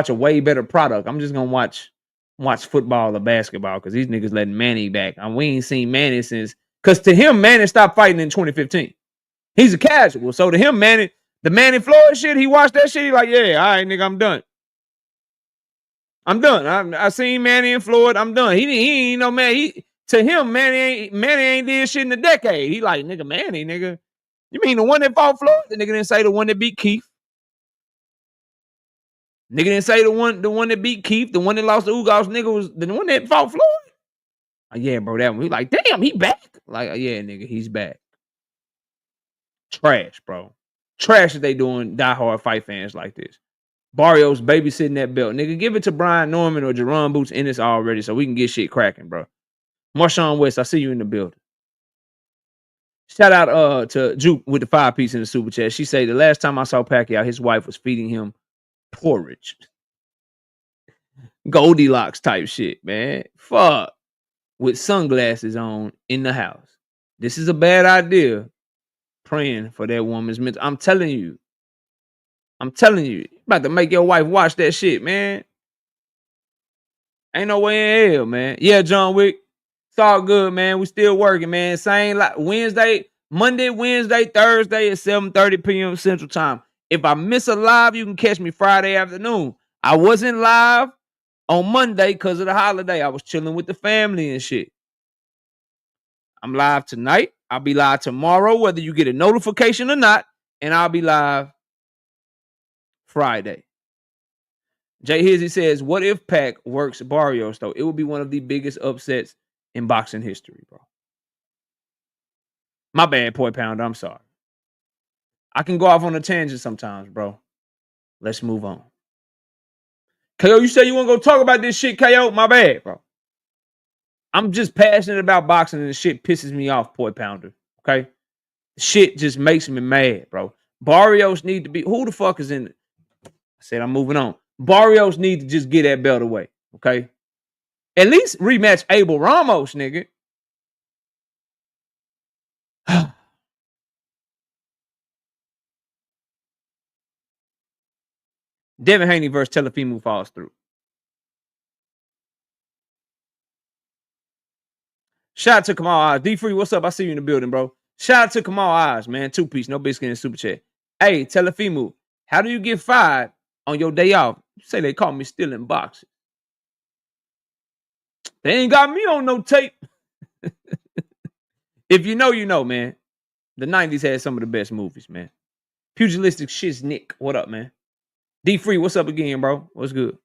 a way better product. I'm just gonna watch football or basketball because these niggas letting Manny back. We ain't seen Manny since, because to him, Manny stopped fighting in 2015. He's a casual. So to him, Manny, the Manny Floyd shit, he watched that shit. He like, yeah, all right, nigga, I'm done. I'm done. I seen Manny and Floyd. I'm done. He ain't no man. To him, Manny ain't did shit in a decade. He like, nigga, Manny, nigga. You mean the one that fought Floyd? The nigga didn't say the one that beat Keith. Nigga didn't say the one that beat Keith. The one that lost to Ugas, nigga, was the one that fought Floyd. Yeah, bro, that one. He like, damn, he back. Like, yeah, nigga, he's back. Trash, bro. Trash that they doing diehard fight fans like this. Barrios babysitting that belt. Nigga, give it to Brian Norman or Jaron Boots Ennis already so we can get shit cracking, bro. Marshawn West, I see you in the building. Shout out to Juke with the 5-piece in the super chat. She said the last time I saw Pacquiao, his wife was feeding him porridge. Goldilocks type shit, man. Fuck. With sunglasses on in the house. This is a bad idea. Praying for that woman's mental. I'm telling you. About to make your wife watch that shit, man. Ain't no way in hell, man. Yeah, John Wick. It's all good, man. We still working, man. Same like Monday, Wednesday, Thursday at 7:30 p.m. Central Time. If I miss a live, you can catch me Friday afternoon. I wasn't live on Monday because of the holiday. I was chilling with the family and shit. I'm live tonight. I'll be live tomorrow, whether you get a notification or not. And I'll be live Friday. Jay Hizzy says, what if Pac works Barrios, though? It would be one of the biggest upsets in boxing history, bro. My bad, Poi Pounder. I'm sorry. I can go off on a tangent sometimes, bro. Let's move on. KO, you say you want to go talk about this shit, KO? My bad, bro. I'm just passionate about boxing and the shit pisses me off, Poi Pounder. Okay? Shit just makes me mad, bro. Barrios need to be... Who the fuck is in it? I said I'm moving on. Barrios need to just get that belt away, okay? At least rematch Abel Ramos, nigga. Devin Haney versus Teofimo falls through. Shout out to Kamal Eyes. D3, what's up? I see you in the building, bro. Shout out to Kamal Eyes, man. 2-piece, no biscuit in the super chat. Hey, Teofimo, how do you get fired on your day off? You say they caught me stealing boxes. They ain't got me on no tape. If you know, you know, man. The 90s had some of the best movies, man. Pugilistic Shiznick. What up, man? D3, what's up again, bro? What's good?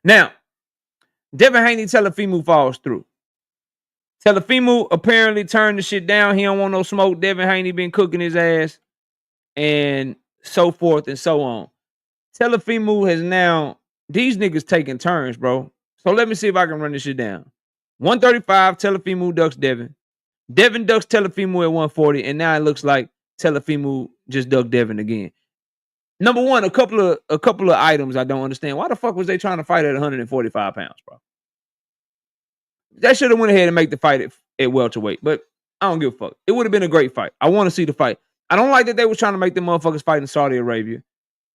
Now, Devin Haney Teofimo falls through. Teofimo apparently turned the shit down. He don't want no smoke. Devin Haney been cooking his ass and so forth and so on. Teofimo has now, these niggas taking turns, bro. So let me see if I can run this shit down. 135, Teofimo ducks Devin. Devin ducks Teofimo at 140, and now it looks like Teofimo just ducked Devin again. Number one, a couple of items I don't understand. Why the fuck was they trying to fight at 145 pounds, bro? That should have went ahead and make the fight at welterweight, but I don't give a fuck. It would have been a great fight. I want to see the fight. I don't like that they was trying to make them motherfuckers fight in Saudi Arabia.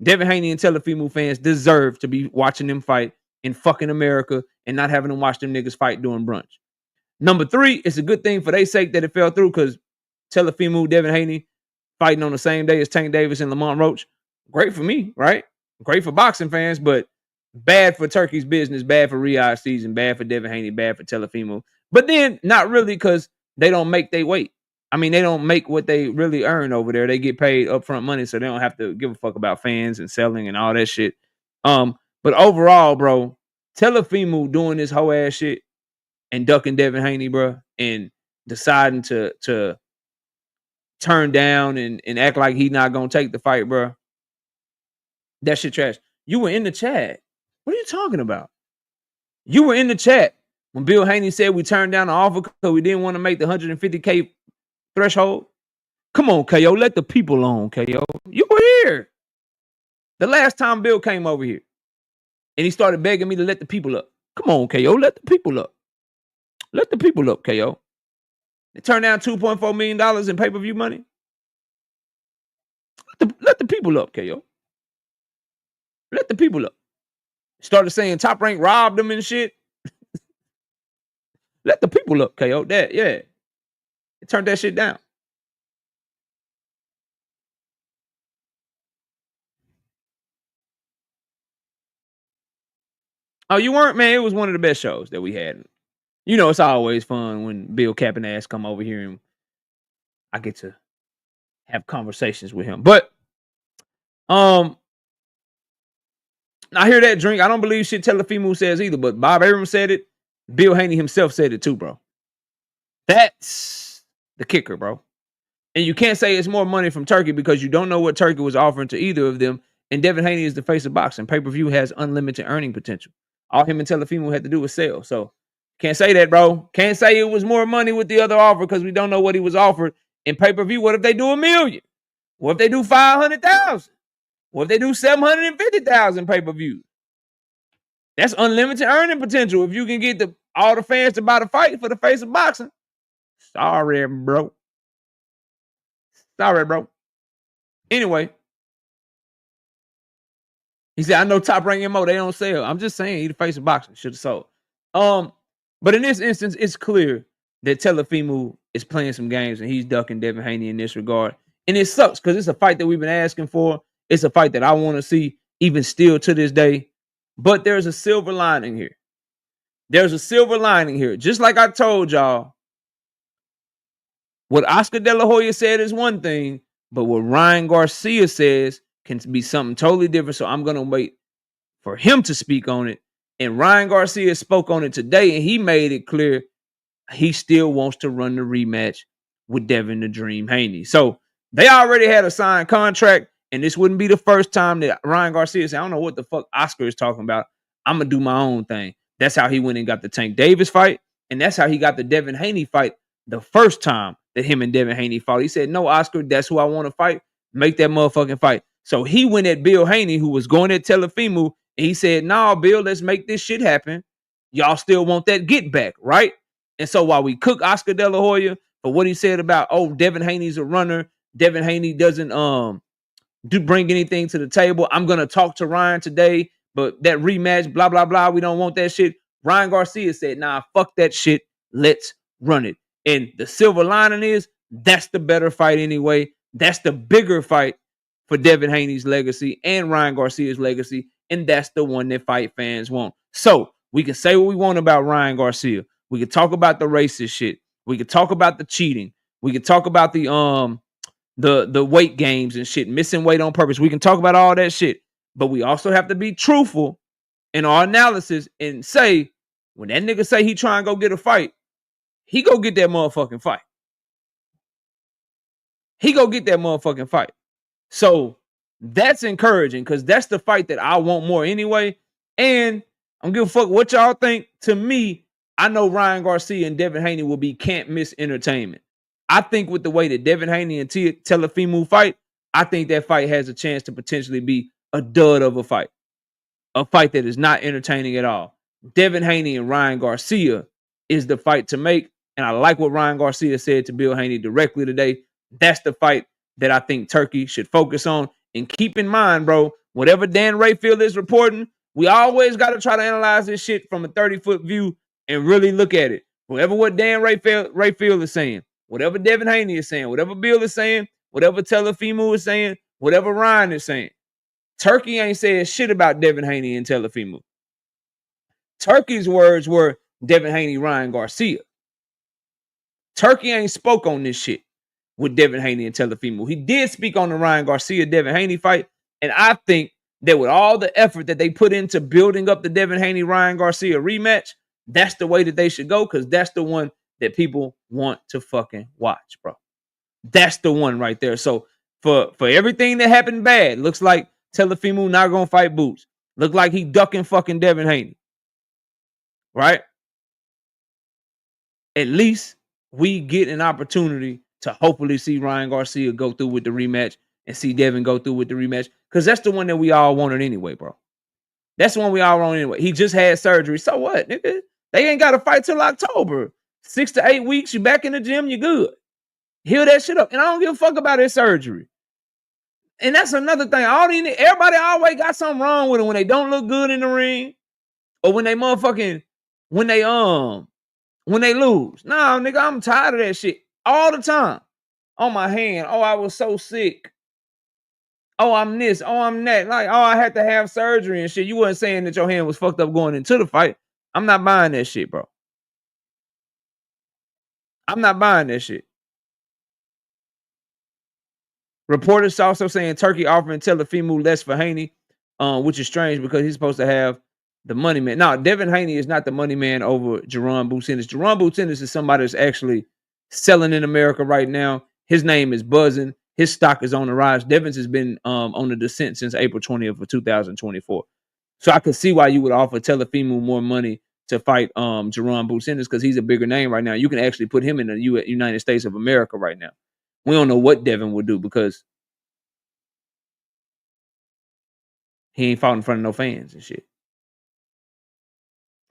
Devin Haney and Teofimo fans deserve to be watching them fight in fucking America and not having them watch them niggas fight during brunch. Number three, it's a good thing for their sake that it fell through because Teofimo, Devin Haney fighting on the same day as Tank Davis and Lamont Roach. Great for me, right? Great for boxing fans, but bad for Turkey's business, bad for Riyadh's season, bad for Devin Haney, bad for Teofimo. But then not really because they don't make their weight. I mean, they don't make what they really earn over there. They get paid upfront money, so they don't have to give a fuck about fans and selling and all that shit. But overall, bro, Teofimo doing this whole ass shit and ducking Devin Haney, bro, and deciding to turn down and act like he not gonna take the fight, bro. That shit trash. You were in the chat. What are you talking about? You were in the chat when Bill Haney said we turned down the offer because we didn't want to make the 150K threshold. Come on, KO. Let the people on, KO. You were here. The last time Bill came over here and he started begging me to let the people up. Come on, KO. Let the people up. Let the people up, KO. They turned down $2.4 million in pay-per-view money. Let the people up, KO. Let the people up. Started saying Top Rank robbed them and shit. Let the people up, KO. That, yeah. It turned that shit down. Oh, you weren't, man. It was one of the best shows that we had. You know, it's always fun when Bill Capping ass come over here and I get to have conversations with him. But I hear that drink. I don't believe shit Teofimo says either, but Bob Abrams said it. Bill Haney himself said it too, bro. That's the kicker, bro. And you can't say it's more money from Turkey because you don't know what Turkey was offering to either of them. And Devin Haney is the face of boxing. Pay-per-view has unlimited earning potential. All him and Teofimo had to do was sell. So can't say that, bro. Can't say it was more money with the other offer because we don't know what he was offered. In pay-per-view, what if they do $1 million? What if they do 500,000? What if they do 750,000 pay-per-view? That's unlimited earning potential. If you can get all the fans to buy the fight for the face of boxing. Sorry, bro. Sorry, bro. Anyway, He said, I know Top Rank MO, they don't sell. I'm just saying, he the face of boxing, should have sold. But in this instance, it's clear that Teofimo is playing some games and he's ducking Devin Haney in this regard. And it sucks because it's a fight that we've been asking for. It's a fight that I want to see even still to this day. But there's a silver lining here. There's a silver lining here. Just like I told y'all, what Oscar De La Hoya said is one thing, but what Ryan Garcia says can be something totally different. So I'm going to wait for him to speak on it. And Ryan Garcia spoke on it today, and he made it clear he still wants to run the rematch with Devin the Dream Haney. So they already had a signed contract, and this wouldn't be the first time that Ryan Garcia said, I don't know what the fuck Oscar is talking about. I'm going to do my own thing. That's how he went and got the Tank Davis fight, and that's how he got the Devin Haney fight the first time that him and Devin Haney fought. He said, no, Oscar, that's who I want to fight. Make that motherfucking fight. So he went at Bill Haney, who was going at Teofimo, and he said, nah, Bill, let's make this shit happen. Y'all still want that get back, right? And so while we cook Oscar De La Hoya for what he said about, oh, Devin Haney's a runner, Devin Haney doesn't bring anything to the table. I'm gonna talk to Ryan today, but that rematch, blah, blah, blah, we don't want that shit. Ryan Garcia said, nah, fuck that shit. Let's run it. And the silver lining is that's the better fight anyway. That's the bigger fight for Devin Haney's legacy and Ryan Garcia's legacy. And that's the one that fight fans want. So we can say what we want about Ryan Garcia. We could talk about the racist shit. We could talk about the cheating. We could talk about the weight games and shit, missing weight on purpose. We can talk about all that shit. But we also have to be truthful in our analysis and say, when that nigga say he try and go get a fight, he go get that motherfucking fight. He go get that motherfucking fight. So that's encouraging because that's the fight that I want more anyway. And I'm giving a fuck what y'all think. To me, I know Ryan Garcia and Devin Haney will be can't miss entertainment. I think with the way that Devin Haney and Teofimo fight, I think that fight has a chance to potentially be a dud of a fight that is not entertaining at all. Devin Haney and Ryan Garcia is the fight to make. And I like what Ryan Garcia said to Bill Haney directly today. That's the fight that I think Turkey should focus on. And keep in mind, bro, whatever Dan Rayfield is reporting, we always got to try to analyze this shit from a 30-foot view and really look at it. Whatever what Dan Rayfield is saying, whatever Devin Haney is saying, whatever Bill is saying, whatever Teofimo is saying, whatever Ryan is saying, Turkey ain't saying shit about Devin Haney and Teofimo. Turkey's words were Devin Haney, Ryan Garcia. Turkey ain't spoke on this shit with Devin Haney and Teofimo. He did speak on the Ryan Garcia-Devin Haney fight, and I think that with all the effort that they put into building up the Devin Haney-Ryan Garcia rematch, that's the way that they should go because that's the one that people want to fucking watch, bro. That's the one right there. So for everything that happened bad, looks like Teofimo not going to fight Boots. Look like he ducking fucking Devin Haney. Right? At least we get an opportunity to hopefully see Ryan Garcia go through with the rematch and see Devin go through with the rematch because that's the one that we all wanted anyway, bro. That's the one we all wanted anyway. He just had surgery. So what, nigga? They ain't got to fight till October. 6 to 8 weeks, you back in the gym, you good. Heal that shit up. And I don't give a fuck about his surgery. And that's another thing. Everybody always got something wrong with them when they don't look good in the ring or when they when they lose. No, nigga, I'm tired of that shit all the time. On my hand. Oh, I was so sick. Oh, I'm this. Oh, I'm that. Like, oh, I had to have surgery and shit. You wasn't saying that your hand was fucked up going into the fight. I'm not buying that shit, bro. I'm not buying that shit. Reporters also saying Turkey offering Teofimo less for Haney, which is strange because he's supposed to have the money man. Now, Devin Haney is not the money man over Jaron Ennis. Jaron Ennis is somebody that's actually selling in America right now. His name is buzzing. His stock is on the rise. Devin's has been on the descent since April 20th of 2024. So I could see why you would offer Teofimo more money to fight Jaron Ennis because he's a bigger name right now. You can actually put him in the United States of America right now. We don't know what Devin would do because he ain't fought in front of no fans and shit.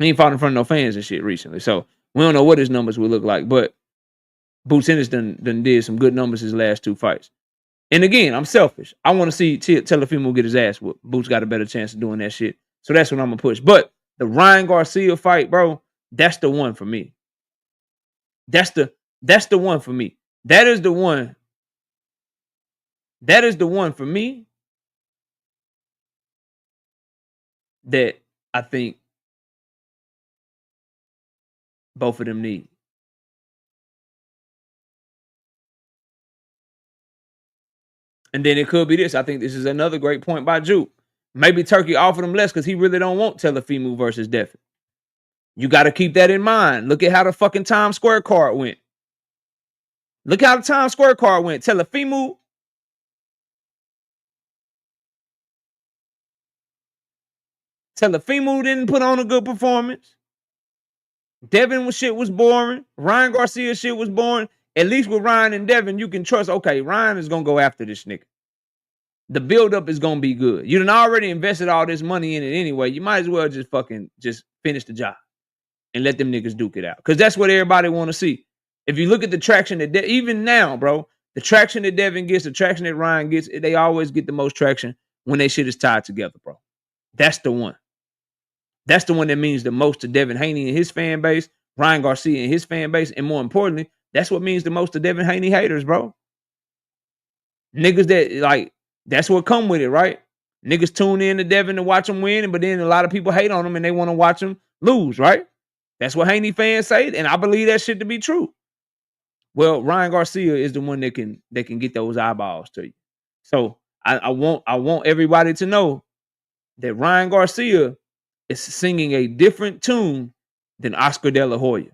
He ain't fought in front of no fans and shit recently. So we don't know what his numbers would look like. But Ennis done did some good numbers his last 2 fights. And again, I'm selfish. I want to see Teofimo get his ass whooped. Boots got a better chance of doing that shit. So that's what I'm gonna push. But the Ryan Garcia fight, bro, that's the one for me. That's the one for me. That is the one. That is the one for me that I think both of them need. And then it could be this. I think this is another great point by Juke. Maybe Turkey offered him less because he really don't want Teofimo versus Devin. You got to keep that in mind. Look at how the fucking Times Square card went. Look how the Times Square card went. Teofimo didn't put on a good performance. Devin shit was boring. Ryan Garcia shit was boring. At least with Ryan and Devin, you can trust, okay, Ryan is going to go after this nigga. The buildup is going to be good. You done already invested all this money in it anyway. You might as well just finish the job and let them niggas duke it out. Because that's what everybody want to see. If you look at the traction that even now, bro, the traction that Devin gets, the traction that Ryan gets, they always get the most traction when they shit is tied together, bro. That's the one. That's the one that means the most to Devin Haney and his fan base, Ryan Garcia and his fan base, and more importantly, that's what means the most to Devin Haney haters, bro. Niggas that like, that's what come with it, right? Niggas tune in to Devin to watch him win, but then a lot of people hate on him and they want to watch him lose, right? That's what Haney fans say, and I believe that shit to be true. Well, Ryan Garcia is the one that can get those eyeballs to you. So I want everybody to know that Ryan Garcia is singing a different tune than Oscar De La Hoya.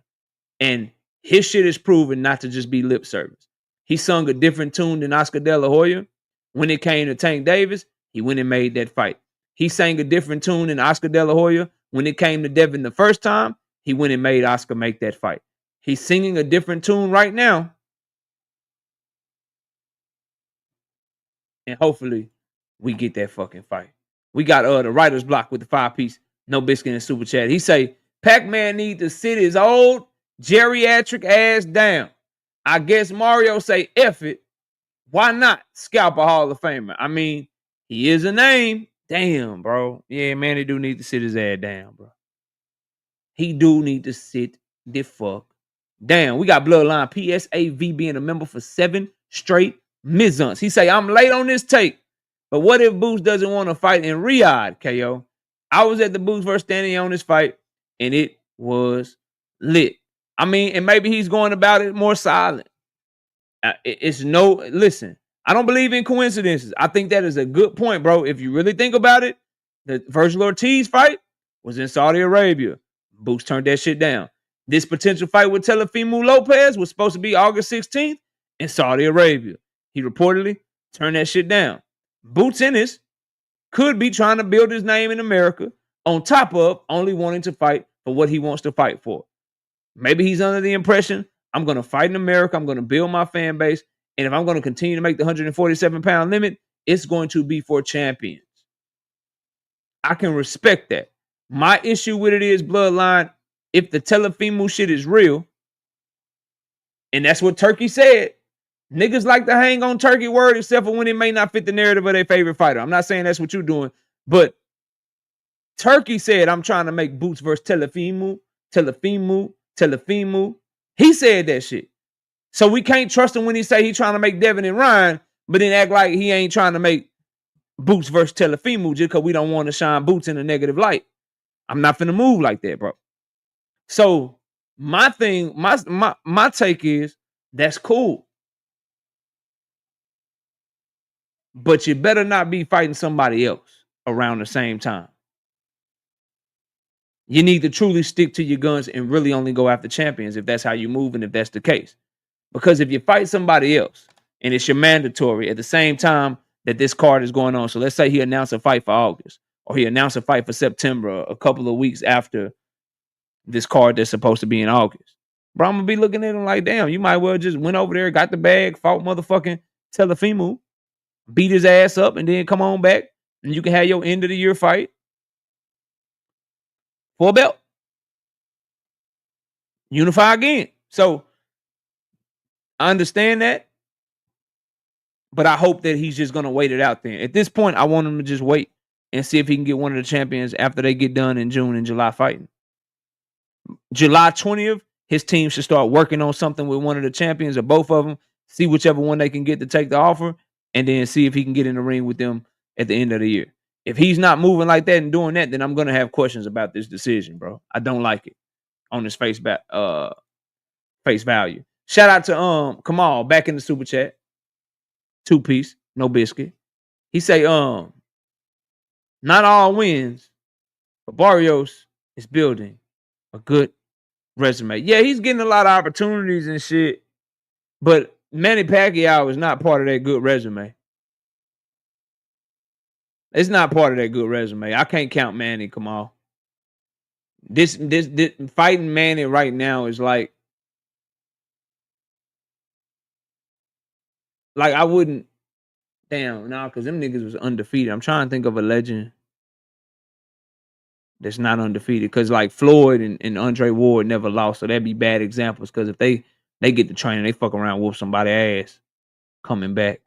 And his shit is proven not to just be lip service. He sung a different tune than Oscar De La Hoya. When it came to Tank Davis, he went and made that fight. He sang a different tune than Oscar De La Hoya. When it came to Devin the first time, he went and made Oscar make that fight. He's singing a different tune right now. And hopefully we get that fucking fight. We got the writer's block with the 5-piece, no biscuit and super chat. He say, Pac-Man need to sit his old geriatric ass down. I guess Mario say, F it. Why not scalp a Hall of Famer? I mean, he is a name. Damn, bro. Yeah, man, he do need to sit his ass down, bro. He do need to sit the fuck down. We got Bloodline PSAV being a member for 7 straight months. He say, I'm late on this take, but what if Boots doesn't want to fight in Riyadh, KO? I was at the Boots versus standing on this fight, and it was lit. I mean, and maybe he's going about it more silent. Listen, I don't believe in coincidences. I think that is a good point, bro. If you really think about it, the Virgil Ortiz fight was in Saudi Arabia. Boots turned that shit down. This potential fight with Teofimo Lopez was supposed to be August 16th in Saudi Arabia. He reportedly turned that shit down. Boots Ennis could be trying to build his name in America on top of only wanting to fight for what he wants to fight for. Maybe he's under the impression, I'm going to fight in America. I'm going to build my fan base. And if I'm going to continue to make the 147-pound limit, it's going to be for champions. I can respect that. My issue with it is, Bloodline, if the Teofimo shit is real, and that's what Turkey said, niggas like to hang on Turkey word except for when it may not fit the narrative of their favorite fighter. I'm not saying that's what you're doing, but Turkey said, I'm trying to make Boots versus Teofimo. He said that shit. So we can't trust him when he say he trying to make Devin and Ryan, but then act like he ain't trying to make Boots versus Teofimo just because we don't want to shine Boots in a negative light. I'm not finna move like that, bro. So my thing, my take is, that's cool. But you better not be fighting somebody else around the same time. You need to truly stick to your guns and really only go after champions if that's how you move and if that's the case. Because if you fight somebody else and it's your mandatory at the same time that this card is going on, so let's say he announced a fight for August or he announced a fight for September, a couple of weeks after this card that's supposed to be in August. Bro, I'm going to be looking at him like, damn, you might well just went over there, got the bag, fought motherfucking Teofimo, beat his ass up, and then come on back and you can have your end of the year fight for a belt. Unify again. So I understand that. But I hope that he's just gonna wait it out then. At this point, I want him to just wait and see if he can get one of the champions after they get done in June and July fighting. July 20th, his team should start working on something with one of the champions or both of them, see whichever one they can get to take the offer, and then see if he can get in the ring with them at the end of the year. If he's not moving like that and doing that, then I'm gonna have questions about this decision, bro. I don't like it on his face value. Shout out to Kamal back in the super chat. 2-piece, no biscuit. He say, not all wins, but Barrios is building a good resume. Yeah, he's getting a lot of opportunities and shit, but Manny Pacquiao is not part of that good resume. It's not part of that good resume. I can't count Manny, Kamal. This fighting Manny right now is like I wouldn't. Damn, nah, because them niggas was undefeated. I'm trying to think of a legend that's not undefeated. Because like Floyd and Andre Ward never lost, so that'd be bad examples. Because if they get the training, they fuck around, whoop somebody's ass coming back.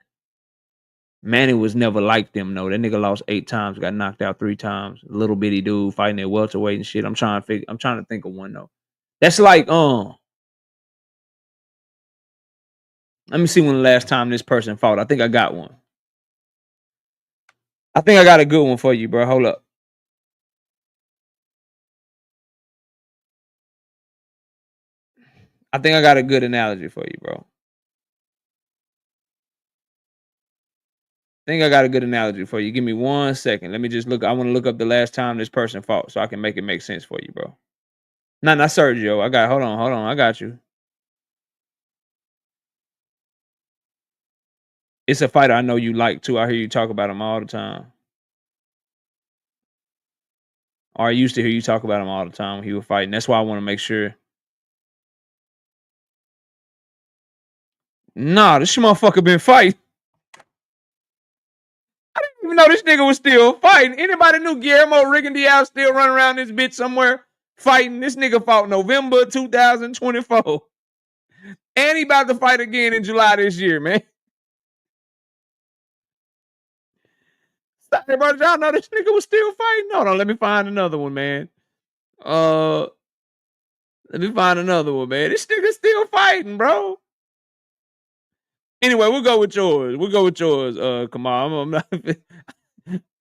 Manny was never like them, though. That nigga lost 8 times, got knocked out 3 times. Little bitty dude fighting at welterweight and shit. I'm trying to think of one though. That's like let me see when the last time this person fought. I think I got one. I think I got a good one for you, bro. Hold up. I think I got a good analogy for you, bro. I think I got a good analogy for you. Give me 1 second. Let me just look. I want to look up the last time this person fought so I can make it make sense for you, bro. Not Sergio. Hold on. I got you. It's a fighter I know you like too. I hear you talk about him all the time. Or I used to hear you talk about him all the time when he was fighting. That's why I want to make sure. Nah, this motherfucker been fighting. I didn't even know this nigga was still fighting. Anybody knew Guillermo Rigondeaux still running around this bitch somewhere fighting? This nigga fought November 2024. And he about to fight again in July this year, man. Sorry, bro. Y'all know this nigga was still fighting. Hold on, let me find another one, man. Let me find another one, man. This nigga still fighting, bro. Anyway, we'll go with yours. Come on.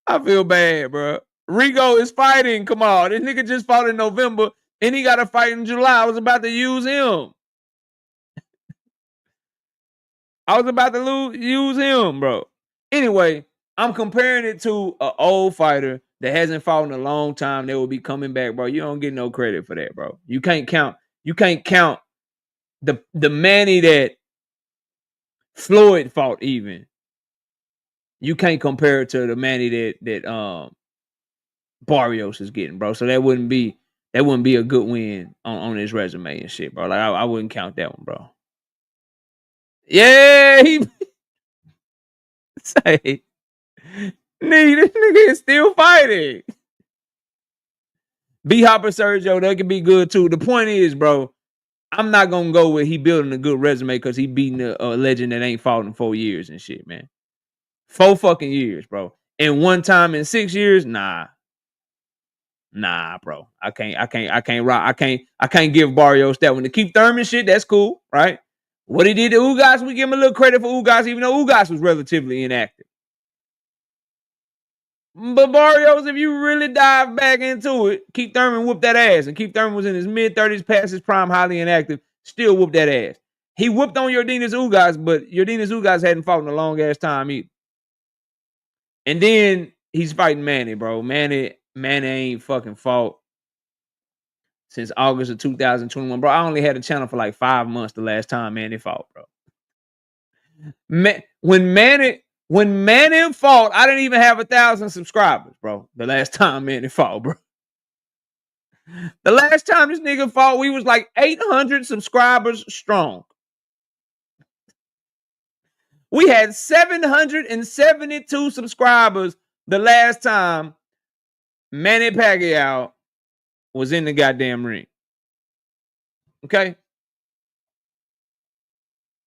I feel bad, bro. Rigo is fighting. Come on. This nigga just fought in November and he got a fight in July. I was about to use him. Use him, bro. Anyway, I'm comparing it to an old fighter that hasn't fought in a long time. They will be coming back, bro. You don't get no credit for that, bro. You can't count the Manny that Floyd fought even. You can't compare it to the Manny that Barrios is getting, bro. So that wouldn't be a good win on his resume and shit, bro. Like I wouldn't count that one, bro. Yeah, he say, this nigga is still fighting. B Hopper Sergio, that could be good too. The point is, bro, I'm not gonna go with he building a good resume because he beating a legend that ain't fought in 4 years and shit, man. 4 fucking years, bro. And one time in 6 years, nah, bro. I can't give Barrios that one. To keep Thurman shit, that's cool, right? What he did to Ugas, we give him a little credit for Ugas, even though Ugas was relatively inactive. But Barrios, if you really dive back into it, Keith Thurman whooped that ass. And Keith Thurman was in his mid-30s, past his prime, highly inactive, still whooped that ass. He whooped on Yordenis Ugas, but Yordenis Ugas hadn't fought in a long-ass time either. And then he's fighting Manny, bro. Manny ain't fucking fought since August of 2021. Bro, I only had a channel for like 5 months the last time Manny fought, bro. When Manny fought, I didn't even have 1,000 subscribers, bro. The last time Manny fought, bro. The last time this nigga fought, we was like 800 subscribers strong. We had 772 subscribers the last time Manny Pacquiao was in the goddamn ring. Okay?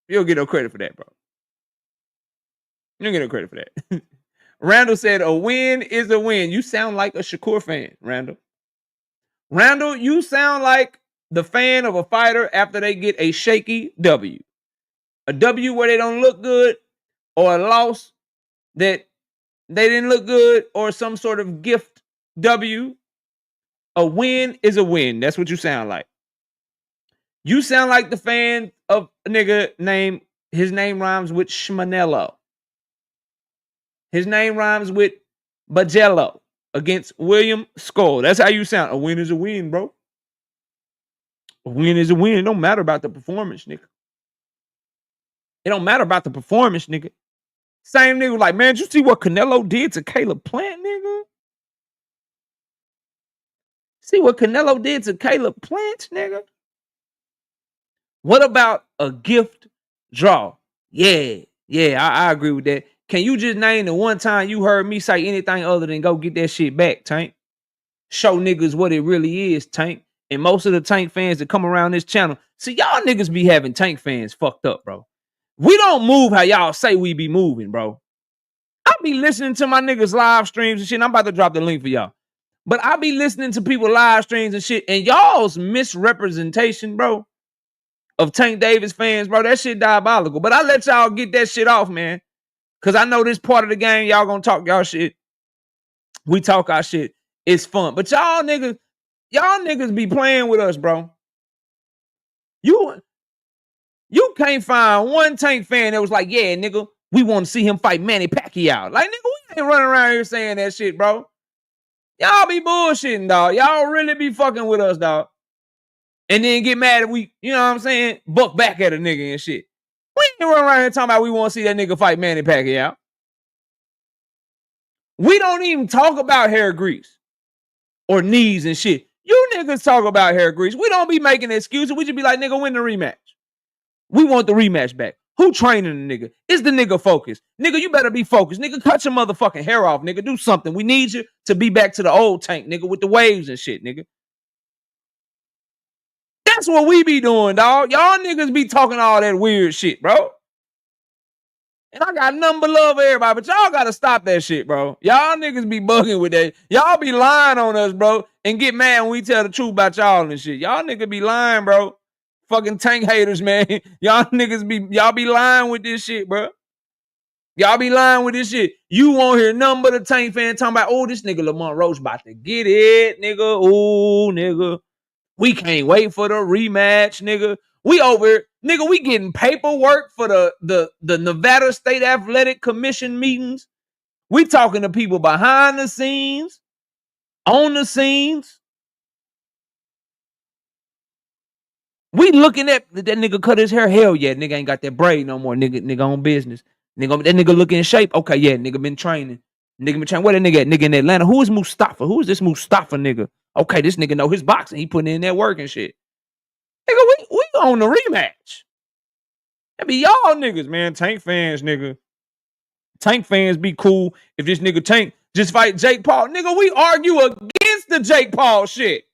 You don't get no credit for that, bro. You don't get no credit for that. Randall said, a win is a win. You sound like a Shakur fan, Randall. Randall, you sound like the fan of a fighter after they get a shaky W. A W where they don't look good, or a loss that they didn't look good, or some sort of gift W. A win is a win. That's what you sound like. You sound like the fan of a nigga named, his name rhymes with Schmanello. His name rhymes with Bajello against William Skull. That's how you sound. A win is a win, bro. A win is a win. It don't matter about the performance, nigga. It don't matter about the performance, nigga. Same nigga like, man, did you see what Canelo did to Caleb Plant, nigga? See what Canelo did to Caleb Plant, nigga? What about a gift draw? Yeah, I agree with that. Can you just name the one time you heard me say anything other than go get that shit back, Tank? Show niggas what it really is, Tank. And most of the Tank fans that come around this channel, see, y'all niggas be having Tank fans fucked up, bro. We don't move how y'all say we be moving, bro. I be listening to my niggas live streams and shit. And I'm about to drop the link for y'all. But I be listening to people live streams and shit. And y'all's misrepresentation, bro, of Tank Davis fans, bro, that shit diabolical. But I let y'all get that shit off, man. Because I know this part of the game, y'all gonna talk y'all shit. We talk our shit. It's fun. But y'all niggas be playing with us, bro. You can't find one Tank fan that was like, yeah, nigga, we want to see him fight Manny Pacquiao. Like, nigga, we ain't running around here saying that shit, bro. Y'all be bullshitting, dog. Y'all really be fucking with us, dog. And then get mad if we, you know what I'm saying, buck back at a nigga and shit. We ain't running around here talking about we want to see that nigga fight Manny Pacquiao. We don't even talk about hair grease or knees and shit. You niggas talk about hair grease. We don't be making excuses. We just be like, nigga, win the rematch. We want the rematch back. Who training the nigga? Is the nigga focused? Nigga, you better be focused. Nigga, cut your motherfucking hair off, nigga. Do something. We need you to be back to the old Tank, nigga, with the waves and shit, nigga. That's what we be doing, dog. Y'all niggas be talking all that weird shit, bro. And I got nothing but love for everybody, but y'all gotta stop that shit, bro. Y'all niggas be bugging with that. Y'all be lying on us, bro, and get mad when we tell the truth about y'all and shit. Y'all niggas be lying, bro. Fucking Tank haters, man. Y'all niggas be lying with this shit, bro. Y'all be lying with this shit. You won't hear nothing but a Tank fan talking about, oh, this nigga Lamont Roach about to get it, nigga. Oh, nigga. We can't wait for the rematch, nigga. We over, nigga, we getting paperwork for the Nevada State Athletic Commission meetings. We talking to people behind the scenes, on the scenes. We looking at that nigga cut his hair. Hell yeah, nigga ain't got that braid no more. Nigga on business. That nigga looking in shape. Okay, yeah, nigga been training. Nigga been training. Where that nigga at? Nigga in Atlanta. Who is Mustafa? Who is this Mustafa nigga? Okay, this nigga know his boxing. He putting in that work and shit. Nigga, we on the rematch. That be y'all niggas, man. Tank fans, nigga. Tank fans be cool if this nigga Tank just fight Jake Paul. Nigga, we argue against the Jake Paul shit.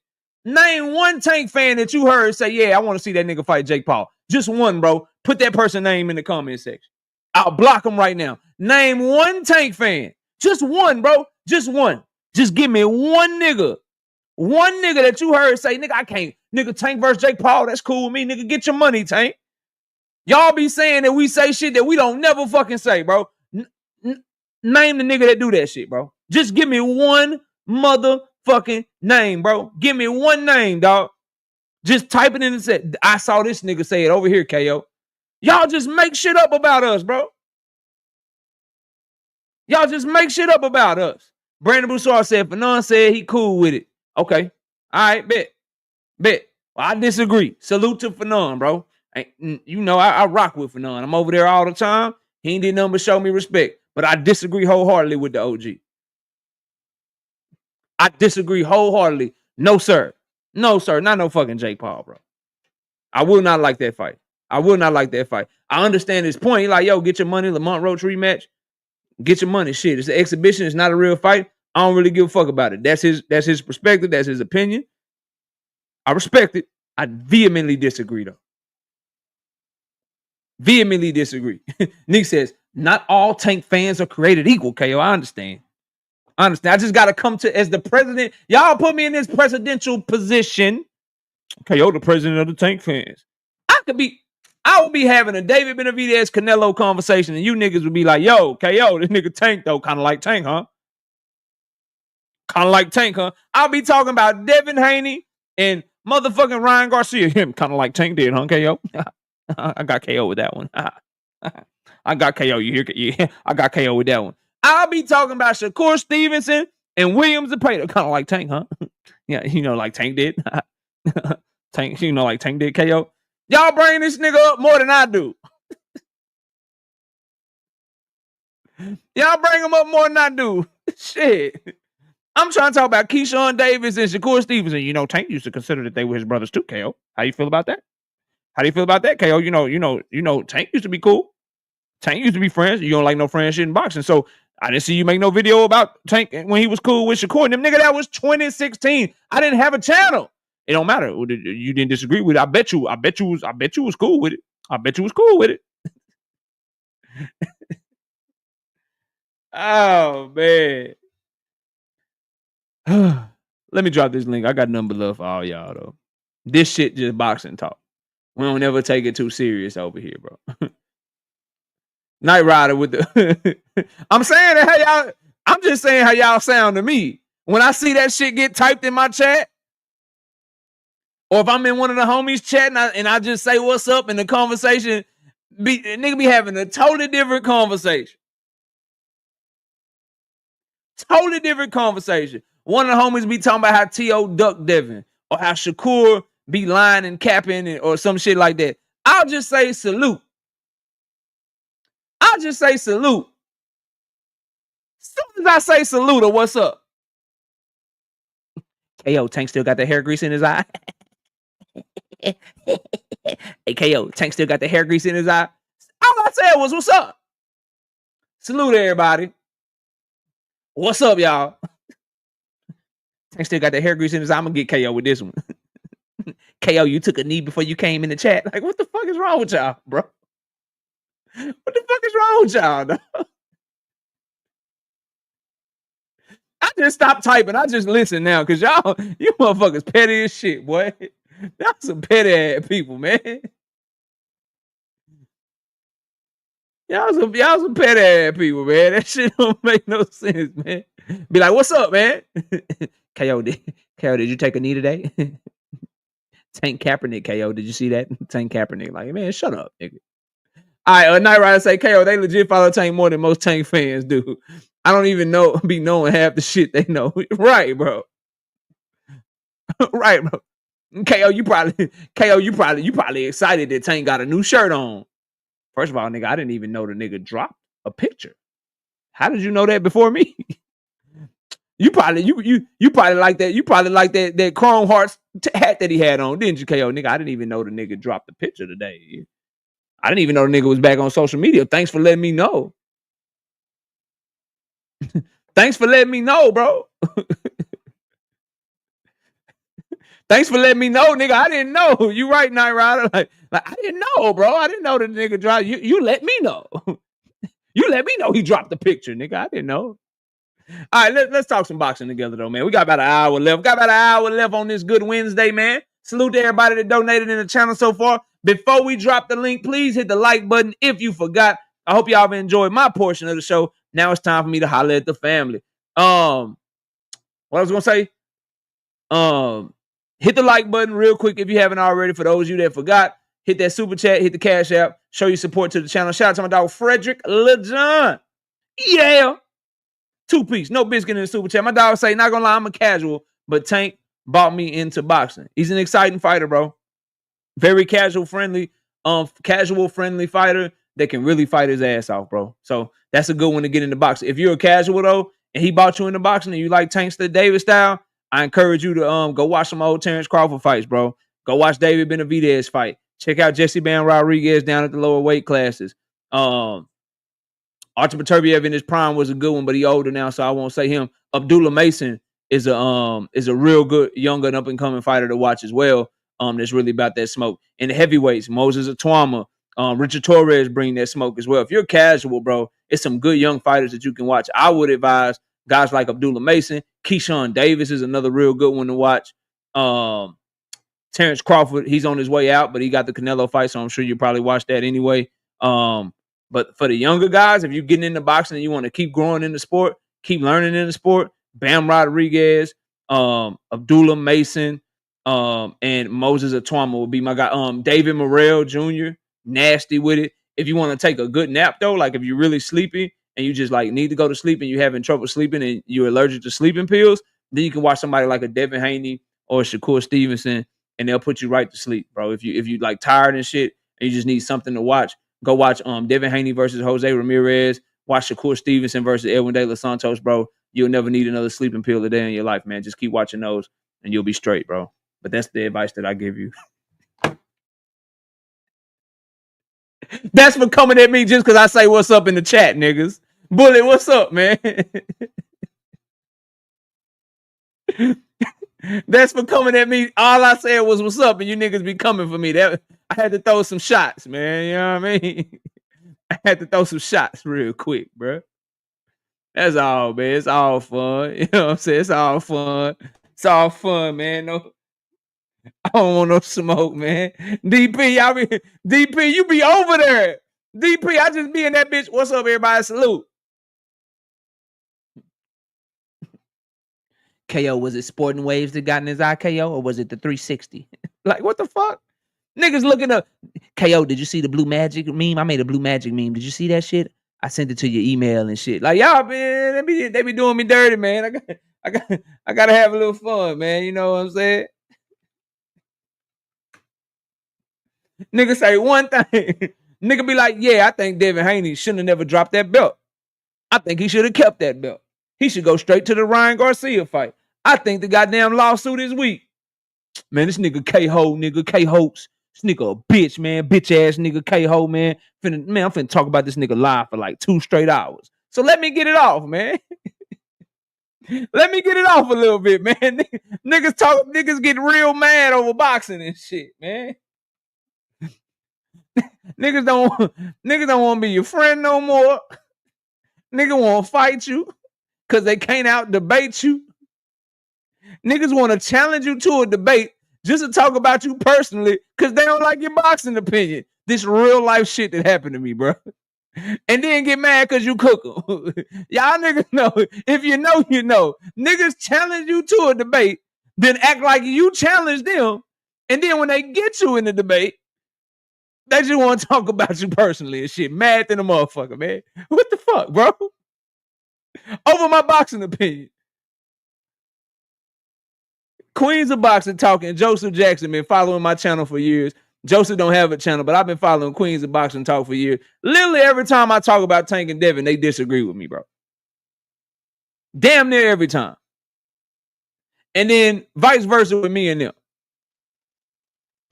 Name one Tank fan that you heard say, yeah, I want to see that nigga fight Jake Paul. Just one, bro. Put that person's name in the comment section. I'll block him right now. Name one Tank fan. Just one, bro. Just one. Just give me one nigga. One nigga that you heard say, nigga, I can't. Nigga, Tank versus Jake Paul, that's cool with me. Nigga, get your money, Tank. Y'all be saying that we say shit that we don't never fucking say, bro. Name the nigga that do that shit, bro. Just give me one motherfucking name, bro. Give me one name, dog. Just type it in and say, I saw this nigga say it over here, KO. Y'all just make shit up about us, bro. Y'all just make shit up about us. Brandon Broussard said, Fanon said he cool with it. Okay. All right, bet. Well, I disagree. Salute to Fanon, bro. You know, I rock with Fanon. I'm over there all the time. He ain't did nothing but show me respect. But I disagree wholeheartedly with the OG. I disagree wholeheartedly. No, sir. No, sir. Not no fucking Jake Paul, bro. I will not like that fight. I will not like that fight. I understand his point. He like, yo, get your money. Lamont Roach rematch. Get your money. Shit. It's an exhibition. It's not a real fight. I don't really give a fuck about it. That's his perspective. That's his opinion. I respect it. I vehemently disagree, though. Vehemently disagree. Nick says, Not all Tank fans are created equal, KO. I understand. I just got to come to as the president. Y'all put me in this presidential position. KO, the president of the Tank fans. I would be having a David Benavidez Canelo conversation, and you niggas would be like, yo, KO, this nigga Tank, though, kind of like Tank, huh? Kind of like Tank, huh? I'll be talking about Devin Haney and motherfucking Ryan Garcia. Him, kind of like Tank did, huh, KO? I got KO with that one. I got KO. You hear? Yeah, I got KO with that one. I'll be talking about Shakur Stevenson and Williams and Pater, kind of like Tank, huh? Yeah, like Tank did. Tank, like Tank did KO. Y'all bring this nigga up more than I do. Y'all bring him up more than I do. Shit. I'm trying to talk about Keyshawn Davis and Shakur Stevenson. Tank used to consider that they were his brothers too, KO. How you feel about that? How do you feel about that, KO? Tank used to be cool. Tank used to be friends. You don't like no friend shit in boxing. So I didn't see you make no video about Tank when he was cool with Shakur. And them nigga, that was 2016. I didn't have a channel. It don't matter. You didn't disagree with it. I bet you was cool with it. I bet you was cool with it. Oh man. Let me drop this link. I got nothing but love for all y'all though. This shit just boxing talk. We don't ever take it too serious over here, bro. Knight Rider with the I'm saying that how y'all. I'm just saying how y'all sound to me. When I see that shit get typed in my chat, or if I'm in one of the homies chat and I just say what's up and the conversation nigga be having a totally different conversation. Totally different conversation. One of the homies be talking about how T.O. ducked Devin or how Shakur be lying and capping or some shit like that. I'll just say salute. I'll just say salute. As soon as I say salute or what's up. KO, Tank still got the hair grease in his eye. Hey, KO, Tank still got the hair grease in his eye. All I said was, what's up? Salute everybody. What's up, y'all? Tank still got the hair grease in his eye. I'm going to get KO with this one. KO, you took a knee before you came in the chat. Like, what the fuck is wrong with y'all, bro? What the fuck is wrong with y'all, dog? I just stopped typing. I just listen now because y'all, you motherfuckers petty as shit, boy. Y'all some petty ass people, man. Y'all some petty ass people, man. That shit don't make no sense, man. Be like, what's up, man? KO, did you take a knee today? Tank Kaepernick, KO. Did you see that? Tank Kaepernick. Like, man, shut up, nigga. All right, Knight Rider say, KO, they legit follow Tank more than most Tank fans do. I don't even be knowing half the shit they know. Right, bro. Right, bro. KO, you probably excited that Tank got a new shirt on. First of all, nigga, I didn't even know the nigga dropped a picture. How did you know that before me? You probably like that. You probably like that Chrome Hearts hat that he had on, didn't you, KO? Nigga, I didn't even know the nigga dropped the picture today. I didn't even know the nigga was back on social media. Thanks for letting me know. Thanks for letting me know, bro. Thanks for letting me know, nigga. I didn't know. You right, Knight Rider. Like I didn't know, bro. I didn't know the nigga dropped. You let me know. You let me know he dropped the picture, nigga. I didn't know. All right, let's talk some boxing together, though, man. We got about an hour left. Got about an hour left on this good Wednesday, man. Salute to everybody that donated in the channel so far. Before we drop the link, please hit the like button if you forgot. I hope y'all have enjoyed my portion of the show. Now it's time for me to holler at the family. What I was gonna say, hit the like button real quick if you haven't already. For those of you that forgot, hit that super chat, hit the Cash App, show your support to the channel. Shout out to my dog Frederick LeJohn. Yeah. 2-piece, no biscuit in the super chat. My dog say, not gonna lie, I'm a casual, but Tank brought me into boxing. He's an exciting fighter, bro. Very casual friendly fighter that can really fight his ass off, bro. So that's a good one to get into boxing. If you're a casual though, and he brought you into boxing and you like Tankster Davis style, I encourage you to go watch some old Terrence Crawford fights, bro. Go watch David Benavidez fight. Check out Jesse Bam Rodriguez down at the lower weight classes. Artur Beterbiev in his prime was a good one, but he older now, so I won't say him. Abdullah Mason is a real good young and up and coming fighter to watch as well. That's really about that smoke. In the heavyweights, Moses Atwama, Richard Torres bring that smoke as well. If you're casual, bro, it's some good young fighters that you can watch. I would advise guys like Abdullah Mason. Keyshawn Davis is another real good one to watch. Terrence Crawford, he's on his way out, but he got the Canelo fight, so I'm sure you probably watch that anyway. But for the younger guys, if you're getting into boxing and you want to keep growing in the sport, keep learning in the sport, Bam Rodriguez, Abdullah Mason, and Moses Atwama will be my guy. David Morrell Jr., nasty with it. If you want to take a good nap, though, like if you're really sleepy and you just like need to go to sleep and you're having trouble sleeping and you're allergic to sleeping pills, then you can watch somebody like a Devin Haney or Shakur Stevenson, and they'll put you right to sleep, bro. If you like tired and shit and you just need something to watch, go watch Devin Haney versus Jose Ramirez. Watch Shakur Stevenson versus Edwin De Los Santos, bro. You'll never need another sleeping pill a day in your life, man. Just keep watching those and you'll be straight, bro. But that's the advice that I give you. That's for coming at me just because I say what's up in the chat, niggas. Bullet, what's up, man? That's for coming at me. All I said was what's up, and you niggas be coming for me. That I had to throw some shots, man. You know what I mean? I had to throw some shots real quick, bro. That's all, man. It's all fun. You know what I'm saying? It's all fun. It's all fun, man. No, I don't want no smoke, man. DP, you be over there. DP, I just be in that bitch. What's up, everybody? Salute. KO, was it Sporting Waves that got in his eye, KO, or was it the 360? Like, what the fuck? Niggas looking up. KO, did you see the Blue Magic meme? I made a Blue Magic meme. Did you see that shit? I sent it to your email and shit. Like, y'all, man, they be doing me dirty, man. I gotta have a little fun, man. You know what I'm saying? Nigga say one thing. Nigga be like, yeah, I think Devin Haney shouldn't have never dropped that belt. I think he should have kept that belt. He should go straight to the Ryan Garcia fight. I think the goddamn lawsuit is weak. Man, this nigga K-Ho, nigga, K-Hoax. This nigga a bitch, man. Bitch ass nigga K-Ho, man. I'm finna talk about this nigga live for like 2 straight hours. So let me get it off, man. Let me get it off a little bit, man. Niggas get real mad over boxing and shit, man. Niggas don't want to be your friend no more. Nigga want to fight you because they can't out debate you. Niggas want to challenge you to a debate just to talk about you personally because they don't like your boxing opinion. This real life shit that happened to me, bro. And then get mad because you cook them. Y'all niggas know. If you know, you know. Niggas challenge you to a debate, then act like you challenge them. And then when they get you in the debate, they just want to talk about you personally and shit. Mad than a motherfucker, man. What the fuck, bro? Over my boxing opinion. Queens of Boxing talking. Joseph Jackson been following my channel for years. Joseph don't have a channel, but I've been following Queens of Boxing talk for years. Literally every time I talk about Tank and Devin, they disagree with me, bro. Damn near every time. And then vice versa with me and them.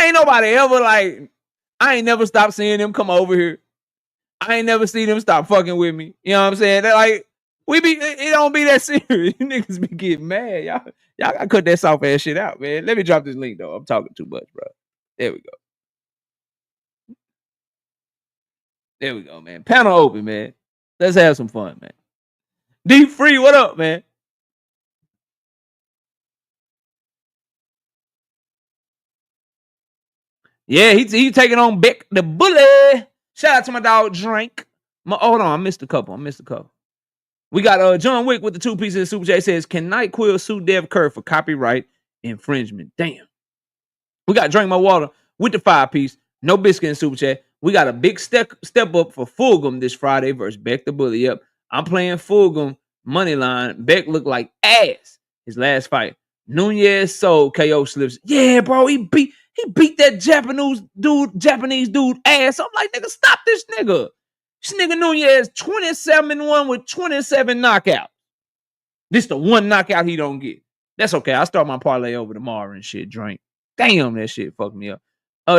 Ain't nobody ever like, I ain't never stopped seeing them come over here. I ain't never seen them stop fucking with me. You know what I'm saying? They're like, it don't be that serious. You niggas be getting mad. Y'all gotta cut that soft ass shit out, man. Let me drop this link though. I'm talking too much, bro. There we go. There we go, man. Panel open, man. Let's have some fun, man. Deep Free, what up, man? Yeah, he taking on Beck the Bully. Shout out to my dog Drink. Hold on, I missed a couple. We got John Wick with the 2 pieces of Super J. Says, can NyQuil sue Dev Kerr for copyright infringement? Damn. We got Drink My Water with the 5-piece. No Biscuit and Super Chat. We got a big step up for Fulgham this Friday versus Beck the Bully. Yep, I'm playing Fulgham money line. Beck looked like ass his last fight. Nunez sold KO slips. Yeah, bro, he beat that Japanese dude ass. I'm like, nigga, stop this nigga. This nigga Nunez 27-1 with 27 knockouts. This the one knockout he don't get. That's okay. I'll start my parlay over tomorrow and shit. Drink. Damn, that shit fucked me up.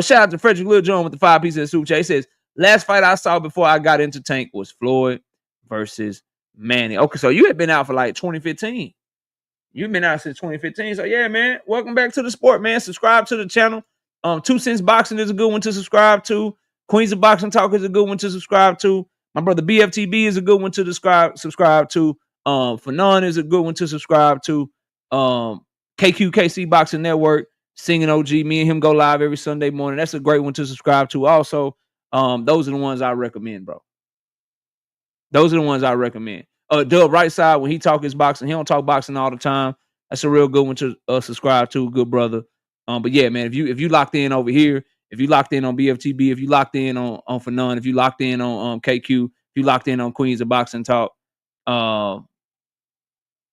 Shout out to Frederick Lil John with the 5 pieces of Super Chat. He says, last fight I saw before I got into Tank was Floyd versus Manny. Okay, so you had been out for like 2015. You've been out since 2015. So yeah, man, welcome back to the sport, man. Subscribe to the channel. 2 Cents Boxing is a good one to subscribe to. Queens of Boxing Talk is a good one to subscribe to. My brother BFTB is a good one to subscribe to. Fanon is a good one to subscribe to. KQKC Boxing Network, Singing OG. Me and him go live every Sunday morning. That's a great one to subscribe to. Also, those are the ones I recommend, bro. Those are the ones I recommend. Dub Right Side, when he talk his boxing, he don't talk boxing all the time. That's a real good one to subscribe to, good brother. But yeah, man, if you locked in over here, if you locked in on BFTB, if you locked in on Fanon, if you locked in on KQ, if you locked in on Queens of Boxing Talk,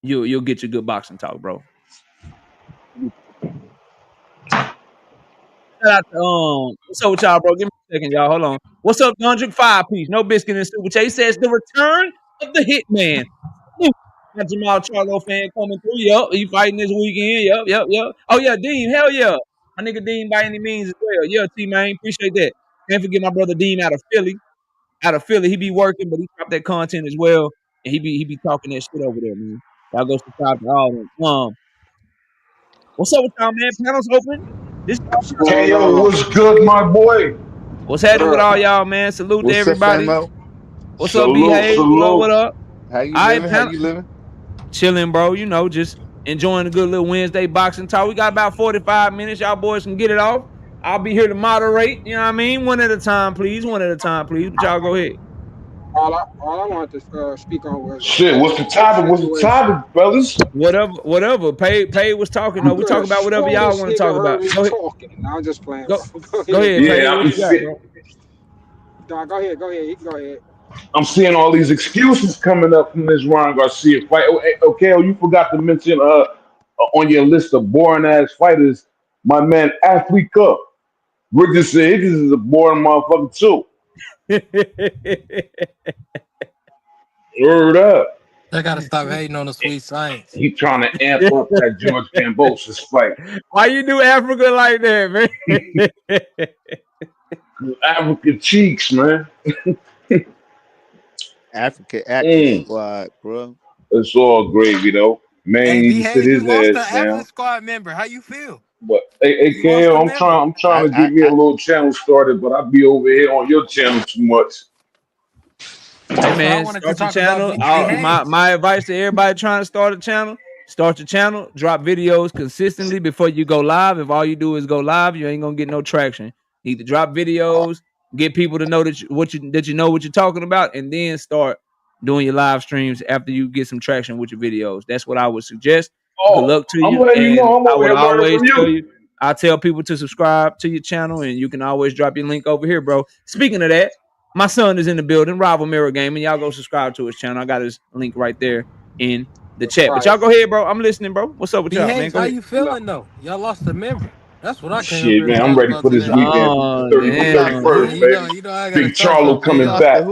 you'll get your good boxing talk, bro. Shout out to what's up with y'all, bro? Give me a second, y'all. Hold on. What's up, Dundrick? 5-piece, no biscuit and super chat. He says the return of the hitman. Got Jamal Charlo fan coming through. Yup, he fighting this weekend. Yup. Oh yeah, Dean, hell yeah. My nigga Dean by any means as well. Yeah, T-Man, appreciate that. Can't forget my brother Dean out of Philly. He be working, but he drop that content as well. And he be talking that shit over there, man. Y'all go subscribe to all of them. What's up with y'all, man? Panels open. Hey, yo, what's good, my boy? What's happening with all y'all, man? Salute to everybody. What's up, B-Hayes? What up? How you living? How you living? Chilling, bro. You know, just enjoying a good little Wednesday boxing talk. We got about 45 minutes. Y'all boys can get it off. I'll be here to moderate. You know what I mean? One at a time, please. But y'all go ahead. All I wanted to speak on was shit. What's the topic, brothers? Whatever. Pay was talking. We talk about whatever y'all want to talk about. Go ahead. Talking. No, I'm just playing. Go ahead. Yeah, Pay. What you got, bro? Don, go ahead. You can go ahead. I'm seeing all these excuses coming up from this Ron Garcia fight. Okay, you forgot to mention on your list of boring ass fighters, my man Africa. Richardson Higgins is a boring motherfucker too. Word up. They gotta stop hating on the sweet science. He trying to amp up that George Kambosos fight. Why you do Africa like that, man? African cheeks, man. Africa active squad, bro. It's all gravy though. Man, hey, he sit his ass down. Active squad member, how you feel? But hey, KL, I'm trying to get me a little channel started, but I be over here on your channel too much. Hey man, start your channel. My advice to everybody trying to start a channel: start your channel, drop videos consistently before you go live. If all you do is go live, you ain't gonna get no traction. You need to drop videos, get people to know that you know what you're talking about, and then start doing your live streams after you get some traction with your videos. That's what I would suggest. Good luck to you. I'm letting you know. I would always tell you. I tell people to subscribe to your channel, and you can always drop your link over here, bro. Speaking of that, my son is in the building, Rival Mirror Gaming. Y'all go subscribe to his channel. I got his link right there in the chat. But y'all go ahead, bro. I'm listening, bro. What's up with y'all, man? How you feeling though? Y'all lost a member. That's what I came Shit, man. I'm ready for this weekend. 31st, baby. You know I Big Charlo coming back.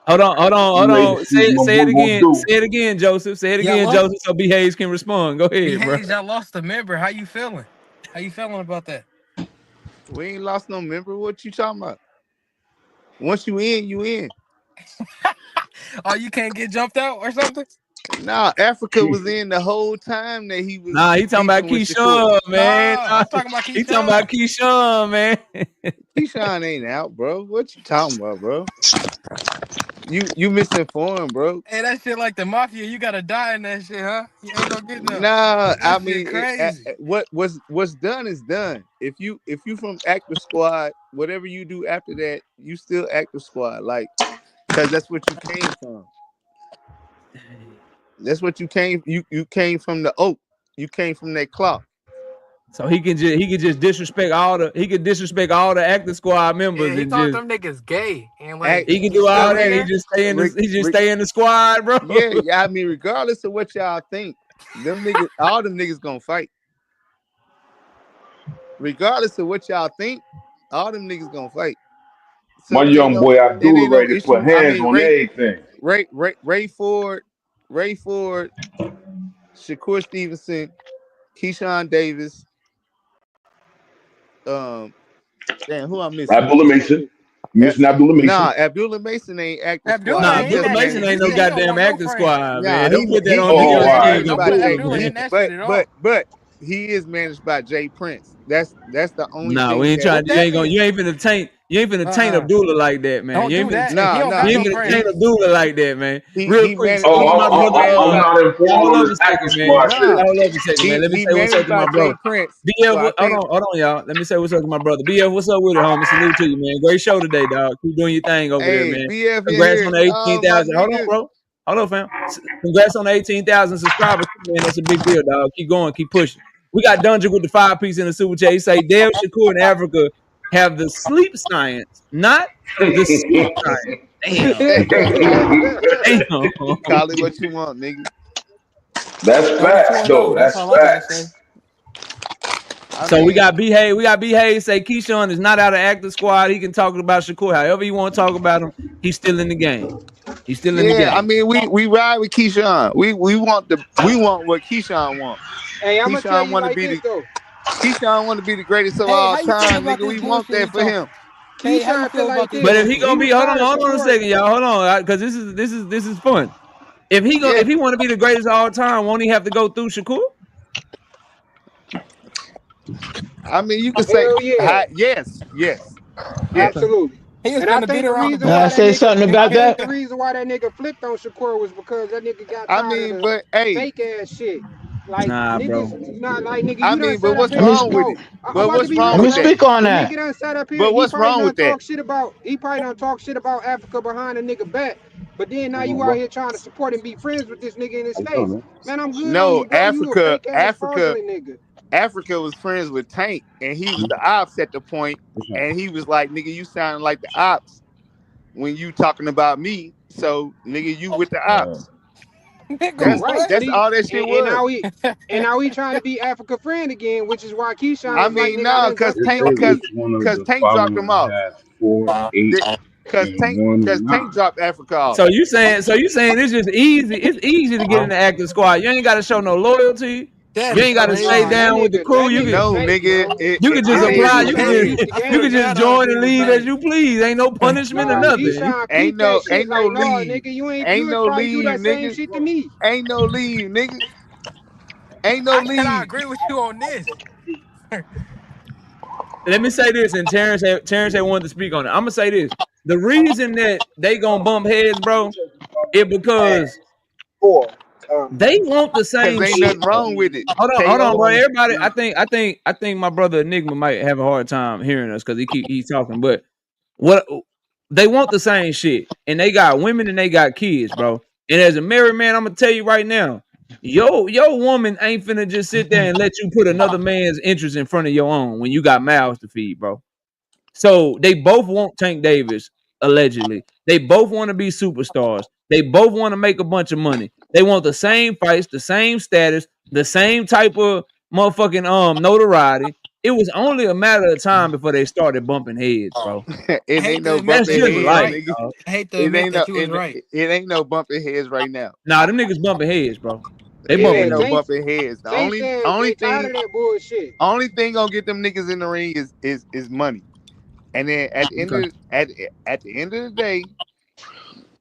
Hold on. Say it again. Say it again, Joseph. Say it again, Joseph, so B. Hayes can respond. Go ahead, bro. Y'all lost a member. How you feeling? How you feeling about that? We ain't lost no member. What you talking about? Once you in, you in. Oh, you can't get jumped out or something? Nah, Africa was in the whole time that he was. Nah, he talking about Keyshawn, man. I'm talking about Keyshawn. He talking about Keyshawn, man. Keyshawn ain't out, bro. What you talking about, bro? You misinformed, bro. Hey, that shit like the mafia. You gotta die in that shit, huh? You ain't gonna get no. Nah, I mean, crazy. What's done is done. If you from active squad, whatever you do after that, you still active squad, like, because that's what you came from. That's what you came. You came from the oak. You came from that clock. So he can just disrespect all the active squad members. Yeah, he thought them niggas gay and like he can do all that. He just stay in the squad, bro. Yeah. I mean, regardless of what y'all think, them niggas, all them niggas gonna fight. Regardless of what y'all think, all them niggas gonna fight. So my young boy Abdullah ready to put hands on everything. Ray Ford, Shakur Stevenson, Keyshawn Davis. Who I'm missing? Abdullah Mason. Missing Abdullah Mason. Nah, Abdullah Mason ain't active squad. Nah, Abdullah Mason ain't no goddamn active squad, man. Don't put that on but he is managed by Jay Prince. That's the only Nah, we thing ain't that. trying. What that You mean? ain't finna taint Abdullah like that, man. Don't You ain't do finna that. taint. He Nah, don't nah. got You ain't no finna taint friends. Abdullah like that, man. Real He quick, managed. so Oh, me and my brother. I'm not informed Hold on up a his active second, man. squad shit. Nah, Hold up a second, man. Let me he say what's up managed to my by Jay brother. Prince. BF, So I think hold on, y'all. Let me say what's up to my brother. BF, what's up with it, homie? Salute to you, man. Great show today, dog. Keep doing your thing over there, hey, man. BF in Congrats on here. the Oh my 18,000. Hold on, nigga. bro. Hold on, fam. Congrats on the 18,000 subscribers, man. That's a big deal, dog. Keep going, keep pushing. We got Dungeon with the 5-piece in the super chat. He say, Dev, Shakur, and Africa have the sleep science, not the sleep science. Damn. Damn. Call it what you want, nigga. That's facts, 34-0. though. That's That's all I gotta say. facts. I So we mean, got B Hay. We got B Hay say Keyshawn is not out of active squad. He can talk about Shakur however you want to talk about him. He's still in the game. He's still in the yeah. I game. mean, we ride with Keyshawn. We want what Keyshawn want. Hey, I'm gonna tell Keyshawn you want to like be this the though. greatest of Hey, all how you feel time, about nigga. this We want bullshit that he for talking? him. Hey, how you Keyshawn feel feel about like this this. But if he bullshit? He gonna was be, hold on, tired of hold on a Shakur. second, y'all, hold on, because this is fun. If Yeah. he want to be the greatest of all time, won't he have to go through Shakur? I mean, you could say Hell yeah, yes, yes, yes. Okay. absolutely. He was And I finna beat think the around the reason Can I why bush. that say nigga, something I about think that? the reason why that nigga flipped on Shakur was because that nigga got I tired of mean, the but hey, fake ass shit. Like Nah, bro. niggas, not like nigga. I You done mean, but sat up what's Let here. me wrong with No, it? I'm But about to what's be wrong let real, me with that? bro. speak on The that. nigga done sat up here. But He what's probably wrong done with that? talk shit about. He probably done talk shit about Africa behind a nigga back. But then now you How out here trying to support and be friends with this nigga in his you doing, face. man? Man, I'm good on No, you, bro. You a fake ass Africa fraudulent nigga. was friends with Tank, and he was the ops at the point, What's up? and he was like, "Nigga, you sound like the ops when you talking about me." So, nigga, you with the ops. Nigga, Oh, That's right. what? And that's he all that shit and was. now he and now he trying to be Africa friend again, which is why Keyshawn I is like, mean, nigga, I no, done cause ducked They you Tank, say for cause which me. one of cause the Tank dropped him following off. has 4, 8, and 1 Cause not. Tank dropped Africa off. So you saying it's just easy. It's easy to get in the active squad. You ain't got to show no loyalty. That You is ain't got to stay Nah, crazy. down with the crew. that nigga No, fake, nigga, bro. You could just I it don't apply. is even You it could know if just is peep the you Put could a game. just gun on join and people's leave as face. you please. Ain't no punishment or Nah, nothing. Keyshawn peep that shit ain't no like, nah, leave. nigga, you Ain't would no probably do leave, that same nigga. shit to me. Ain't no leave, nigga. Ain't no I cannot leave. agree with you on this. Let me say this, and Terrence had wanted to speak on it. I'm gonna say this: the reason that they gonna bump heads, bro, is because they want the Cause same ain't shit, nothing bro. wrong with it. Hold on, bro. KO. Everybody, I think my brother Enigma might have a hard time hearing us because he's talking. But what they want the same shit, and they got women and they got kids, bro. And as a married man, I'm gonna tell you right now, your woman ain't finna just sit there and let you put another man's interest in front of your own when you got mouths to feed, bro. So they both want Tank Davis, allegedly. They both want to be superstars. They both want to make a bunch of money. They want the same fights, the same status, the same type of motherfucking notoriety. It was only a matter of time before they started bumping heads, bro. I It hate ain't to no admit That's bumping that you just was heads, life, right. nigga. dog. I hate to It admit ain't no that you was right. it ain't no bumping heads right now. Nah, them niggas bumping heads, bro. They It Yeah, bumping ain't no heads. bumping heads. The Tank only said only they tired thing of that bullshit. only thing gonna get them niggas in the ring is money. And then Okay. at the end of the day,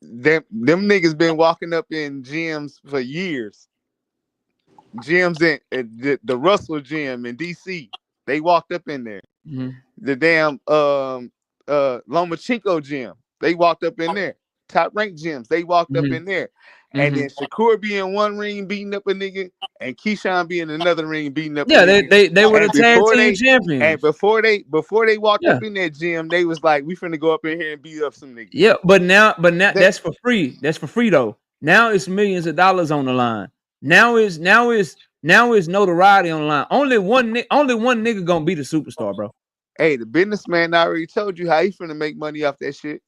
them niggas been walking up in gyms for years. Gyms in the Russell gym in DC. They walked up in there. Mhm. The damn Lomachenko gym. They walked up in there. Top ranked gyms. They walked up Mhm. in there. And then Mhm. Shakur be in one ring beating up a nigga, and Keyshawn be in another ring beating up a Yeah, nigga. they were the And tag team champions. before they walked Yeah. up in that gym, they was like, "We finna go up in here and beat up some niggas." Yeah, but now That that's for free. That's for free though. Now it's millions of dollars on the line. Now is notoriety on the line. Only one nigga gonna be the superstar, bro. hey, the businessman already told you how he finna make money off that shit.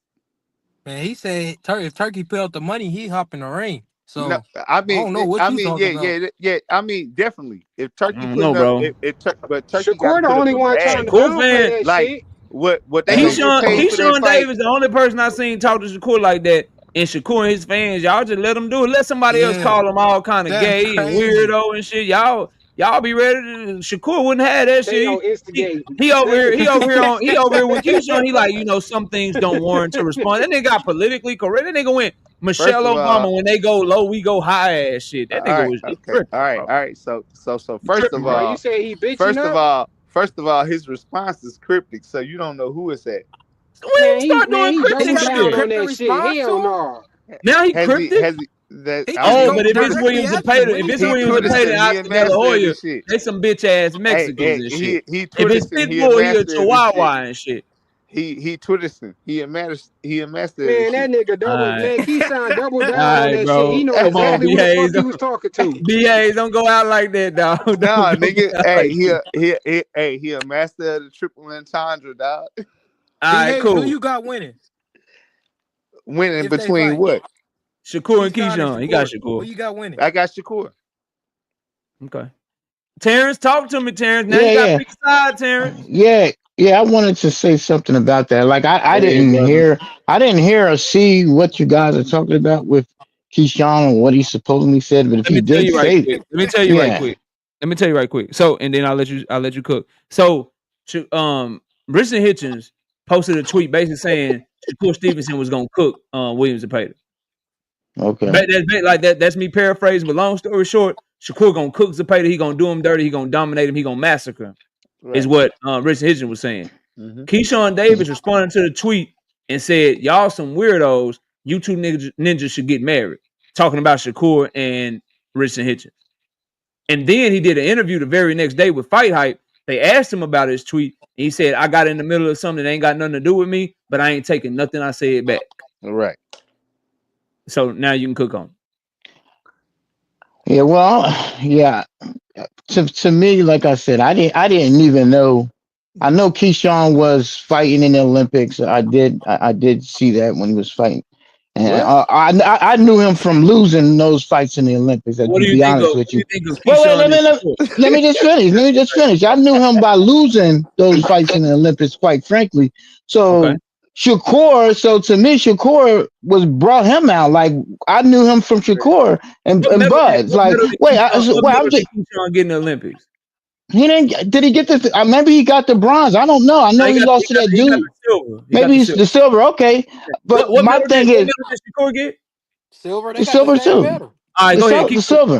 Man, he said if Turkey put up the money, he hop in the ring. No, So I don't know what you talking about. yeah. I mean, definitely. If I Turkey don't know, putting up, bro. but Turkey got to Shakur the put up only a one trying bag. to Shakur downplay fan, that Like shit. what they gonna get paid for that Keyshawn fight? Davis, the only person I seen talk to Shakur like that, and Shakur and his fans, y'all just let them do it. Let somebody else Yeah, call them all kind of that's gay and crazy. weirdo and shit. Y'all be ready to. Shakur wouldn't have that They shit. don't instigate. He over here with Keyshawn. He like, some things don't warrant to respond. That nigga got politically correct. That nigga went Michelle First of all, Obama when they go low, we go high ass shit. all That nigga right, was he okay, tripping, bro. all right. So He first tripping, of bro. Oh, you all, say he bitching first of up? all, First of all, his response is cryptic, so you don't know who it's at. When Man, he start doing he He cryptic doubled got an down shit, on encrypted that shit. response to Hell him. no. now he Has he? cryptic. Has he? That He I just Oh, mean, go but if it's directly Williams at and you. Pater, What if he it's he talking Williams and about? Pater, Twitterson. He a Oscar De La master of Hoya, this shit. they some bitch ass Mexicans Hey, and shit. he If it's Twitterson. He a Pitbull, he a master of this shit. Chihuahua and shit. He Twitterson. He a master. He a master of this Man, that shit. nigga All double, right, man, Keyshawn doubled all down on right, that shit. He bro. know Come on, exactly who the BAs, fuck he was talking to. BAs, don't go out like that, dog. Nah, Don't go nigga. out Hey, like that. he a master of the triple entendre, dog. All right, BA, who cool. you got winning Winning if they between fight? what? Shakur and Keyshawn and Keyshawn, he got Shakur. Who Shakur. you got winning? I got Shakur. Okay, Terrence, talk to me, Terrence. Now Yeah, you got to yeah, pick a side, Terrence. yeah, yeah. I wanted to say something about that. Like I Go ahead, brother. I didn't hear or see what you guys are talking about with Keyshawn and what he supposedly said. But if Let he me tell did you right say, quick. Let me tell you right yeah, quick. Let me tell you right quick. So, and then I'll let you cook. So, Briston Hitchens posted a tweet basically saying Shakur Stevenson was gonna cook Williams and Pater. okay, But like that. That's me paraphrasing. But long story short, Shakur gonna cook Zapata. He gonna do him dirty. He gonna dominate him. He gonna massacre him. Is Right. what Briston Hitchens was saying. Mm-hmm. Keyshawn Davis responded to the tweet and said, "Y'all some weirdos. You two ninjas should get married." Talking about Shakur and Briston Hitchens. And then he did an interview the very next day with Fight Hype. They asked him about his tweet. And he said, I got in the middle of something that ain't got nothing to do with me, but I ain't taking nothing I said back. Right. So now you can cook on. yeah. Well, yeah. To me, like I said, I didn't even know. I know Keyshawn was fighting in the Olympics. I did see that when he was fighting. And What? I knew him from losing those fights in the Olympics. What To do you be think of honest with you. Wait, Keyshawn and Shakur? let me just finish. Let me just finish. I knew him by losing those fights in the Olympics, quite frankly. Okay. So so to me, Shakur was brought him out. Like I knew him from Shakur What and medal Buds. what Like, medal did wait, Keyshawn, what wait, medal did Keyshawn get in the Olympics? he didn't. Did he get the? Maybe he got the bronze. I don't know. I No, know he lost to that he got dude. the silver. He got Maybe the he's silver. the silver. Okay, but my thing What is medal did Shakur get? Silver, they the got the silver same too. medal. All right, go ahead. The Keep cooking. silver.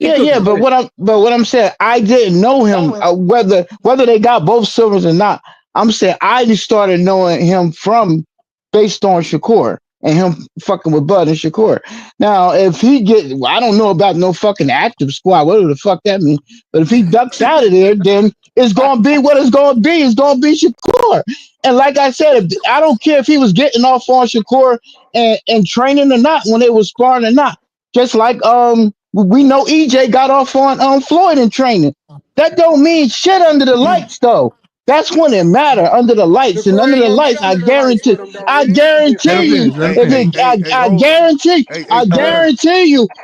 Keep Yeah, cooking. yeah. Go ahead. But what I'm saying, I didn't know him. Whether they got both silvers or not, I'm saying I just started knowing him from based on Shakur and him fucking with Bud and Shakur. Now, if he I don't know about no fucking active squad, whatever the fuck that means. But if he ducks out of there, then it's gonna be what it's gonna be. It's gonna be Shakur. And like I said, I don't care if he was getting off on Shakur and training or not when they was sparring or not. Just like we know EJ got off on Floyd in training. That don't mean shit under the lights though. That's when it matter under the lights and Shakur under ain't the gonna get lights. under the lights with him though. I It is some Let him guarantee disrespect, you. finish. Let him bro. If finish. it, I Hold. guarantee, Hey, Turn.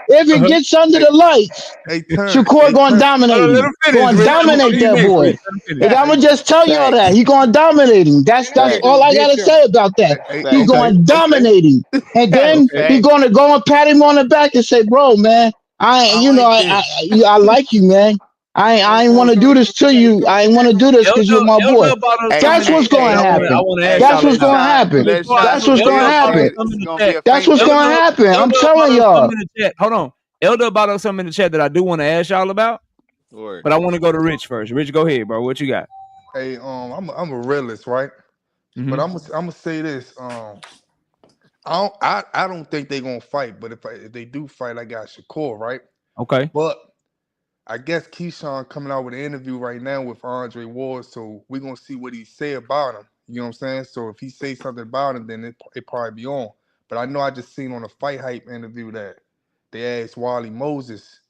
if it Uh-huh. gets under Hey, the lights, Turn. Shakur Hey, gonna Turn. Hold dominate on, let him. him finish, Gonna Rich. I'm dominate gonna that next, Rich. boy. Let him finish. And I'm Hey, gonna just tell y'all that facts. he gonna dominate him. Man, that That's Facts. nigga all I bitch gotta up. say about that. He Okay. Okay. gonna Okay. dominate him, and then Okay. he Facts. gonna go and pat him on the back and say, "Bro, man, I like this. I like you, man. I ain't Oh, want to so do he this gonna to try to you. come I from ain't want that to do this because you're my boy." Elder brought up Hey, something That's in the what's hey, chat gonna that hey, happen. I want to ask hey, That's y'all what's let about. gonna Sean, happen. let Before Sean That's what's get gonna Elder this, brought up happen. man. something It's in gonna the be chat. a faint That's what's reaction. gonna happen. I'm Elder brought telling up y'all. something in the chat. Hold on. Elder brought up something in the chat that I do want to ask y'all about, Word. but I want to go to Rich first. Rich, go ahead, bro. What you got? Hey, I'm a realist, right? But Mm-hmm. I'm gonna say this. I don't think they're gonna fight. But if they do fight, I got Shakur, right? Okay. But I guess Keyshawn coming out with an interview right now with Andre Ward, so we're gonna see what he say about him. You know what I'm saying? So if he say something about him, then it probably be on. But I know I just seen on a Fight Hype interview that they asked Wally Moses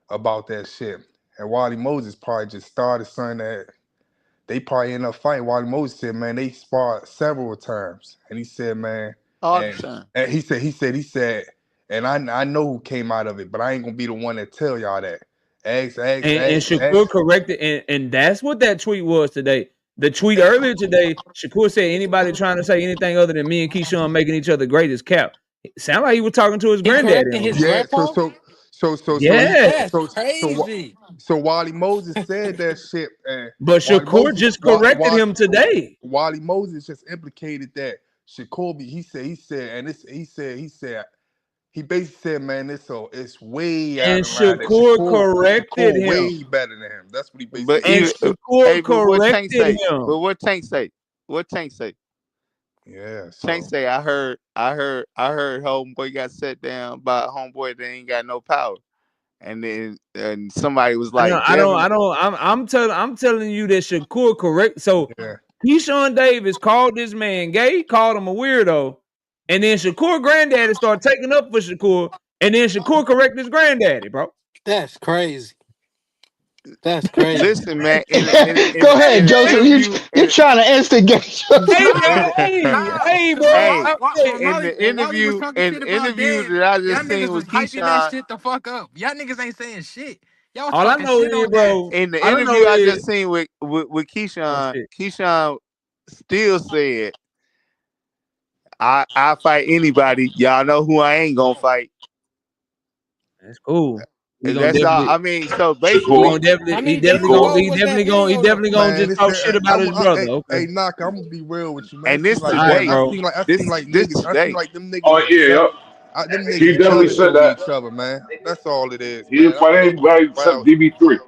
about that shit, and Wally Moses probably just started saying that they probably end up fighting. Wally Moses said, man, they sparred several times, and he said, man, All the and time. and he said, and I know who came out of it, but I ain't gonna be the one that tell y'all that. And Shakur Ask. corrected, and that's what that tweet was today. The tweet earlier today, Shakur said anybody trying to say anything other than me and Keyshawn making each other great is cap. It sounded like he was talking to his He granddaddy corrected on his here. Yeah, grandpa? he Yeah, That's so crazy. so Wally Moses said that shit, and but Shakur just corrected him today. Wally Moses just implicated that Shakur. He said, and he said he basically said, man, it's way out And of line. That Shakur corrected Shakur him. way better than him. That's what he basically But And even said. Shakur but what Tank corrected say? him. But what Tank say? What Tank say? Yeah. Tank So say I heard homeboy got set down by a homeboy that ain't got no power. And then somebody was like, Devin, I'm telling you that Shakur correct. So yeah. Keyshawn Davis called this man gay, called him a weirdo, and then Shakur granddaddy started taking up for Shakur, and then Shakur corrected his granddaddy, bro. That's crazy. That's crazy. listen, man, Go ahead, in an Joseph. interview, You're trying to instigate. Hey, bro. Nah, Hey, cause bro. hey, when Wally was talking in shit the about interview Dev, that I y'all just niggas seen was with hyping that Keyshawn, shit the fuck up. Y'all niggas ain't saying shit. Y'all was All I talking know shit is, on Dev. bro. in the All I know interview I is, just seen with oh Keyshawn, shit, Keyshawn still said, I fight anybody. Y'all know who I ain't gonna fight. that's cool. We And gonna that's all. definitely, I mean, so we Shakur. gonna basically, definitely, I mean, Devin Shakur. Cole was that he video though. definitely gonna Man, just it's talk shit about his brother. Okay, hey, Knock, I'm gonna be real with you, man. and this all right, today, bro. I this seen like this niggas. I seen today. like them niggas Oh was yeah, them he niggas definitely jealous said of that. each other, man. That's all it is, He man. didn't fight anybody except Wow. DB3.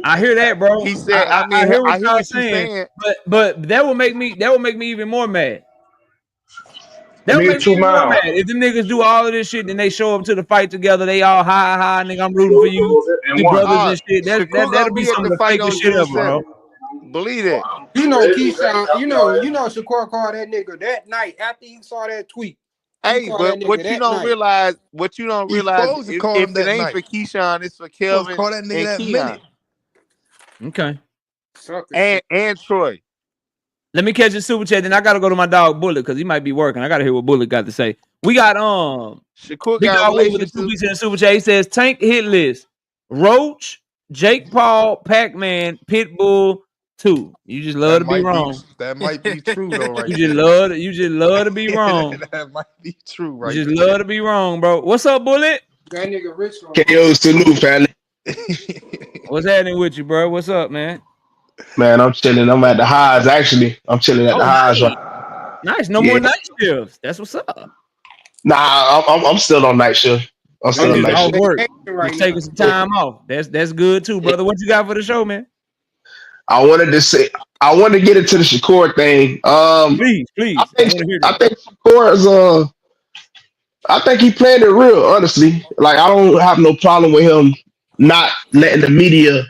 I hear that, bro. He said, I I mean, hear what I hear y'all what you're saying, saying. but that will make me even more mad. I That would mean, make it's me two even more mad miles. if them niggas do all of this shit and they show up to the fight together. They all high, nigga. I'm rooting for you. And We one. brothers Oh, and shit. Shakur gonna That'll be be at some of the the fight on fakest shit June ever, bro. 7th. Believe that. You know, Keyshawn, you know Shakur called that nigga that night after he saw that tweet. He Hey, called that but nigga that night. what you don't He realize, supposed to call him if it that ain't night. for Keyshawn, it's for Supposed to Kelvin call that nigga and that Keon minute. Okay. Sucker shit. and Troy. Let me catch a super chat. Then I gotta go to my dog Bullet because he might be working. I gotta hear what Bullet got to say. We got Shakur Big got a Dog Willie with the relationship. 2 piece in the super chat. He says Tank hit list. Roach, Jake Paul, Pac-Man, Pitbull, 2. You just love to be wrong. That might be true though, right You just there. love to be wrong. That might be true You right just there. love to be wrong, bro. What's up, Bullet? That nigga rich on KO salute, family. What's happening with you, bro? What's up, man? Man, I'm chilling. I'm at the highs. Actually, I'm chilling at the Oh, highs nice. right. Nice. No Yeah. more night shifts. That's what's up. Nah, I'm still on night shift. I'm Oh, that still you on just nigga night off shift. work. vacation Just right taking now. some time off. That's good too, brother. What you got for the show, man? I wanted to say I wanted to get into the Shakur thing. Please. I want to hear I this. think Shakur is I think he playing it real, honestly. Like I don't have no problem with him not letting the media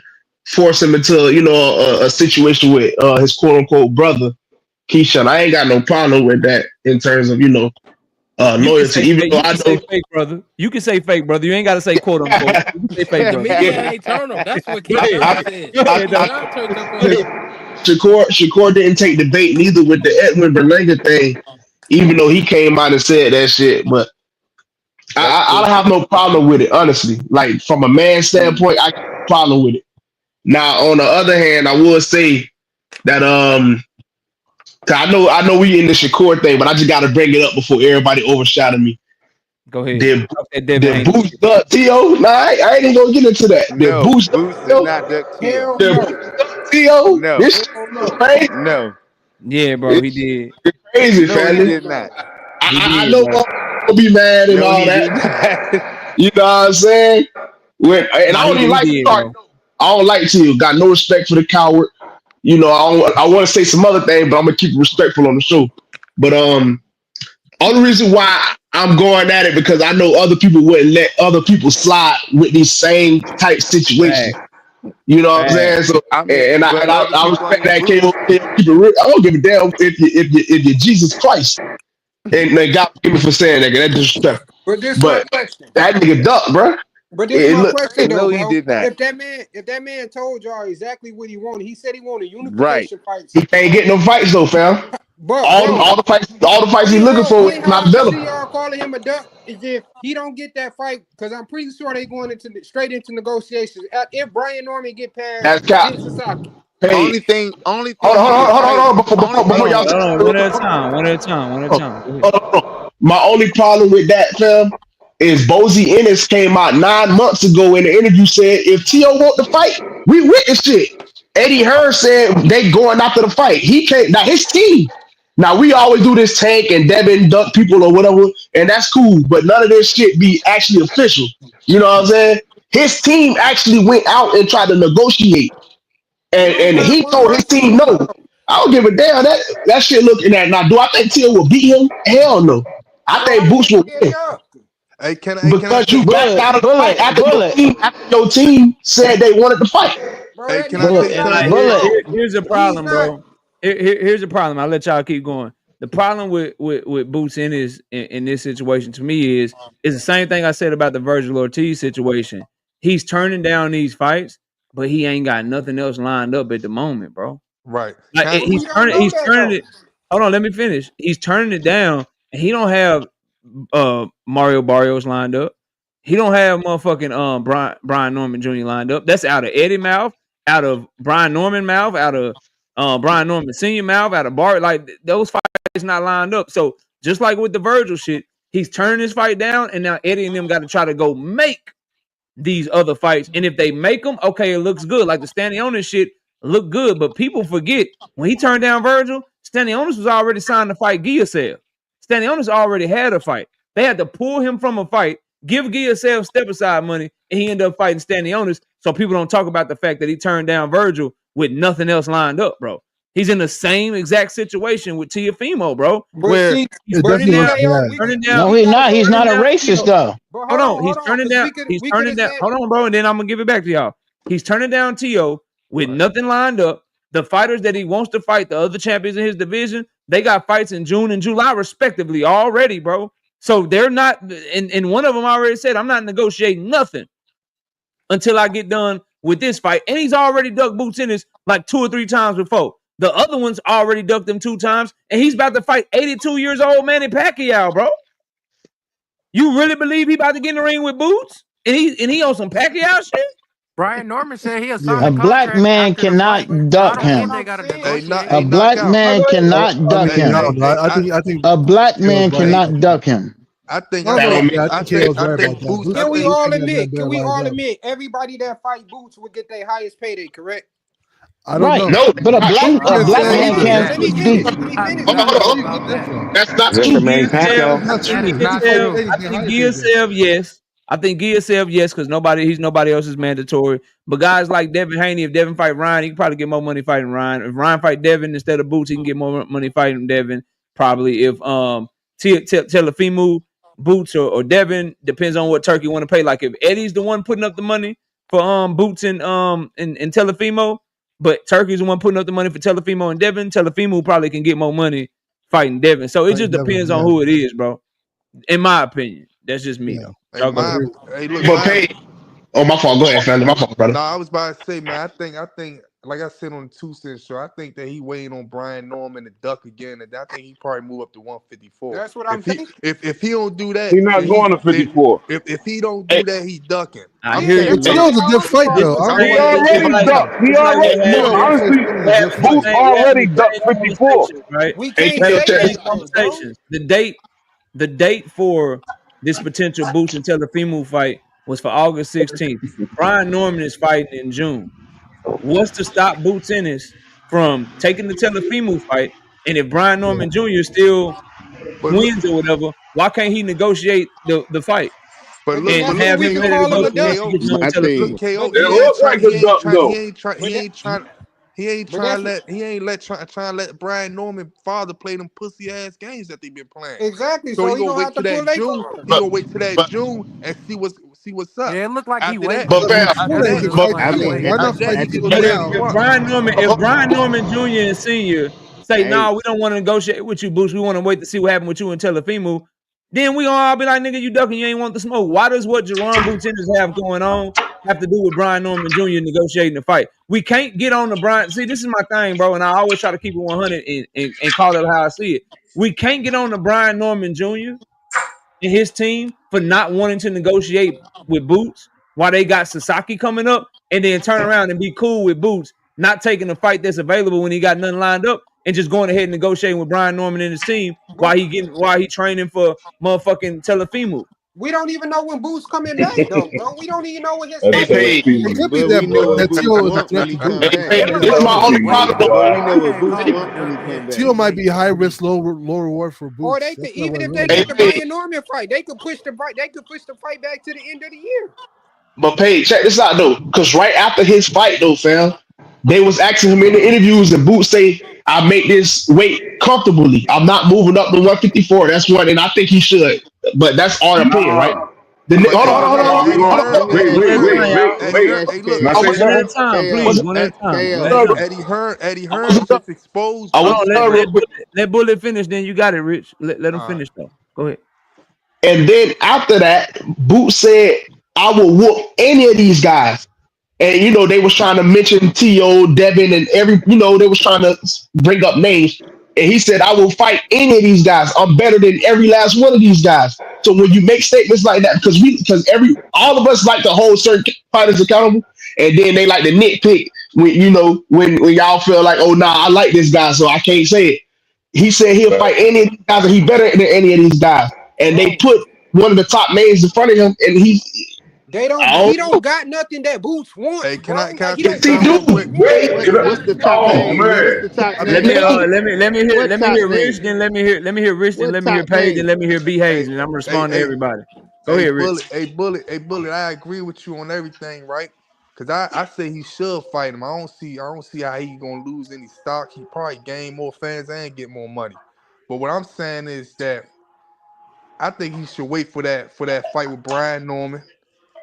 force him into, a situation with his quote unquote brother, Keyshawn. I ain't got no problem with that in terms of, You can loyalty. say Even fake. though You I can say know fake, brother. You can say fake, brother. You ain't got to say quote unquote. You can say fake, The brother. media yeah, ain't turn him. That's what Go ahead. Keyshawn said. Go ahead, though. Keyshawn turned up on I, him. Shakur didn't take the bait neither with the Edwin Berlanga thing, even though he came out and said that shit. But That's I cool. don't have no problem with it, honestly. Like from a man standpoint, I got no problem with it. Now, on the other hand, I will say that 'cause I know we in the Shakur thing, but I just got to bring it up before everybody overshadowed me. Go ahead. Did Talk that Devin did Haney boost shit. up T.O.? Nah, I ain't even gonna get into that. Did No, boost up Boost did T.O.? not duck Tio. Hell Did no. boost up T.O.? No, This shit Hell is no. crazy. no, Yeah, bro. He It's did. crazy, no, he family. Hell did no. not. He I did, know bro. I'm gonna be mad and No, all he that. did not. You know what I'm saying? And Nah, I don't even he like did, Clark. bro. I don't like T.O. Got no respect for the coward. I want to say some other thing, but I'm gonna keep it respectful on the show. But only reason why I'm going at it because I know other people wouldn't let other people slide with these same type situations. Fact. You know what I'm Fact. saying? So I mean, and but other I people respect ain't that KO, Boost. keep it real. I don't give a damn if you're Jesus Christ. And God forgive me for saying that, 'cause that's disrespectful. But this my But question. that nigga duck, bro. But this It my look question crazy. though, No, he bro. did not. If that man told y'all exactly what he wanted, he said he wanted Right. unification fights. He can't get no fights though, fam. But All bro, the fights he looking for is only how not I can available. see y'all calling him a duck is if he don't get that fight, because I'm pretty sure they going straight into negotiations. If Brian Norman get past That's cap. Jin Sasaki. Hey, Only thing he can fight. hold on. Only Hold thing Before he on. y'all can. Hold on. One at a time. One at a time. One at a hold time. Go ahead. on. My only problem with that, fam, is Bozy Ennis came out 9 months ago in the interview said if T.O. want the fight, we with the shit. Eddie Hearn said they going after the fight. He can't. Now his team. Now we always do this tank and Devin duck people or whatever, and that's cool. But none of this shit be actually official. You know what I'm saying? His team actually went out and tried to negotiate, and Why he told his Russell team lose no. though? I don't give a damn that shit looking at now. Do I think Till will beat him? Hell no. I So how think you Boots will get win ducked? Can I because say you backed Bullet, out of the fight bullet, bullet, after your team said they wanted to fight. Bro, hey that can I nigga say bullet, not Like, something? bullet. here's the he's problem, not bro. Here's the problem. I'll let y'all keep going. The problem with Boots in this situation to me is the same thing I said about the Virgil Ortiz situation. He's turning down these fights, but he ain't got nothing else lined up at the moment, bro. Right. Like Can but we don't know he's that turning though. it. Hold on, let me finish. He's turning it down, and he don't have Mario Barrios lined up. He don't have motherfucking Brian Norman Jr. lined up. That's out of Eddie mouth, out of Brian Norman mouth, out of Brian Norman Senior mouth, out of Bart. Like those fights not lined up. So just like with the Virgil shit, he's turning his fight down, and now Eddie and them got to try to go make these other fights. And if they make them, okay, it looks good. Like the Stanionis shit looked good, but people forget when he turned down Virgil, Stanionis was already signed to fight Giasev. Stanionis already had a fight. They had to pull him from a fight, give Giasev step aside money, and he ended up fighting Stanionis. So people don't talk about the fact that he turned down Virgil with nothing else lined up, bro. He's in the same exact situation with Teofimo, bro, But where see, he's It but turning definitely down, looks TKO, bad. turning down, No, we he's gotta not. go He's to turning not a down racist Teo. though. but Hold on, he's hold on, turning because down. we could He's we could turning have down. said Hold on, bro, and then I'm gonna give it back to y'all. He's turning down Tio with right. nothing lined up. The fighters that he wants to fight, the other champions in his division, they got fights in June and July respectively already, bro. So they're not. And one of them already said, "I'm not negotiating nothing until I get done with this fight." And he's already ducked Boots in his like 2 or 3 times before. The other ones already ducked him 2 times, and he's about to fight 82 years old Manny Pacquiao, bro. You really believe he about to get in the ring with Boots? And he on some Pacquiao shit? Brian Norman said he'll sign Yeah. a A black contract man after the fight, cannot so I duck don't that's think what him. they I'm got to saying. A Hey, negotiate. black knockout. Oh, man go ahead. cannot I duck mean, Hey, I him. don't hey, know. hey. I think A black Kale's man right Hey, about cannot that. duck him. I I don't That know. don't think, mean Yeah, I I think think, Kale's I right think about that. Boost. I Boots, Can we think, Boots all ain't got admit? that Can we lined all up. admit everybody that fight Boots would get their highest payday? Correct. I don't Right. know. No, But that's not true. I'm a just black Let saying me I man he doubt could. finish. He can't Let that. me could. do. finish. Let me I finish. Hold Let on, me don't hold know on, finish. about hold on. that. That's not Is that true. your man Giasev, Pacquiao? That's not That is true. I not Before think he true. did I get think higher pay than. Giasev, yes. I think Giasev, yes, because he's nobody else's mandatory. But guys like Devin Haney, if Devin fight Ryan, he can probably get more money fighting Ryan. If Ryan fight Devin instead of Boots, he can get more money fighting Devin. Probably if Teofimo, Boots or Devin, depends on what Turkey want to pay. Like if Eddie's the one putting up the money for Boots and Teofimo, but Turkey's the one putting up the money for Teofimo and Devin, Teofimo probably can get more money fighting Devin. So it Like just Devin, depends on yeah, who it is, bro. In my opinion. That's just me yeah, though. hey, Y'all go I ahead. my, agree. hey, look, But my, pay. Oh, my fault. Go ahead, family. My fault, brother. no, I was about to say, man. I think, like I said on the 2 Cent show, I think that he waiting on Brian Norman to duck again, and I think he probably move up to 154. That's what I'm saying. If he don't do that, He not then going to then 54. if he don't Hey, do that, he ducking. I I'm hear Yeah, you, saying It that's bro. what this. still is a I good was fight It's though. the I I'm don't He want same. to It's take just shit already away like from him. ducked. He it's like already we're look. Yeah, having. I'm saying Honestly, still a We're good having the fight. Boots same. We're having already the ducked same 54. conversations, right? we hey, We're can't having Tio, say the check same this. that though, bro. conversations. The date for this potential Boots and Teofimo fight was for August 16th. Brian Norman is fighting in June. What's to stop Boots Ennis from taking the Teofimo fight? And if Brian Yeah, Norman Jr. still But look, wins or whatever, why can't he negotiate the fight but But look, then and but that's look, what have we him could KO, ready to call but go him a as look, soon as duck. he KO, gets done with My look, thing. Teofimo? KO. But It looked like a duck though. but that He ain't but trying that's to let trying to let Brian Norman father play them pussy ass games that they been playing. exactly. So So he he gonna gonna wait have to till pull that their June. card. He But gonna wait till that but June and see what's up. Yeah, it looked like he After that, waiting but for but fam, Boots. before That's that, he what after it could looked that, fight like. He Tio. waiting Why for not after him. that, fight he At can the go But get if, his now, if fight. Brian Norman, if Brian Norman Jr. and Senior say, hey, "No, we don't want to negotiate with you, Boots. We want to wait to see what happened with you and Teofimo," then we gonna all be like, "Nigga, you ducking. You ain't want the smoke." Why does what Jerron Boots Ennis have going on have to do with Brian Norman Jr. negotiating the fight? We can't get on the Brian. See, this is my thing, bro, and I always try to keep it 100 and call it how I see it. We can't get on the Brian Norman Jr. and his team for not wanting to negotiate with Boots while they got Sasaki coming up, and then turn around and be cool with Boots not taking the fight that's available when he got nothing lined up and just going ahead and negotiating with Brian Norman and his team But while he training for motherfucking Teofimo. We don't even know when Boots coming back though, bro. We don't even know when his That's fight hella is. Hey, It peasy. could be But that we know what that Boots Tio is want when he connected come to. back. hey, It look this is like my Boots only is problem waiting, though. But we bro. know what can't Boots call him a want when duck he come yet. back. Tio might be high risk, low reward for Or Boots. they could That's not even what if it they looks Hey, get like. the Paige, Brian Norman fight, they could push the fight. They could push the fight back to the end of the year. but Paige, check this out though, because right after his fight though, fam, they was asking him in the interviews, and Boots say, "I make this weight comfortably. I'm not moving up to 154. That's one, and I think he should. But that's our opinion, right? Nah. But Hold on, hey, hold on, but hold hey, Nah, on, we Eddie gon' hold Hearn, on. wait, Eddie One at wait, a wait, Hearn, time, wait, y'all. Eddie wait. Hearn. Hey, Can look, I hey, say One at a something? time, hey, please. Was One at a time. hey, One at a done real- time. Eddie Hearn just I Hold was on. exposed done real Boots. quick. Let Bullet finish. Then you got it, Rich. Let him All right. finish though. Go ahead. And then after that, Boots said, "I will whoop any of these guys." And they was trying to mention T.O., Devin, and they was trying to bring up names. And he said, "I will fight any of these guys. I'm better than every last one of these guys." So when you make statements like that, because all of us like to hold certain fighters accountable, and then they like to nitpick when y'all feel like, "Oh nah, I like this guy, so I can't say it." He said he'll fight any of these guys, and he better than any of these guys. And they Bro, put one of the top names in front of him, and I he don't know. don't got nothing that Boots wants, Hey, bro. can I Like he say don't Yes, he got something do. real what Boots quick? wants, Wait, bro. can I, What's the top oh name? What's man. the top I Let mean, me name? let What me top hear Rich. name? Then let me hear Rich. Then What let me hear top Paige. Then name? let me hear B Hayes. Hey, And I'm gonna hey, respond to hey, everybody. Go hey, ahead, Rich. Bullet, hey, Bullet. I agree with you on everything, right? Cause I say he should fight him. I don't see how he gonna lose any stock. He probably gain more fans and get more money. But what I'm saying is that I think he should wait for that fight with Brian Norman.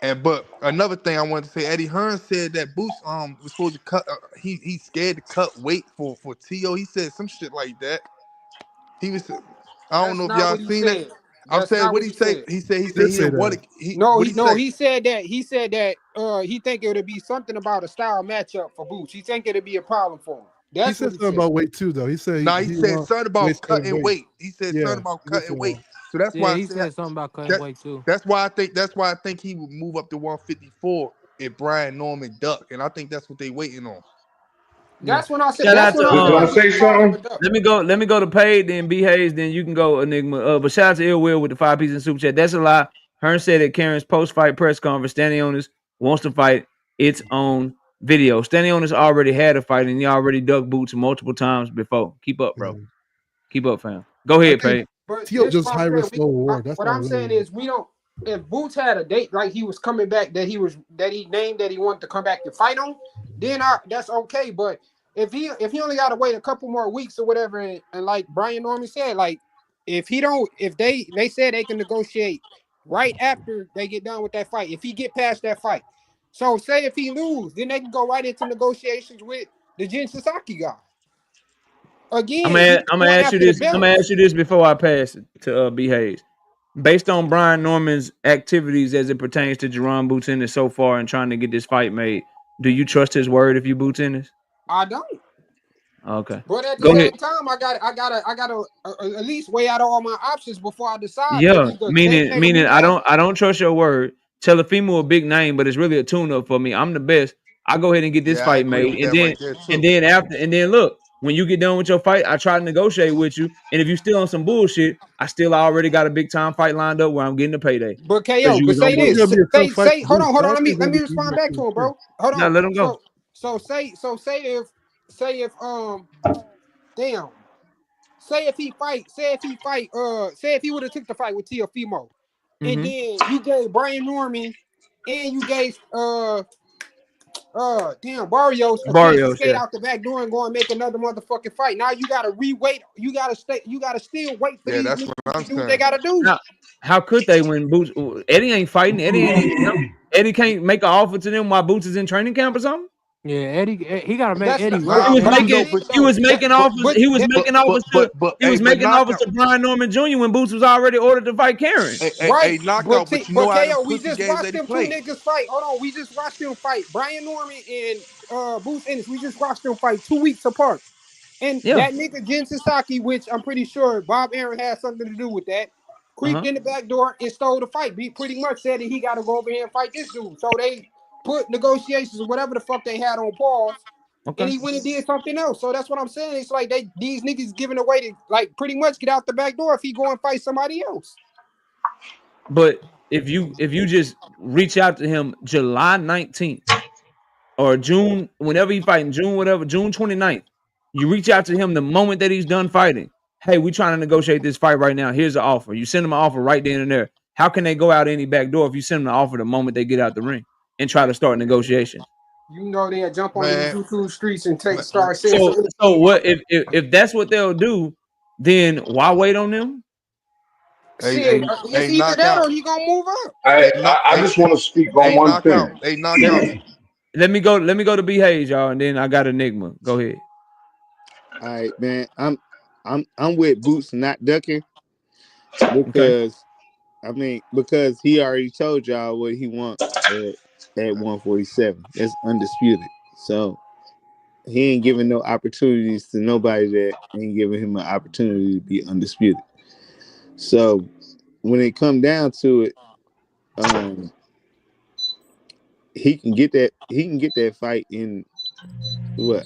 But another thing I wanted to say, Eddie Hearn said that Boots was supposed to cut. He's scared to cut weight for T.O. He said some shit like that. He was. I don't That's know if not y'all what he seen it. said. I'm That's saying not what what he he say. said. He said did he say didn't want that. to. He No, what he say? he said that he think it would be something about a style matchup for Boots. He think it'd be a problem for him. He That's said what he something said. about weight too, though. He said Nah, he he said want something weight about cut cutting weight. weight. He said Yeah, something about he did say cutting weight. that. So that's Yeah, why I he say said something about cutting that. weight too. That's why I think he would move up to 154 if Brian Norman duck, and I think that's what they waiting on. Yeah. That's when I said. Shout That's out when to I Can feel I like say he's part of a something? duck. let me go to Paige. Then B Hayes. Then you can go Enigma. But shout out to Ill Will with the 5 pieces in super chat. That's a lie. Hearn said at Karen's post fight press conference, Stanionis wants to fight its own video. Stanionis already had a fight and he already ducked Boots multiple times before. Keep up, bro. Yeah. Keep up, fam. Go I ahead, think Paige. But Tio this is just what high I'm saying. risk, low reward. That's What all I'm it really saying is. is we don't. If Boots had a date like he was coming back that he named that he wanted to come back to fight on, then that's okay. But if he only got to wait a couple more weeks or whatever, and like Brian Norman said, like if they said they can negotiate right after they get done with that fight, if he get past that fight, so say if he lose, then they can go right into negotiations with the Jin Sasaki guy. Again, he I'm gonna going ask you after the this. I'm gonna belts. ask you this before I pass it to B Hayes. Based on Brian Norman's activities as it pertains to Jerron Boots Ennis so far and trying to get this fight made, do you trust his word if you Boots Ennis? I don't. Okay. But at the Go ahead. same time, I gotta at least weigh out all my options before I decide to Yeah, either meaning make a meaning move I or don't not. I don't trust your word. Teofimo a big name, but it's really a tune-up for me. I'm the best. I go ahead and get this Yeah, I fight agree made, with that right there too. and then look, when you get done with your fight, I try to negotiate with you. And if you still on some bullshit, I still already got a big time fight lined up where I'm getting a payday But because KO, you but was on say I think it's bullshit. gonna this. be a tough fight Say for hold on, Boots. hold on. I Let me think it's let gonna me be respond easier back for to him, sure. bro. Hold Now on. let him go. So damn. Say if he would have took the fight with Teofimo, and Mm-hmm. then you gave Brian Norman and you gave Barrios a chance to Barrios, skate yeah. out the back door and go and make another motherfucking fight. Now you gotta re-wait. You gotta still wait for Yeah, these that's niggas what to I'm do what they saying. gotta do. Now, how could they when Boots Eddie ain't fighting? Eddie ain't even Eddie can't make an offer to them while Boots is in training camp or something? Yeah, Eddie, he gotta make That's Eddie not wait. He Nah, was but Eddie, I'm making saying he though was that making offers. He was that making offers to hey, but knockout. Brian Norman Jr. when Boots was already ordered to fight Karen. Hey, right, knockout. But you know but how them KO, we pussy just games watched that he them two play. niggas fight. Hold on, we just watched them fight. Brian Norman and Boots Ennis. We just watched them fight 2 weeks apart. And Yeah. that nigga Jen Sasaki, which I'm pretty sure Bob Aaron had something to do with that, creeped Uh-huh. in the back door and stole the fight. He pretty much said that he got to go over here and fight this dude. So they put negotiations or whatever the fuck they had on pause, and Okay. he went and did something else. So that's what I'm saying. It's like these niggas giving away to like pretty much get out the back door if he go and fight somebody else. But if you just reach out to him July 19th or June, whenever he fighting, June 29th, you reach out to him the moment that he's done fighting. Hey, we trying to negotiate this fight right now. Here's the offer. You send them an offer right then and there. How can they go out any back door if you send them an offer the moment they get out the ring and try to start negotiations? You know they'll jump on these Man, YouTube streets and man, start saying So some. so what if that's what they'll do, then why wait on them? Shit, it's either that knockout. or he gonna move up. I just want to speak on one thing. Knockout. Let me go to B Hayes, y'all, and then I got Enigma. Go ahead. All right, man. I'm with Boots not ducking because because he already told y'all what he want at 147. That's undisputed. So he ain't giving no opportunities to nobody that ain't giving him an opportunity to be undisputed. So when it come down to it, he can get that fight in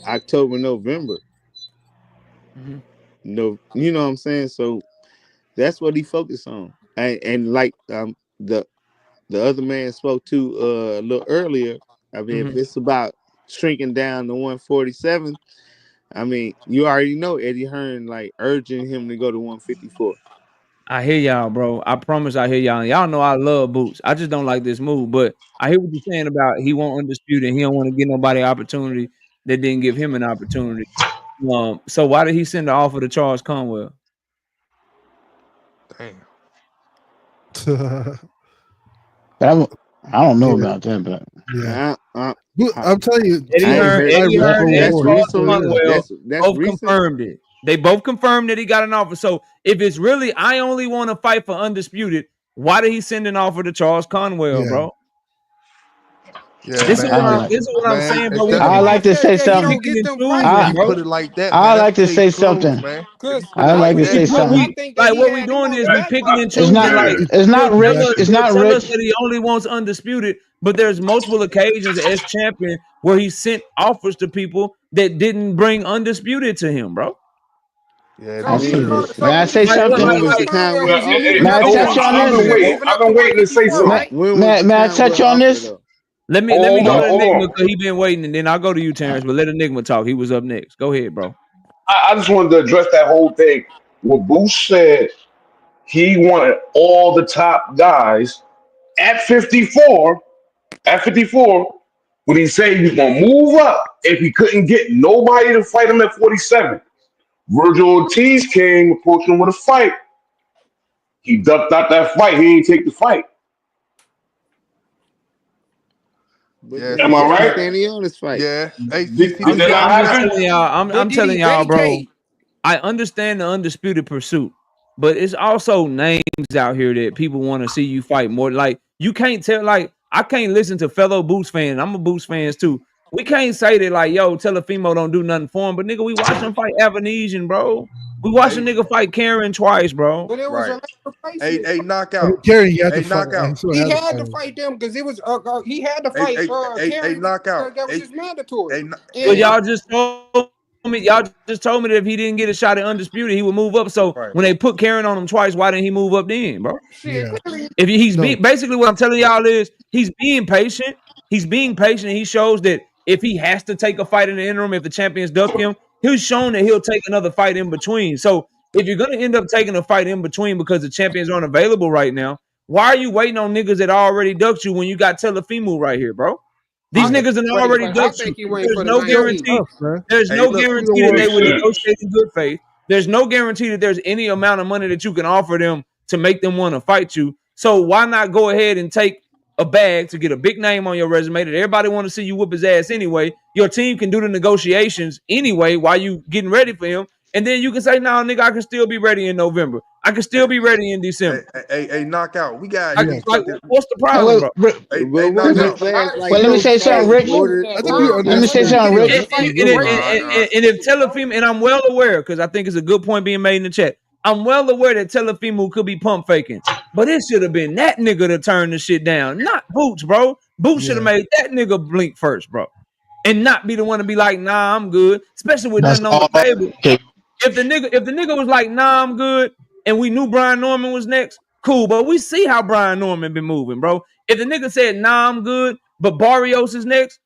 October, November. Mm-hmm. No, you know what I'm saying? So that's what he focused on. And like the other man spoke to a little earlier, I mean, if it's about shrinking down to 147, I mean, you already know Eddie Hearn like urging him to go to 154. I hear y'all, bro. I promise I hear y'all. And y'all know I love Boots. I just don't like this move. But I hear what you're saying about he won't undisputed and he don't want to give nobody opportunity that didn't give him an opportunity. So why did he send the offer to Charles Conwell? Damn. I don't know Yeah. about that, but Yeah. I I'm telling you, Eddie Hearn and That's Charles recently. Conwell That's both recent. confirmed it. They both confirmed that he got an offer. So if it's really I only want to fight for undisputed, why did he send an offer to Charles Conwell, bro? Yeah, This is man. what I'm saying, bro. I like to say something. When you put it like that, I man, like to that's say case closed, something. man. I like to say something. What we doing is we picking and It's choosing. not. Like It's not rich. It's they'll not tell us rich. that he only wants undisputed, but there's multiple occasions as champion where he sent offers to people that didn't bring undisputed to him, bro. Yeah, I see this. May I say Like, something? When was the Conwell offer? May I touch on I've this? been waiting. I've been waiting to say something. When was the May I touch Conwell on offer, this? though? Let me Hold go to on. Enigma because he been waiting, and then I'll go to you, Terrence. But let Enigma talk. He was up next. Go ahead, bro. I just wanted to address that whole thing. What Boosh said, he wanted all the top guys at 54. At 54, when he said he was gonna move up if he couldn't get nobody to fight him at 47. Virgil Ortiz came, approached him with a fight. He ducked out that fight. He didn't take the fight. But Yeah, then Am he I said right? Danny Onis fight. yeah. Did I'm that not just happen? telling y'all. I'm Did telling he y'all, bro. vacate? I understand the undisputed pursuit, but it's also names out here that people want to see you fight more. Like you can't tell. Like I can't listen to fellow Boots fans. I'm a Boots fans too. We can't say that like, yo, Teofimo don't do nothing for him. But nigga, we watch him fight Avanesian, bro. We watch a nigga fight Karen twice, bro. But it was a Right. lack of placement. Knockout. Kerry, you have to Hey, fight. knockout. So He had to had fight to him. fight them because it was he had to Hey, fight hey, Karen knockout. because that was just mandatory. But And y'all just told me that if he didn't get a shot at undisputed, he would move up. So Right. when they put Karen on him twice, why didn't he move up then, bro? shit, Yeah. clearly If he's No. basically what I'm telling y'all is he's being patient. He's being patient. And he shows that if he has to take a fight in the interim, if the champions duck him, he's shown that he'll take another fight in between. So if you're gonna end up taking a fight in between because the champions aren't available right now, why are you waiting on niggas that already ducked you when you got Teofimo right here, bro? These I think niggas that he waiting already for I ducked you. think he waiting There's for the no So 19th. guarantee. tough, man. There's Hey, no look. guarantee that they would negotiate in good faith. There's no guarantee that there's any amount of money that you can offer them to make them want to fight you. So why not go ahead and take a bag to get a big name on your resume that everybody want to see you whoop his ass anyway? Your team can do the negotiations anyway while you getting ready for him. And then you can say, nah, nigga, I can still be ready in November. I can still be ready in December. Hey, knockout. We got I to can, get like, something. what's the Hey, problem, bro? Hey, But wasn't his knockout. last like Well, let me say something, Rich. ordered? I think we Let me say understand. something, Yeah, Rich. that's what we're doing. And if Teofimo, and I'm well aware, because I think it's a good point being made in the chat. I'm well aware that Teofimo could be pump faking, but it should have been that nigga to turn the shit down, not Boots, bro. Boots should have Yeah. made that nigga blink first, bro, and not be the one to be like, nah, I'm good, especially with That's nothing on the all. table. Okay. If the nigga was like, nah, I'm good, and we knew Brian Norman was next, cool, but we see how Brian Norman been moving, bro. If the nigga said, nah, I'm good, but Barrios is next,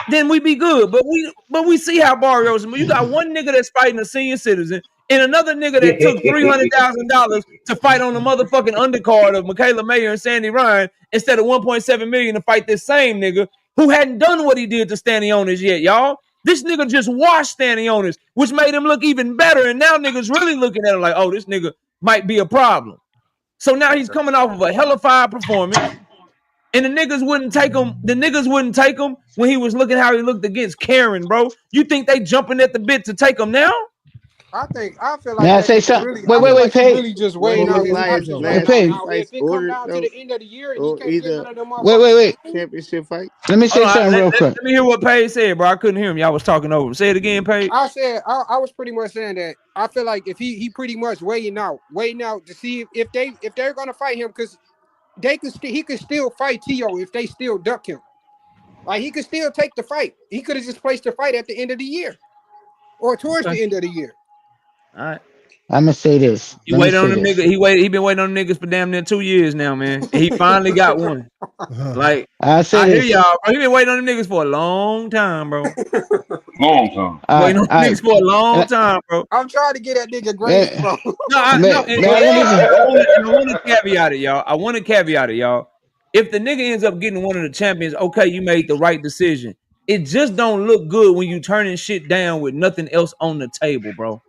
then we be good. But we see how Barrios. You got one nigga that's fighting a senior citizen, and another nigga that took $300,000 to fight on the motherfucking undercard of Michaela Mayer and Sandy Ryan instead of $1.7 million to fight this same nigga who hadn't done what he did to Stanionis yet, y'all. This nigga just washed Stanionis, which made him look even better, and now niggas really looking at him like, oh, this nigga might be a problem. So now he's coming off of a hellified performance. And the niggas wouldn't take him. The niggas wouldn't take him when he was looking how he looked against Karen, bro. You think they jumping at the bit to take him now? I feel like May I that say nigga something? really. Wait, I feel like he Paige. really just When weighing out his his last options Hey, right Paige. now. Now, fights if it come ordered down to though, the end of the year and he or can't get either none of them Wait, motherfuckers, championship fight. Let me say Hold on, something real quick. let me hear what Paige said, bro. I couldn't hear him. Y'all was talking over him. Say it again, Paige. I said I was pretty much saying that I feel like if he pretty much waiting out to see if they're gonna fight him because he could still fight Tio if they still duck him. Like he could still take the fight. He could have just placed the fight at the end of the year or towards the end of the year. All right. I'm gonna say this. He waited on them niggas. He been waiting on them niggas for damn near 2 years now, man. And he finally got one. Like I say I hear this. y'all, bro. He been waiting on them niggas for a long time, bro. Long time. Waiting on niggas for a long time, bro. I'm trying to get that nigga grace, bro. I want to caveat it, y'all. I want to caveat it, y'all. If the nigga ends up getting one of the champions, okay, you made the right decision. It just don't look good when you turning shit down with nothing else on the table, bro.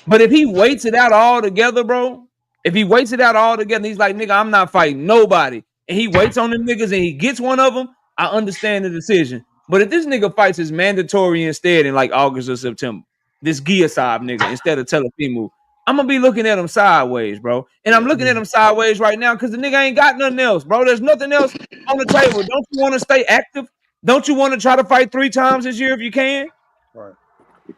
But if he waits it out all together, bro, if he waits it out all together, he's like, nigga, I'm not fighting nobody. And he waits on them niggas and he gets one of them, I understand the decision. But if this nigga fights his mandatory instead in like August or September, this Giasav nigga instead of Teofimo, I'm gonna be looking at him sideways, bro. And I'm looking at him sideways right now because the nigga ain't got nothing else, bro. There's nothing else on the table. Don't you want to stay active? Don't you want to try to fight 3 times this year if you can? Right.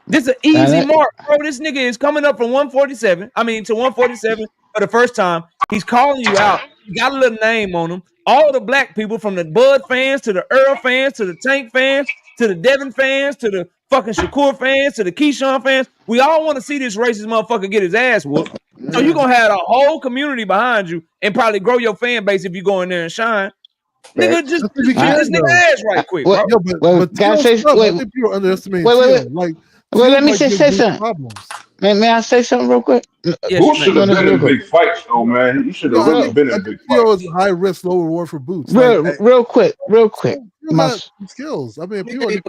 This is an easy mark, bro. This nigga is coming up from 147. I mean, to 147 for the first time. He's calling you out. You got a little name on him. All the black people, from the Bud fans to the Earl fans to the Tank fans to the Devin fans to the fucking Shakur fans to the Keyshawn fans, we all want to see this racist motherfucker get his ass whooped. So you're gonna have a whole community behind you and probably grow your fan base if you go in there and shine. Nigga, just beat this nigga ass right quick, bro. Yo, but can I say I think people underestimate Tio. Like, let me say something. May I say something real quick? Boots should have been in big fights, though, man. He should have really been in big Tio fights. is high risk, low reward for Boots. Real quick. My skills. I mean, people wait.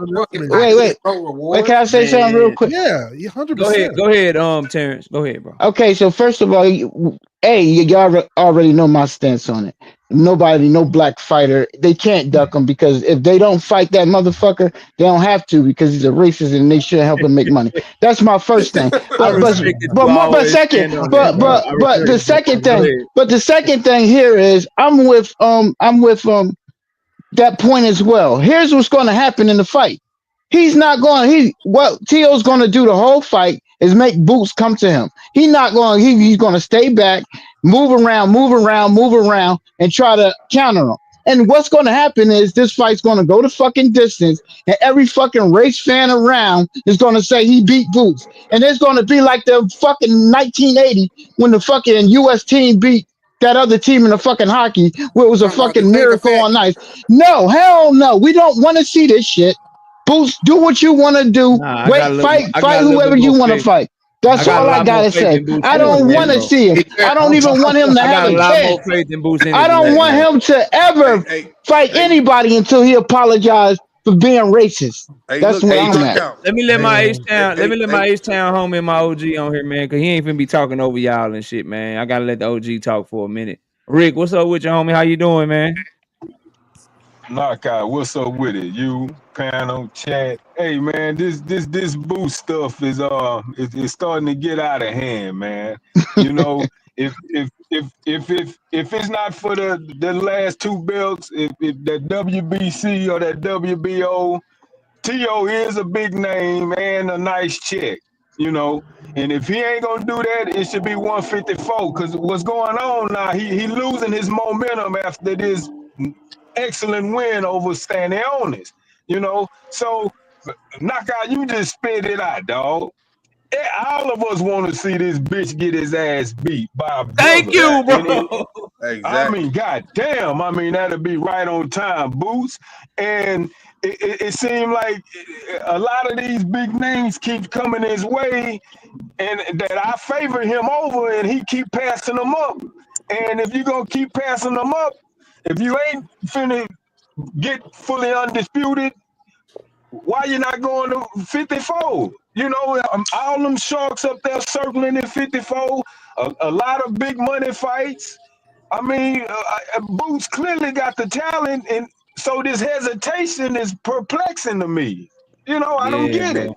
Can I say something real quick? Yeah, 100%. Go ahead, Terrence. Go ahead, bro. Okay, so first of all, y'all already know my stance on it. Nobody, no black fighter, they can't duck him because if they don't fight that motherfucker, they don't have to because he's a racist and they should help him make money. That's my first thing. But the second thing here is I'm with that point as well. Here's what's going to happen in the fight. He's not going. What Tio's going to do the whole fight is make Boots come to him. He's not going. He's going to stay back, move around, and try to counter him. And what's going to happen is this fight's going to go to fucking distance, and every fucking race fan around is going to say he beat Boots, and it's going to be like the fucking 1980 when the fucking U.S. team beat that other team in the fucking hockey, where it was a fucking miracle on ice. No, hell no. We don't want to see this shit. Boots, do what you want to do. Fight whoever you want to fight. That's all I gotta say. I don't want to see him. I don't even want him to have a chance. I don't want him to ever fight anybody until he apologizes for being racist. That's where I'm at. Let me let my H-Town homie and my OG on here, man, because he ain't finna be talking over y'all and shit, man. I gotta let the OG talk for a minute. Rick, what's up with you, homie? How you doing, man? Knockout, what's up with it? You, panel, chat. Hey man, this boost stuff is it's starting to get out of hand, man. You know, if it's not for the last 2 belts, if that WBC or that WBO, Tio is a big name and a nice check, you know. And if he ain't gonna do that, it should be 154. Cause what's going on now? He losing his momentum after this excellent win over Stanionis, you know. So Knockout, you just spit it out, dog. all of us want to see this bitch get his ass beat by a brother. Thank you, And bro. I mean, goddamn. I mean, that'd be right on time, Boots. And it seemed like a lot of these big names keep coming his way, and that I favor him over, and he keep passing them up. And if you're gonna keep passing them up, if you ain't finna get fully undisputed, why you not going to 54? You know, all them sharks up there circling in 54. A lot of big money fights. I mean, Boots clearly got the talent, and so this hesitation is perplexing to me. You know, I don't get it.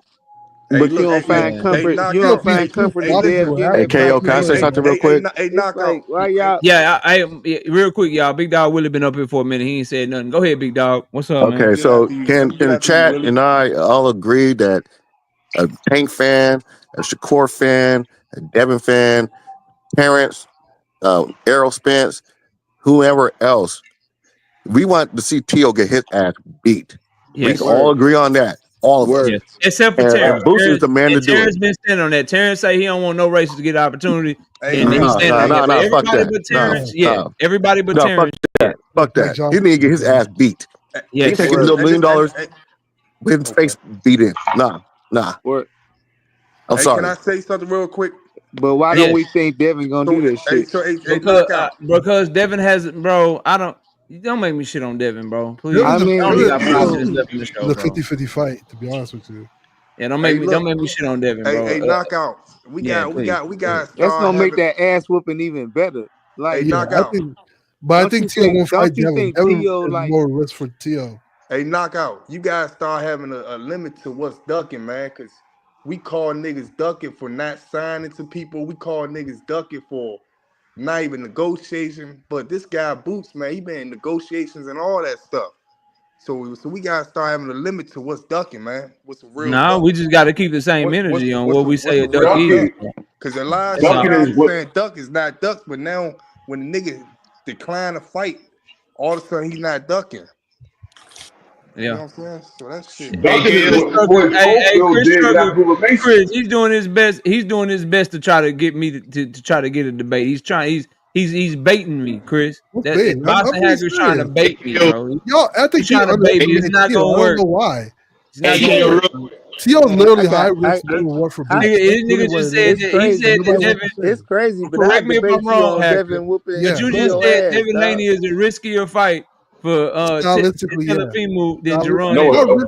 But you don't find comfort. You don't find comfort in Dev getting Hey, that back. KO, can I say something real quick? It's like, why y'all? Yeah, I real quick, y'all. Big Dog Willie been up here for a minute. He ain't said nothing. Go ahead, Big Dog. What's up, man? Okay, so can Chat and I all agree that a Tank fan, a Shakur fan, a Devin fan, Terrence, Errol Spence, whoever else, we want to see Tio get his ass beat. Yes. We all agree on that. All of us. Yes. Except for Terrence. And Boots is the man to do Terrence it. been standing on that. Terrence say he don't want no races to get opportunity. And he's No, standing on that. fuck Everybody that. but Terrence, everybody but No, Terrence. fuck that. He need to get his ass beat. Yeah, He taking $1 million with his face beat in. Nah. I'm sorry. Can I say something real quick? But why don't we think Devin gonna do this shit? Because Devin has, bro. Don't make me shit on Devin, bro. Please. I mean, I don't even got 5 minutes it's left in the show, a bro. 50-50 fight, to be honest with you. Yeah, don't make me shit on Devin, bro. Hey, knockout. We got. That's gonna make that ass whooping even better. Like, knockout. I think Tio won't fight Devin. Devin Tio is like more risk for Tio. Hey, knockout. You guys start having a limit to what's ducking, man, because we call niggas ducking for not signing to people. We call niggas ducking for not even negotiation. But this guy Boots, man, he been in negotiations and all that stuff. So we gotta start having a limit to what's ducking, man. What's a real duck? We just gotta keep the same energy on what we say a duck is. Because a lot of guys saying duck is not duck, but now when the nigga decline to fight, all of a sudden he's not ducking. Yeah. You know what I'm saying? So that shit. Ducking is what Chris, he's doing his best. He's doing his best to try to get me to try to get a debate. He's baiting me, Chris. Boston Hager's trying to bait me, bro. Yo, I think he's trying to bait me. It's not gonna work. I don't know why. It's not gonna work. Tio's literally high risk, low reward for Boots. This nigga just said that he said that Devin. It's crazy, but correct me if I'm wrong, Devin whooping. But you just said Devin Haney is a riskier fight for Teofimo than Jaron Ennis.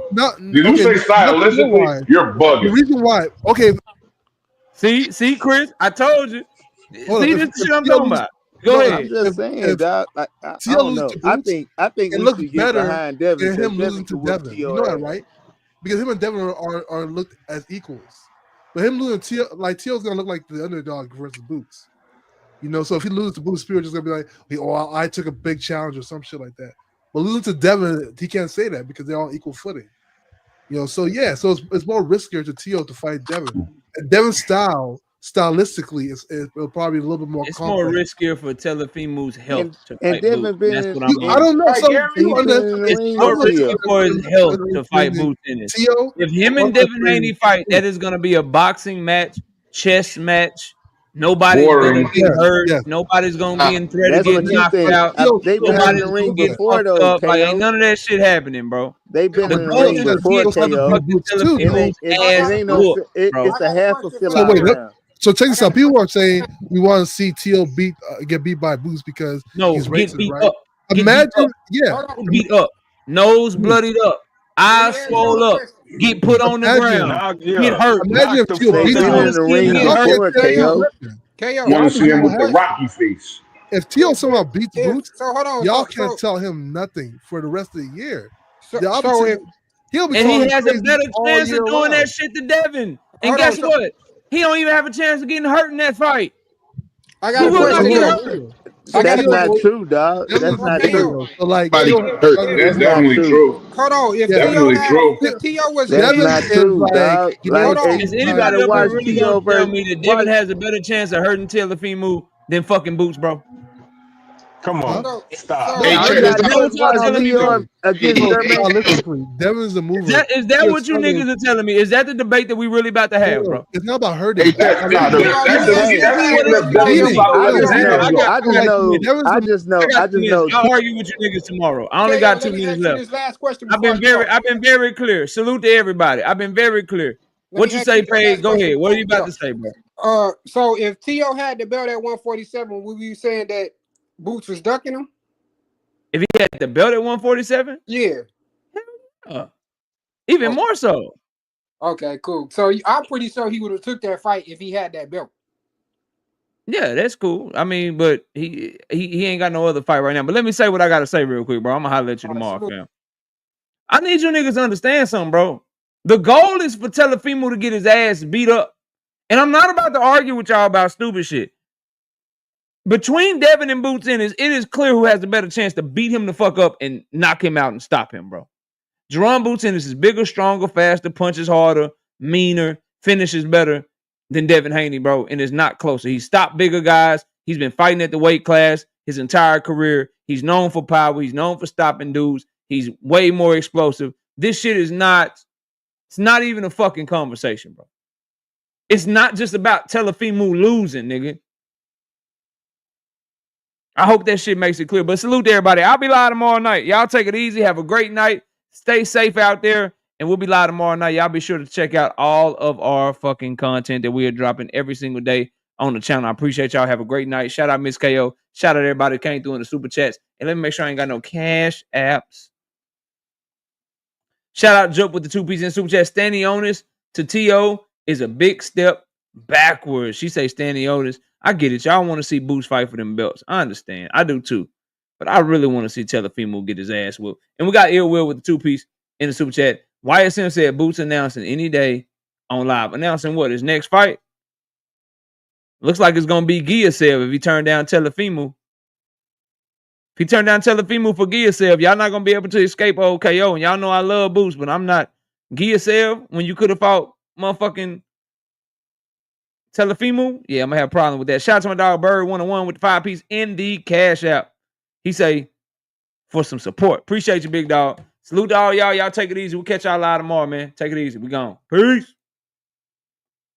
Did you say stylistically? You're bugging. The reason why, okay. See, Chris, I told you. See, this is what I'm talking about. Go ahead. I'm just saying, dog. I don't know. I think it looks better than him losing to Devin. You know that, right? Because him and Devin are looked as equals. But him losing Tio's gonna look like the underdog versus Boots. You know, so if he loses to Boots, people are just gonna be like, "Oh, I took a big challenge" or some shit like that. But losing to Devin, he can't say that because they're on equal footing. You know, so it's more riskier to Tio to fight Devin. And Devin's stylistically is probably a little bit more. It's more riskier for Teofimo's health to fight Devin Boots. Been That's what I'm I don't know. It's more risky for his health to fight Boots in it. If him and Devin Haney fight, that is going to be a boxing match, chess match. Nobody's going to get hurt. Yes. Nobody's going to be in threat of getting knocked out. They've been in the ring before, though. Like, ain't none of that shit happening, bro. They've been in the ring before, It's a half a fill out. So check this out. People are saying we want to see Tio get beat by Boots because he's racist, beat right? Up. Imagine, beat up, nose bloodied up, eyes swole up, get put on the ground, get hurt. Imagine if Tio beat KO. You want to see him with the Rocky face. If Tio somehow beats Boots, y'all can't tell him nothing for the rest of the year. He has a better chance of doing that shit to Devin. And guess what? He don't even have a chance of getting hurt in that fight. I got a question. That's not true, dog. That's not true. So like, that's definitely true. Hold on, if Tio was that's not true, dog. Is anybody up here really gonna tell me that Devin has a better chance of hurting Teofimo than fucking Boots, bro? Come on, Huh? stop. Hey, All you check this gotta Is that do out. what is y'all watch telling me, bro? Leon against No, Thurman. listen, please. Devin's a mover. Is that He what you struggling. niggas are telling me? Is that the debate that we really about to have, No, bro? it's not about Hey, hurting. check. Nah, Listen, T.O., you If said Hey, that's you what said That everybody Devin's else meaning. about to is, let I his just I hands know, go. I got just 2 Like, know, minutes. Devin's I the just I know, got I 2 just minutes. know. I'll argue with you niggas tomorrow. I only got K.O., 2 let me minutes ask you left. this last question before you go. I've been very clear. Salute to everybody. I've been very clear. Let What me you ask you say, this Paige? last Go question ahead. What are before you we about go. to say, bro? So if T.O. had the belt at 147, would you saying that Boots was ducking him? If he had the belt at 147, Yeah. even Okay. more so. Okay, cool. So I'm pretty sure he would have took that fight if he had that belt. Yeah, that's cool. I mean, but he ain't got no other fight right now. But let me say what I gotta say real quick, bro. I'm gonna holler at you All right, tomorrow, salute. fam. I need you niggas to understand something, bro. The goal is for Teofimo to get his ass beat up. And I'm not about to argue with y'all about stupid shit. Between Devin and Boots Ennis, it is clear who has the better chance to beat him the fuck up and knock him out and stop him, bro. Jaron Boots Ennis is bigger, stronger, faster, punches harder, meaner, finishes better than Devin Haney, bro, and is not closer. He stopped bigger guys. He's been fighting at the weight class his entire career. He's known for power. He's known for stopping dudes. He's way more explosive. This shit is not, it's not even a fucking conversation, bro. It's not just about Teofimo losing, nigga. I hope that shit makes it clear. But salute to everybody. I'll be live tomorrow night. Y'all take it easy. Have a great night. Stay safe out there. And we'll be live tomorrow night. Y'all be sure to check out all of our fucking content that we are dropping every single day on the channel. I appreciate y'all. Have a great night. Shout out Miss KO. Shout out everybody that came through in the super chats. And let me make sure I ain't got no cash apps. Shout out Jump with the 2 pieces in super chat. Stanionis to T.O. is a big step backwards. She say Stanionis. I get it. Y'all want to see Boots fight for them belts. I understand. I do too. But I really want to see Teofimo get his ass whooped. And we got Ill Will with the 2 piece in the super chat. YSM said Boots announcing any day on live. Announcing what? His next fight? Looks like it's going to be Garcia if he turned down Teofimo. If he turned down Teofimo for Garcia, y'all not going to be able to escape OKO. And y'all know I love Boots, but I'm not. Garcia, when you could have fought motherfucking Teofimo, yeah, I'm going to have a problem with that. Shout out to my dog Bird 101 with the 5 piece in the Cash App. He say, for some support. Appreciate you, big dog. Salute to all y'all. Y'all take it easy. We'll catch y'all live tomorrow, man. Take it easy. We gone. Peace.